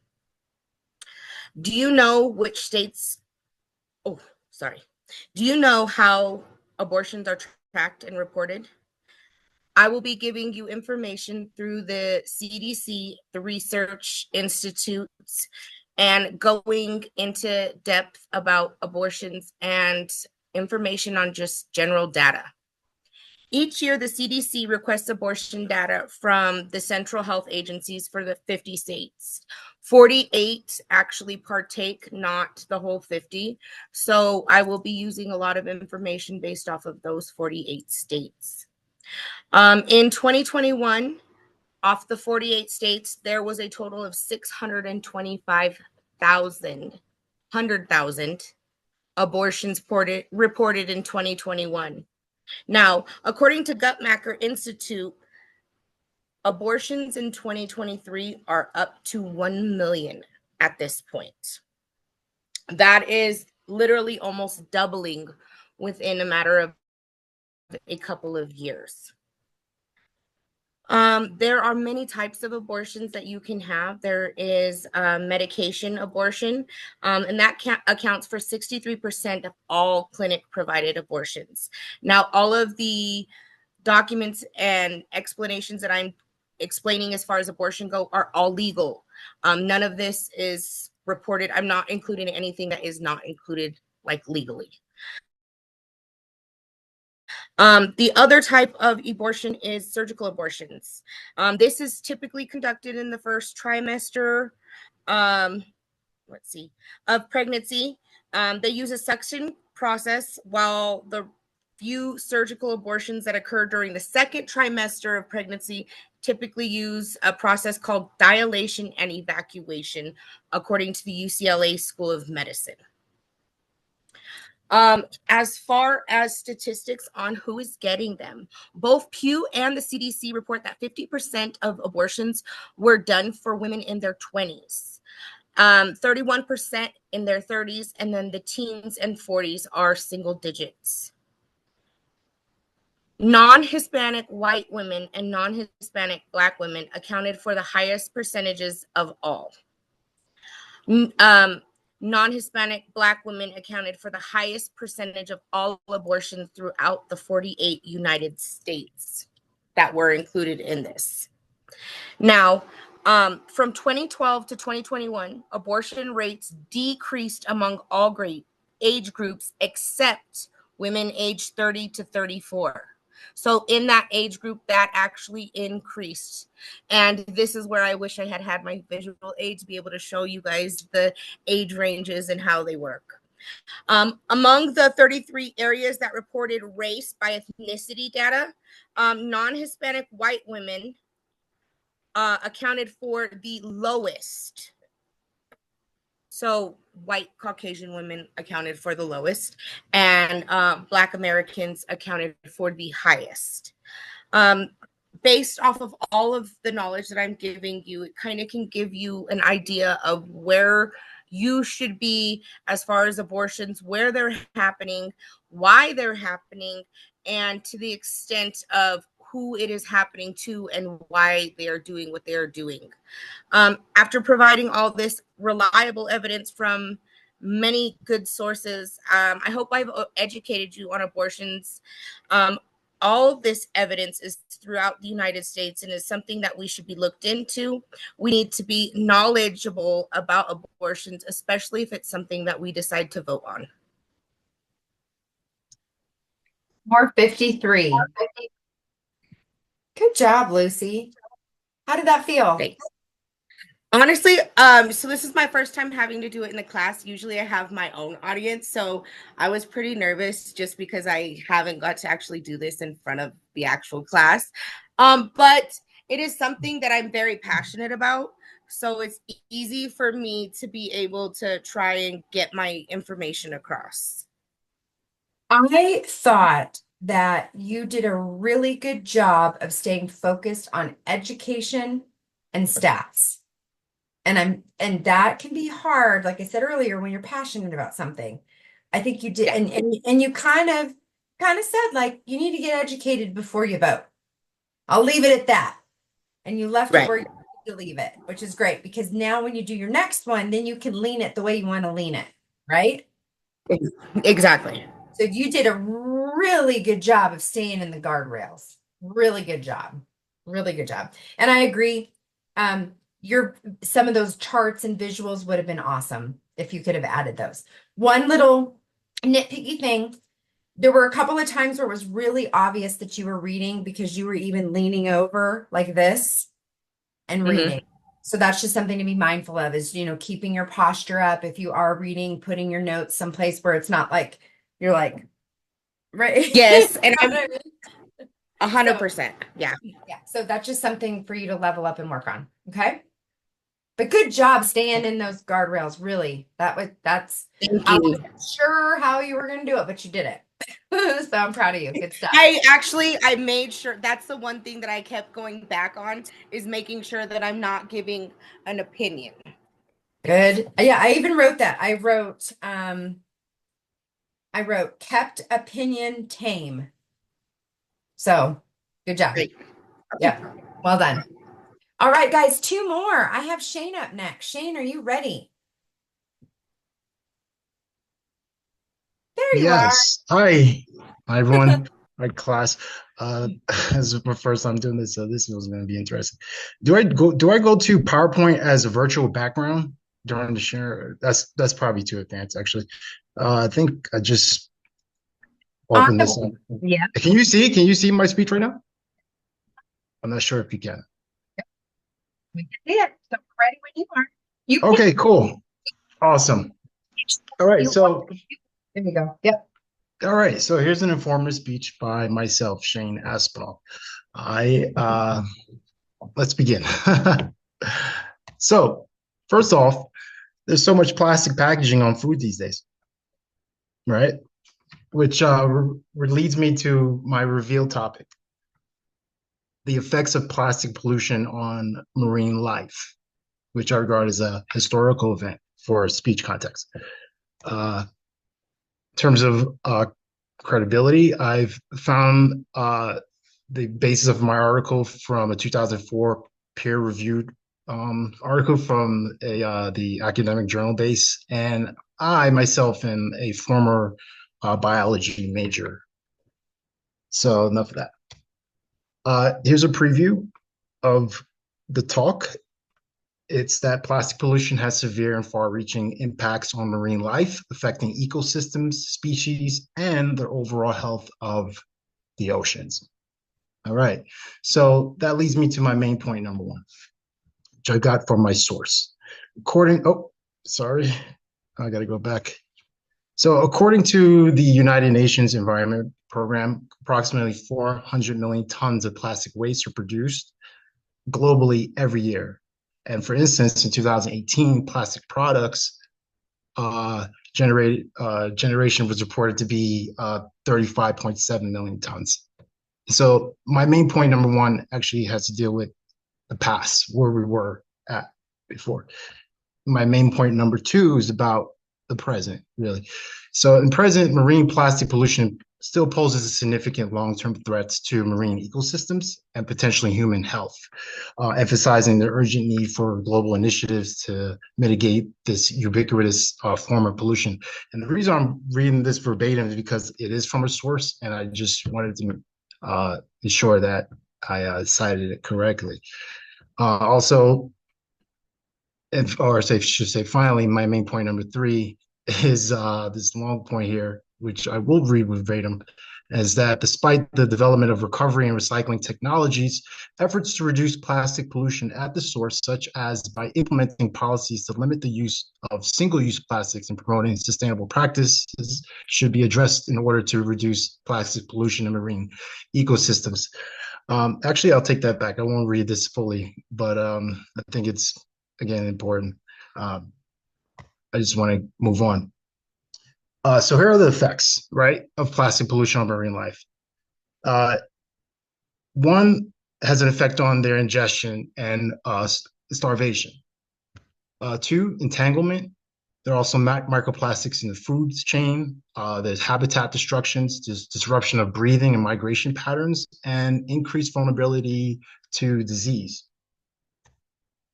Do you know which states? Oh, sorry. Do you know how abortions are tracked and reported? I will be giving you information through the CDC, the research institutes, and going into depth about abortions and information on just general data. Each year, the CDC requests abortion data from the central health agencies for the 50 states. 48 actually partake, not the whole 50. So I will be using a lot of information based off of those 48 states. In 2021, off the 48 states, there was a total of 625,000 abortions reported in 2021. Now, according to Guttmacher Institute, abortions in 2023 are up to 1 million at this point. That is literally almost doubling within a matter of a couple of years. There are many types of abortions that you can have. There is medication abortion, and that accounts for 63% of all clinic-provided abortions. Now, all of the documents and explanations that I'm explaining as far as abortion go are all legal. None of this is reported. I'm not including anything that is not included, like, legally. The other type of abortion is surgical abortions. This is typically conducted in the first trimester, of pregnancy. They use a suction process, while the few surgical abortions that occur during the second trimester of pregnancy typically use a process called dilation and evacuation, according to the UCLA School of Medicine. As far as statistics on who is getting them, both Pew and the CDC report that 50% of abortions were done for women in their 20s, 31% in their 30s, and then the teens and 40s are single digits. Non-Hispanic white women and non-Hispanic Black women accounted for the highest percentages of all. Non-Hispanic Black women accounted for the highest percentage of all abortions throughout the 48 United States that were included in this. Now, from 2012 to 2021, abortion rates decreased among all age groups except women aged 30 to 34. So in that age group, that actually increased. And this is where I wish I had my visual aid to be able to show you guys the age ranges and how they work. Among the 33 areas that reported race by ethnicity data, non-Hispanic white women accounted for the lowest. So white Caucasian women accounted for the lowest, and Black Americans accounted for the highest. Based off of all of the knowledge that I'm giving you, it kind of can give you an idea of where you should be as far as abortions, where they're happening, why they're happening, and to the extent of who it is happening to and why they are doing what they are doing. After providing all this reliable evidence from many good sources, I hope I've educated you on abortions. All of this evidence is throughout the United States and is something that we should be looked into. We need to be knowledgeable about abortions, especially if it's something that we decide to vote on. 453. Good job, Lucy. How did that feel? Thanks. Honestly, so this is my first time having to do it in the class. Usually I have my own audience, so I was pretty nervous just because I haven't got to actually do this in front of the actual class. But it is something that I'm very passionate about, so it's easy for me to be able to try and get my information across. I thought that you did a really good job of staying focused on education and stats. And that can be hard, like I said earlier, when you're passionate about something. I think you did, and you kind of said like you need to get educated before you vote. I'll leave it at that. And you left it Right. where you need to leave it, which is great because now when you do your next one, then you can lean it the way you want to lean it, right? Exactly. So you did a really good job of staying in the guardrails. Really good job. Really good job. And I agree. Some of those charts and visuals would have been awesome if you could have added those. One little nitpicky thing. There were a couple of times where it was really obvious that you were reading because you were even leaning over like this and reading. So that's just something to be mindful of is, keeping your posture up. If you are reading, putting your notes someplace where it's not like you're like, right. Yes, and You I'm know what I mean? 100%. Yeah. Yeah. So that's just something for you to level up and work on. Okay. But good job staying in those guardrails. Really. That's Thank I you. wasn't sure how you were gonna do it, but you did it. So I'm proud of you. Good stuff. I made sure that's the one thing that I kept going back on is making sure that I'm not giving an opinion. Good. Yeah, I even wrote that. I wrote kept opinion tame. So good job. Great. Yeah. Well done. All right, guys, two more. I have Shane up next. Shane, are you ready? There you are. Yes. Hi. Hi, everyone. Hi, class. This is my first time doing this, so this is going to be interesting. Do I go to PowerPoint as a virtual background during the share? That's probably too advanced, actually. I think I just opened this up. Yeah. Can you see my speech right now? I'm not sure if you can. We can see it. So we're ready when you are. You Okay, cool. Awesome. All right, so there you go. Yep. all right, so here's an informative speech by myself, Shane Aspinall. Let's begin. So, first off, there's so much plastic packaging on food these days, right? Which leads me to my reveal topic, the effects of plastic pollution on marine life, which I regard as a historical event for speech context. In terms of credibility, I've found the basis of my article from a 2004 peer-reviewed article from the academic journal base, and I myself am a former biology major. So enough of that. Here's a preview of the talk. It's that plastic pollution has severe and far-reaching impacts on marine life, affecting ecosystems, species, and the overall health of the oceans. All right, so that leads me to my main point number one, which I got from my source. I gotta go back. So according to the United Nations Environment Program, approximately 400 million tons of plastic waste are produced globally every year. And for instance, in 2018, plastic products generation was reported to be 35.7 million tons. So my main point number one actually has to deal with the past, where we were at before. My main point number two is about the present, really. So in present, marine plastic pollution still poses a significant long-term threats to marine ecosystems and potentially human health, emphasizing the urgent need for global initiatives to mitigate this ubiquitous form of pollution. And the reason I'm reading this verbatim is because it is from a source, and I just wanted to ensure that I cited it correctly. Finally, my main point number three is this long point here, which I will read verbatim. is that despite the development of recovery and recycling technologies, efforts to reduce plastic pollution at the source, such as by implementing policies to limit the use of single-use plastics and promoting sustainable practices, should be addressed in order to reduce plastic pollution in marine ecosystems. Actually, I'll take that back. I won't read this fully, but I think it's, again, important. I just want to move on. So here are the effects, right, of plastic pollution on marine life. One has an effect on their ingestion and starvation. Two, entanglement. There are also microplastics in the food chain. There's habitat destructions, there's disruption of breathing and migration patterns, and increased vulnerability to disease.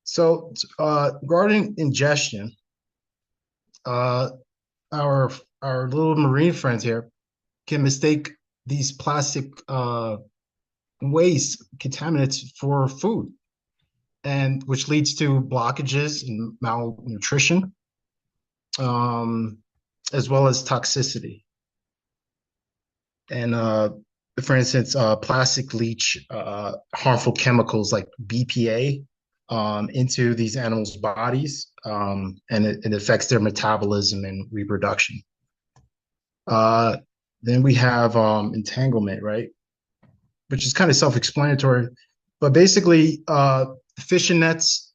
So regarding ingestion, our little marine friends here can mistake these plastic waste contaminants for food, and which leads to blockages and malnutrition, as well as toxicity. And for instance, plastic leach harmful chemicals like BPA into these animals' bodies, and it affects their metabolism and reproduction. Then we have entanglement, right? Which is kind of self-explanatory, but basically fishing nets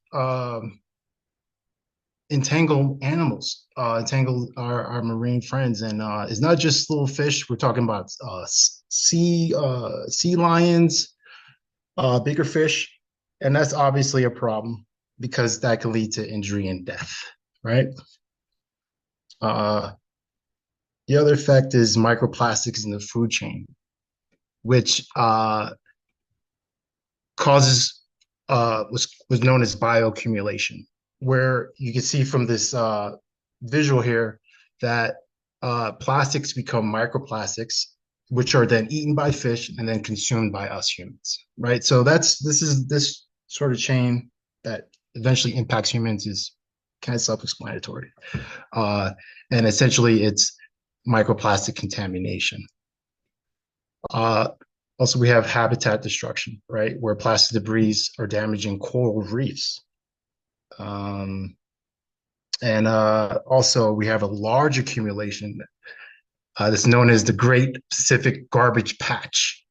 entangle animals, entangle our marine friends, and it's not just little fish. We're talking about sea lions, bigger fish, and that's obviously a problem because that can lead to injury and death, right? The other effect is microplastics in the food chain, which causes was known as bioaccumulation, where you can see from this visual here that plastics become microplastics, which are then eaten by fish and then consumed by us humans, right? So this sort of chain that eventually impacts humans is kind of self-explanatory. And essentially it's microplastic contamination. Also, we have habitat destruction, right? Where plastic debris are damaging coral reefs. And also we have a large accumulation that's known as the Great Pacific Garbage Patch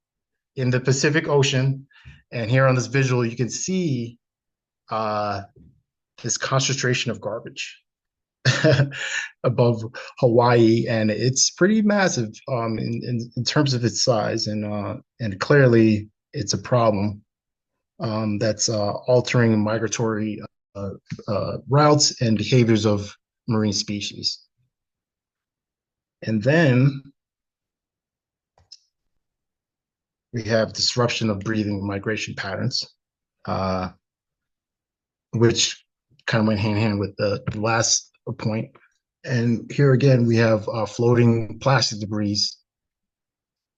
in the Pacific Ocean. And here on this visual, you can see this concentration of garbage above Hawaii, and it's pretty massive in terms of its size, and clearly it's a problem that's altering migratory routes and behaviors of marine species. And then we have disruption of breathing and migration patterns, which kind of went hand in hand with the last point. And here again, we have floating plastic debris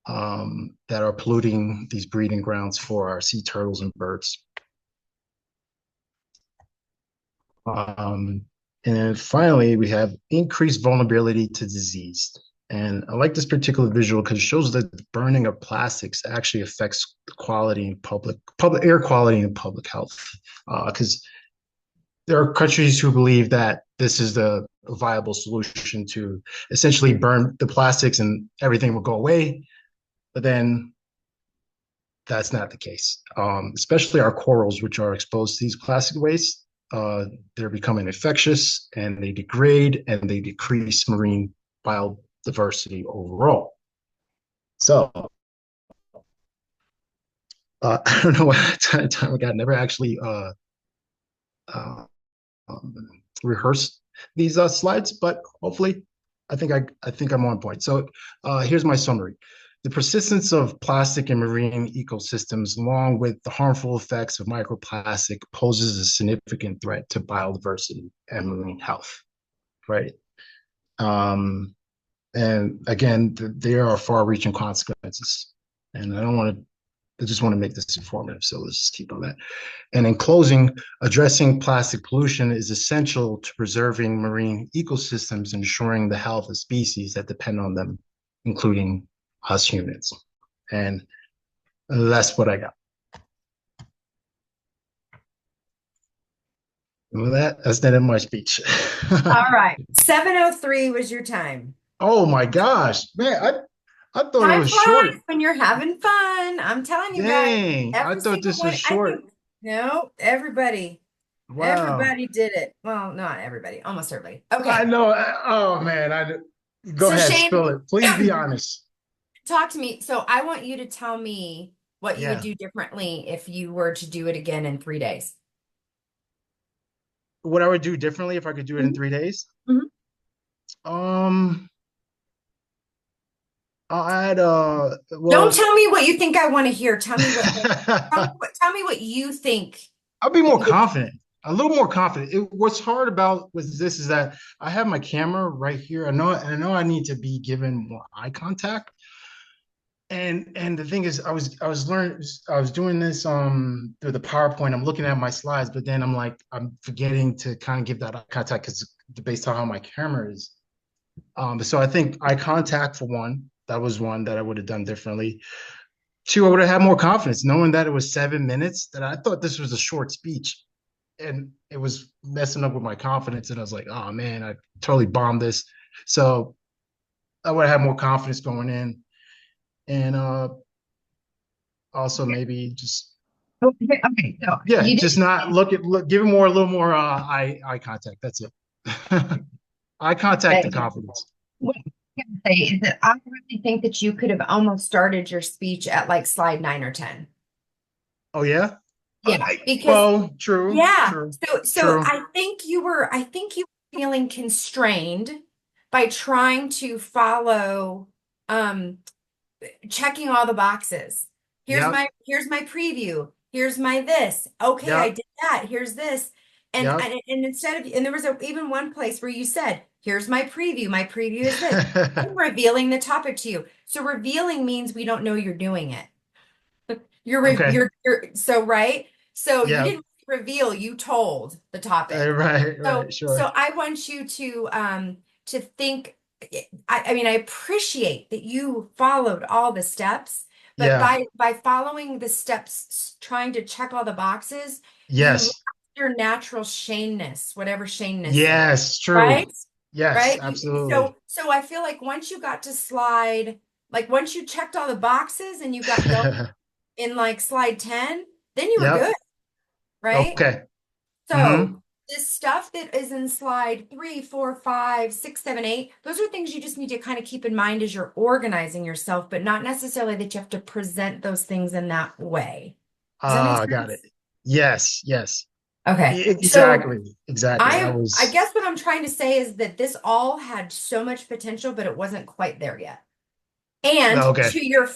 that are polluting these breeding grounds for our sea turtles and birds. And then finally, we have increased vulnerability to disease. And I like this particular visual because it shows that the burning of plastics actually affects the quality in public air quality and public health. Because there are countries who believe that this is the viable solution to essentially burn the plastics and everything will go away. But then that's not the case. Especially our corals, which are exposed to these plastic waste, they're becoming infectious and they degrade and they decrease marine biodiversity overall. So I don't know what time I got. Never actually rehearsed these slides, but hopefully I think I'm on point. So here's my summary. The persistence of plastic in marine ecosystems, along with the harmful effects of microplastic, poses a significant threat to biodiversity and marine health, right? And again, there are far-reaching consequences. And I just want to make this informative, so let's just keep on that. And in closing, addressing plastic pollution is essential to preserving marine ecosystems, ensuring the health of species that depend on them, including us humans. And that's what I got. Well, that's the end of my speech. All right. 7:03 was your time. Oh my gosh, man, I thought it Time was flies short. when you're having fun. I'm telling you guys, Dang, I every thought single this one. was short. No, everybody. Wow. Everybody did it. Well, not everybody, almost everybody. I Okay. know. Oh man, go So ahead, Shane, spill it. Please be honest. talk to me. So I want you to tell me what you would Yeah. do differently if you were to do it again in 3 days. What I would do differently if I could do it in 3 days? Mhm. Um, I'd Don't well, tell me what you think I want to hear. Tell me tell me what you think I'll be you more would. confident, a little more confident. What's hard about with this is that I have my camera right here. I know I need to be given more eye contact. And the thing is, I was doing this through the PowerPoint. I'm looking at my slides, but then I'm forgetting to kind of give that eye contact because based on how my camera is. So I think eye contact for one, that was one that I would have done differently. Two, I would have had more confidence, knowing that it was 7 minutes, that I thought this was a short speech. And it was messing up with my confidence. And I was like, oh man, I totally bombed this. So I would have had more confidence going in. And also maybe just Okay, so yeah, you just didn't. not give him more a little more eye contact. That's it. Eye contact and confidence. What I was gonna say is that I really think that you could have almost started your speech at like slide 9 or 10. Oh yeah? Yeah, because Well, true, yeah. true, So true. I think you were feeling constrained by trying to follow checking all the boxes. Yep, Here's my preview. Here's my this. Okay, I yep, did that. Here's this. And yep. and instead of, and there was even one place where you said, here's my preview. My preview is this. I'm revealing the topic to you. So revealing means we don't know you're doing it. Okay. You're so right. So you Yeah. didn't reveal, you told the topic. Right, So sure. I want you to think. I mean, I appreciate that you followed all the steps, but Yeah. by following the steps, trying to check all the boxes, you lost Yes. your natural shaneness, whatever shaneness is, Yes, true. right? Yes, Right? absolutely. So I feel like once you got to slide, like once you checked all the boxes and you got going in like slide 10, then you were Yep. good, right? Okay. Mm-hmm. So this stuff that is in slide 3, 4, 5, 6, 7, 8, those are things you just need to kind of keep in mind as you're organizing yourself, but not necessarily that you have to present those things in that way. Does that make Ah, sense? got it. Yes, yes. Okay. Exactly. Exactly. I guess what I'm trying to say is that this all had so much potential, but it wasn't quite there yet. And Okay. to your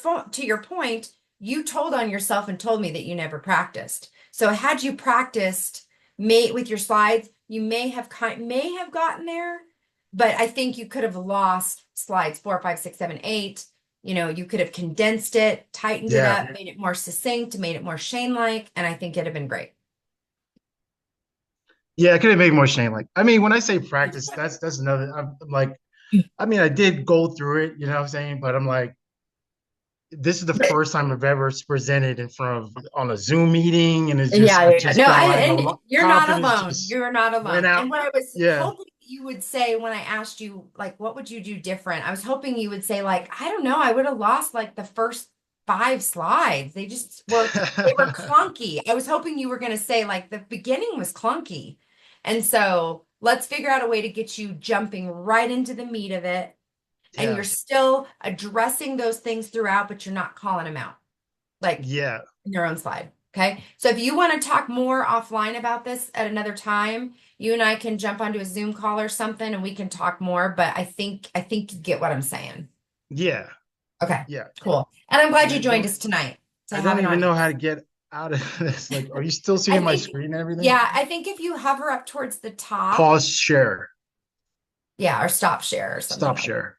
point, you told on yourself and told me that you never practiced. So had you practiced with your slides, you may have gotten there, but I think you could have lost slides 4, 5, 6, 7, 8. You know, you could have condensed it, tightened it Yeah. up, made it more succinct, made it more Shane-like, and I think it'd have been great. Yeah, I could have made more Shane like. I mean, when I say practice, that's another. I'm like, I mean, I did go through it, you know what I'm saying? But I'm like, this is the first time I've ever presented in front of on a Zoom meeting, and it's just I just No, felt like and you're not confidence alone. just You're not went alone. out. And what I was Yeah. hoping you would say when I asked you, like, what would you do different? I was hoping you would say, like, I don't know, I would have lost like the first 5 slides. They were clunky. I was hoping you were going to say, like, the beginning was clunky. And so let's figure out a way to get you jumping right into the meat of it. And Yeah. you're still addressing those things throughout, but you're not calling them out, like Yeah. in your own slide. Okay. So if you want to talk more offline about this at another time, you and I can jump onto a Zoom call or something and we can talk more. But I think you get what I'm saying. Yeah. Okay. Yeah. Cool. And I'm glad And you joined us tonight. I don't even know how to get out of this. Like, are you still seeing my screen and everything? Yeah, I think if you hover up towards the top. Pause share. Yeah, or stop share or something. Stop share.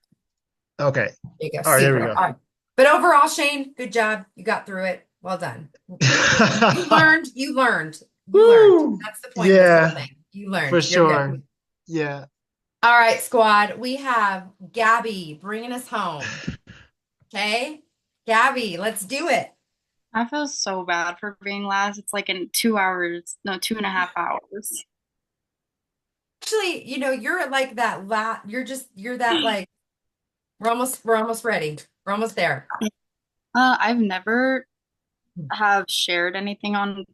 Okay. There you go. All right, there we Super. go. All right. But overall, Shane, good job. You got through it. Well done. You learned. You learned. That's the point of this whole thing. You learned. For You're sure. good. Yeah. All right, squad. We have Gabby bringing us home. Okay, Gabby, let's do it. I feel so bad for being last. It's like in 2 hours, no, 2.5 hours. Actually, you're like that you're that like we're almost ready. We're almost there. I've never have shared anything on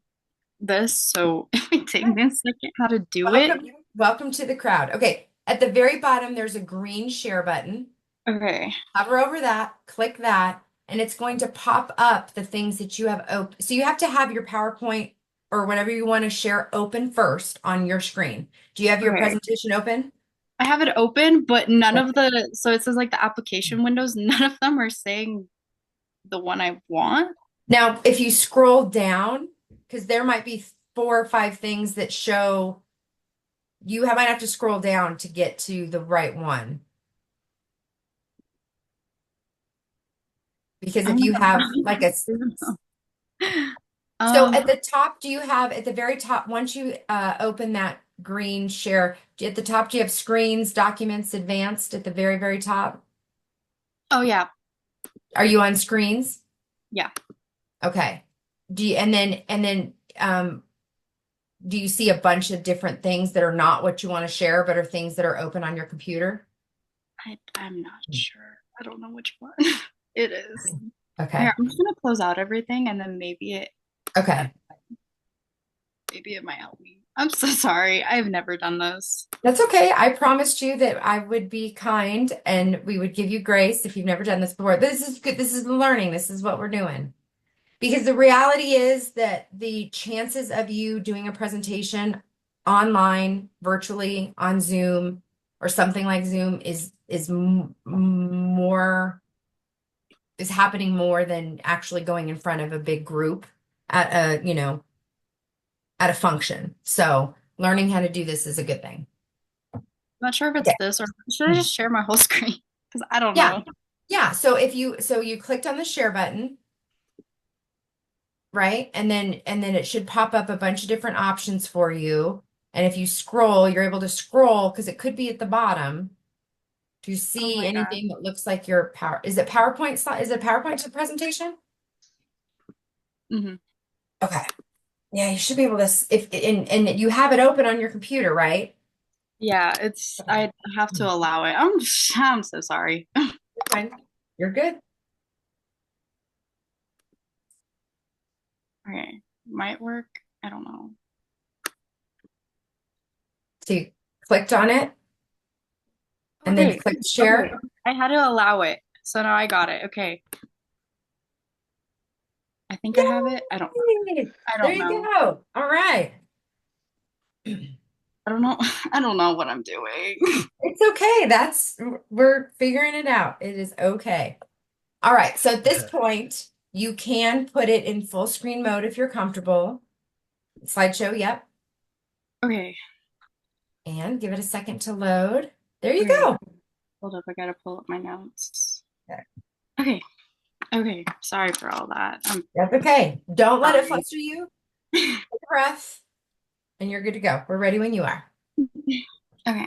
this, so if we take this second how to do it. Welcome to the crowd. Okay, at the very bottom, there's a green share button. Okay. Hover over that, click that, and it's going to pop up the things that you have open. So you have to have your PowerPoint or whatever you want to share open first on your screen. Do you have your Okay. presentation open? I have it open, but none of so it says like the application windows, none of them are saying the one I want. Now, if you scroll down, because there might be 4 or 5 things that show might have to scroll down to get to the right one. Because if you have like a so at the top, at the very top, once you open that green share, at the top, do you have screens, documents, advanced at the very, very top? Oh yeah. Are you on screens? Yeah. Okay. Do you see a bunch of different things that are not what you want to share, but are things that are open on your computer? I'm not sure. I don't know which one it is. Okay. Here, I'm just gonna close out everything and then maybe it might help me. I'm so sorry. I've never done this. That's okay. I promised you that I would be kind and we would give you grace if you've never done this before. This is good. This is learning. This is what we're doing. Because the reality is that the chances of you doing a presentation online, virtually, on Zoom, or something like Zoom is happening more than actually going in front of a big group at a function. So learning how to do this is a good thing. I'm not sure if it's this or should I just share my whole screen? Because I don't know. Yeah. So you clicked on the share button. Right? And then it should pop up a bunch of different options for you. And if you scroll, you're able to scroll because it could be at the bottom. Do you see anything that looks like your is it PowerPoint? Is it PowerPoint to presentation? Mm-hmm. Okay. Yeah, you should be able to and you have it open on your computer, right? Yeah, I have to allow it. I'm so sorry. You're fine. You're good. Okay, might work. I don't know. So you clicked on it and then clicked share. Okay. I had to allow it. So now I got it. Okay. I think I have it. I don't know. There you go. All right. I don't know. I don't know what I'm doing. It's okay. We're figuring it out. It is okay. All right. So at this point, you can put it in full screen mode if you're comfortable. Slideshow, yep. Okay. And give it a second to load. There you go. Hold up, I gotta pull up my notes. Okay. Okay. Sorry for all that. That's okay. Don't let it fluster you. Take a breath. And you're good to go. We're ready when you are. Okay.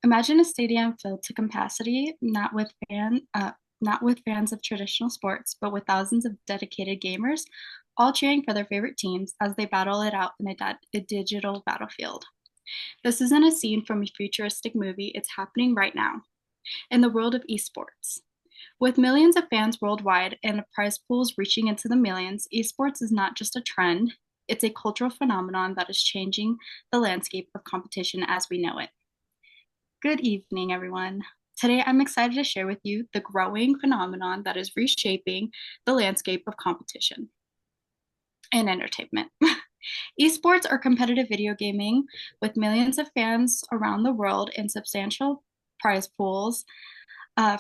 Imagine a stadium filled to capacity, not with fans of traditional sports, but with thousands of dedicated gamers, all cheering for their favorite teams as they battle it out in a digital battlefield. This isn't a scene from a futuristic movie, it's happening right now, in the world of esports. With millions of fans worldwide and prize pools reaching into the millions, esports is not just a trend, it's a cultural phenomenon that is changing the landscape of competition as we know it. Good evening, everyone. Today, I'm excited to share with you the growing phenomenon that is reshaping the landscape of competition and entertainment. Esports are competitive video gaming with millions of fans around the world and substantial prize pools.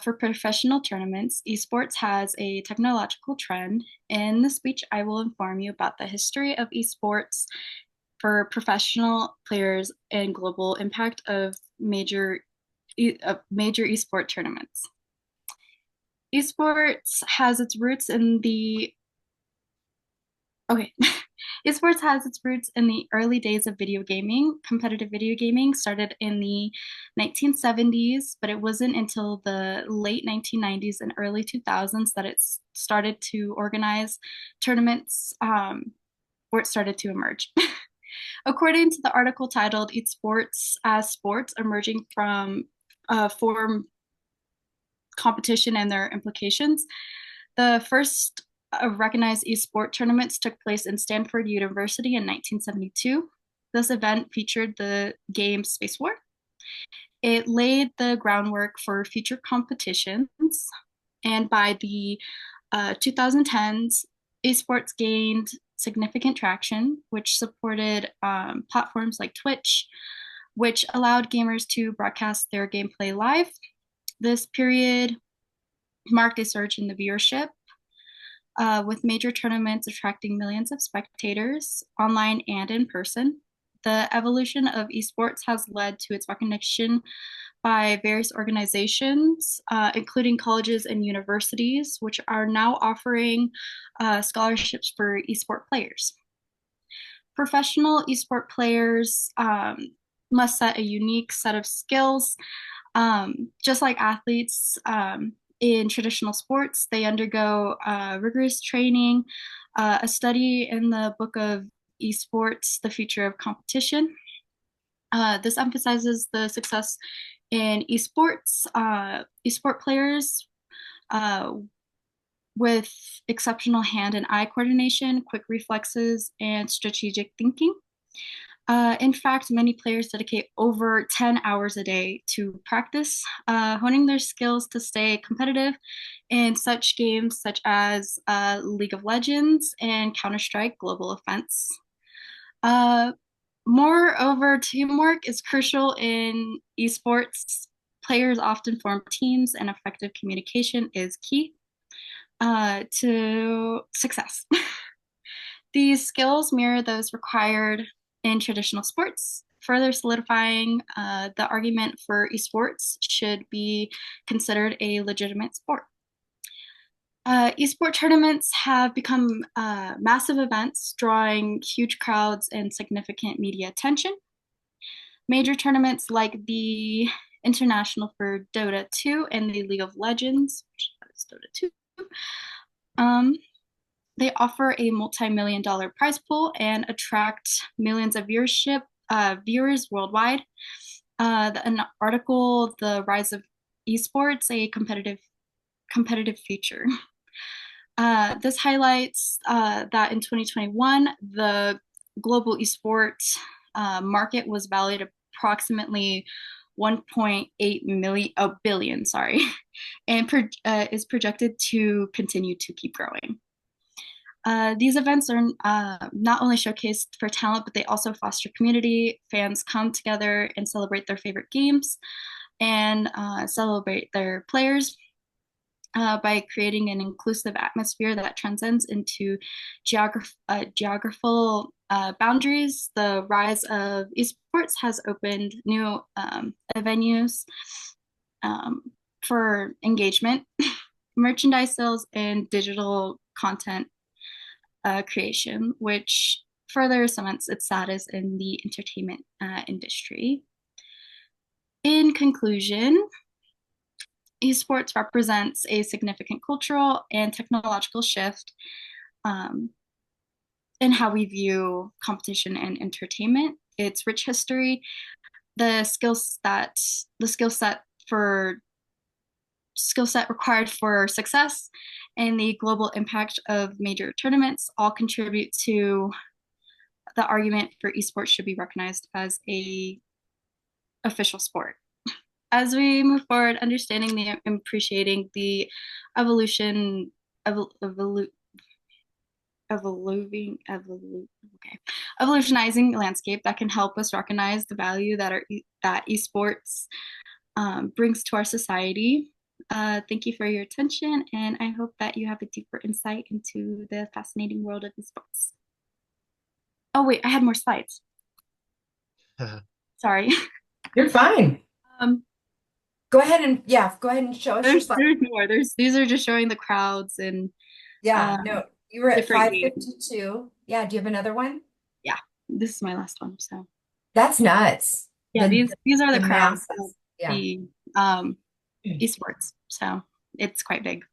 For professional tournaments, esports has a technological trend. In the speech, I will inform you about the history of esports for professional players and global impact of major esport tournaments. Esports has its roots in Esports has its roots in the early days of video gaming. Competitive video gaming started in the 1970s, but it wasn't until the late 1990s and early 2000s that it started to organize tournaments, where it started to emerge. According to the article titled Esports as Sports Emerging from Form Competition and Their Implications, the first recognized esport tournaments took place in Stanford University in 1972. This event featured the game Space War. It laid the groundwork for future competitions, and by the 2010s, esports gained significant traction, which supported platforms like Twitch, which allowed gamers to broadcast their gameplay live. This period marked a surge in the viewership, with major tournaments attracting millions of spectators online and in person. The evolution of esports has led to its recognition by various organizations, including colleges and universities, which are now offering scholarships for esport players. Professional esport players must set a unique set of skills. Just like athletes in traditional sports, they undergo rigorous training. A study in the book of Esports, The Future of Competition. This emphasizes the success in esports. Esport players with exceptional hand and eye coordination, quick reflexes, and strategic thinking. In fact, many players dedicate over 10 hours a day to practice, honing their skills to stay competitive in such games such as League of Legends and Counter-Strike Global Offense. Moreover, teamwork is crucial in esports. Players often form teams, and effective communication is key to success. These skills mirror those required in traditional sports, further solidifying the argument for esports should be considered a legitimate sport. Esport tournaments have become massive events, drawing huge crowds and significant media attention. Major tournaments like the International for Dota 2 and the League of Legends, which is Dota 2, they offer a multi-million-dollar prize pool and attract millions of viewers worldwide. An article, The Rise of Esports, a competitive future. This highlights that in 2021, the global esports market was valued at approximately 1.8 billion, and is projected to continue to keep growing. These events are not only showcased for talent, but they also foster community. Fans come together and celebrate their favorite games and celebrate their players by creating an inclusive atmosphere that transcends into geographical boundaries. The rise of esports has opened new venues for engagement, merchandise sales, and digital content creation, which further cements its status in the entertainment industry. In conclusion, esports represents a significant cultural and technological shift in how we view competition and entertainment. Its rich history, the skill set required for success, and the global impact of major tournaments all contribute to the argument for esports should be recognized as a official sport. As we move forward, understanding and appreciating the evolutionizing landscape that can help us recognize the value that esports brings to our society. Thank you for your attention, and I hope that you have a deeper insight into the fascinating world of esports. Oh wait, I had more slides. Sorry. You're fine. Go ahead and show us your slides. There's more. These are just showing the crowds and no, You were at different games. 552. Yeah, do you have another one? Yeah, this is my last one. So That's nuts. yeah, The these are the the crowds of masses. Yeah. the esports. So it's quite big.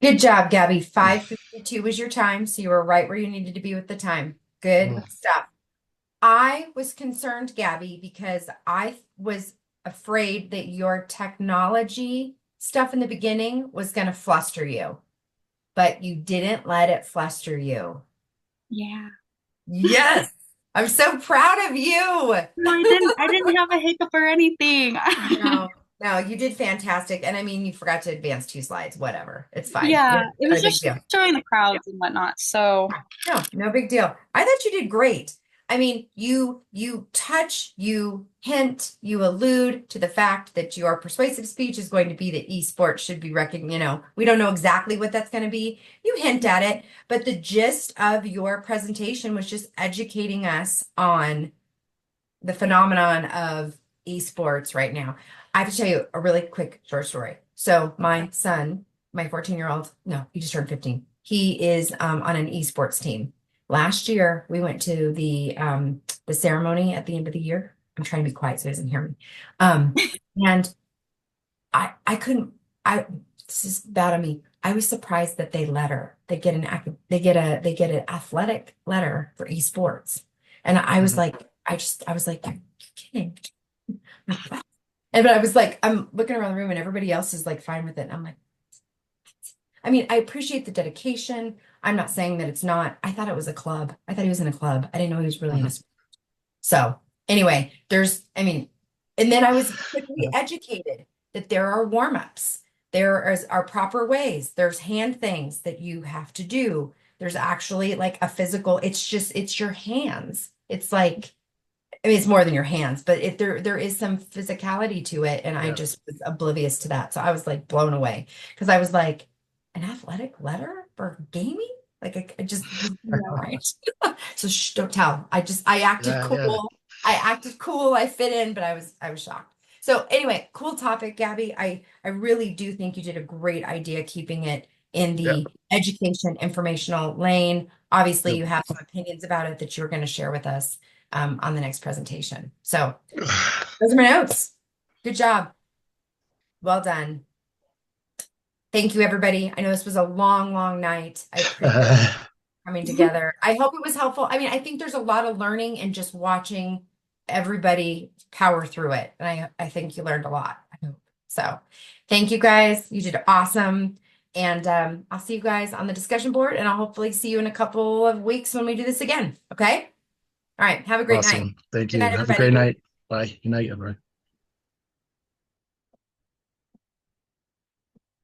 Good job, Gabby. 552 was your time, so you were right where you needed to be with the time. Good stuff. I was concerned, Gabby, because I was afraid that your technology stuff in the beginning was going to fluster you, but you didn't let it fluster you. Yeah. Yes. I'm so proud of you. No, I didn't have a hiccup or anything. No, you did fantastic. And I mean, you forgot to advance 2 slides, whatever. It's fine. Yeah, it Not was a big just deal. showing the crowds and whatnot. So No big deal. I thought you did great. I mean, you touch, you hint, you allude to the fact that your persuasive speech is going to be that esports should be recognized. We don't know exactly what that's going to be. You hint at it, but the gist of your presentation was just educating us on the phenomenon of esports right now. I have to tell you a really quick short story. So my son, my 14-year-old, no, he just turned 15. He is on an esports team. Last year, we went to the ceremony at the end of the year. I'm trying to be quiet so he doesn't hear me. And I couldn't. This is bad on me. I was surprised that they let her. They get an athletic letter for esports, and I was like, I was like, you're kidding. But I was like, I'm looking around the room and everybody else is like fine with it. And I'm like, I mean, I appreciate the dedication. I'm not saying that it's not. I thought it was a club. I thought he was in a club. I didn't know he was really in a sport. So anyway, and then I was quickly educated that there are warm-ups. There are proper ways. There's hand things that you have to do. There's actually like a physical, it's your hands. It's like, I mean, it's more than your hands, but there is some physicality to it. And I just was oblivious to that. So I was like blown away because I was like, an athletic letter for gaming? Like I just right. So shh, don't tell. I acted cool. I acted cool. I fit in, but I was shocked. So anyway, cool topic, Gabby. I really do think you did a great idea keeping it in the education informational lane. Obviously, you have some opinions about it that you're going to share with us on the next presentation. So those are my notes. Good job. Well done. Thank you, everybody. I know this was a long, long night. I appreciate coming together. I hope it was helpful. I mean, I think there's a lot of learning and just watching everybody power through it. And I think you learned a lot. I hope. So thank you guys. You did awesome. And I'll see you guys on the discussion board, and I'll hopefully see you in a couple of weeks when we do this again. Okay? All right. Have a great night. Thank Good you. night, Have a everybody. great night. Bye. Good night, everyone.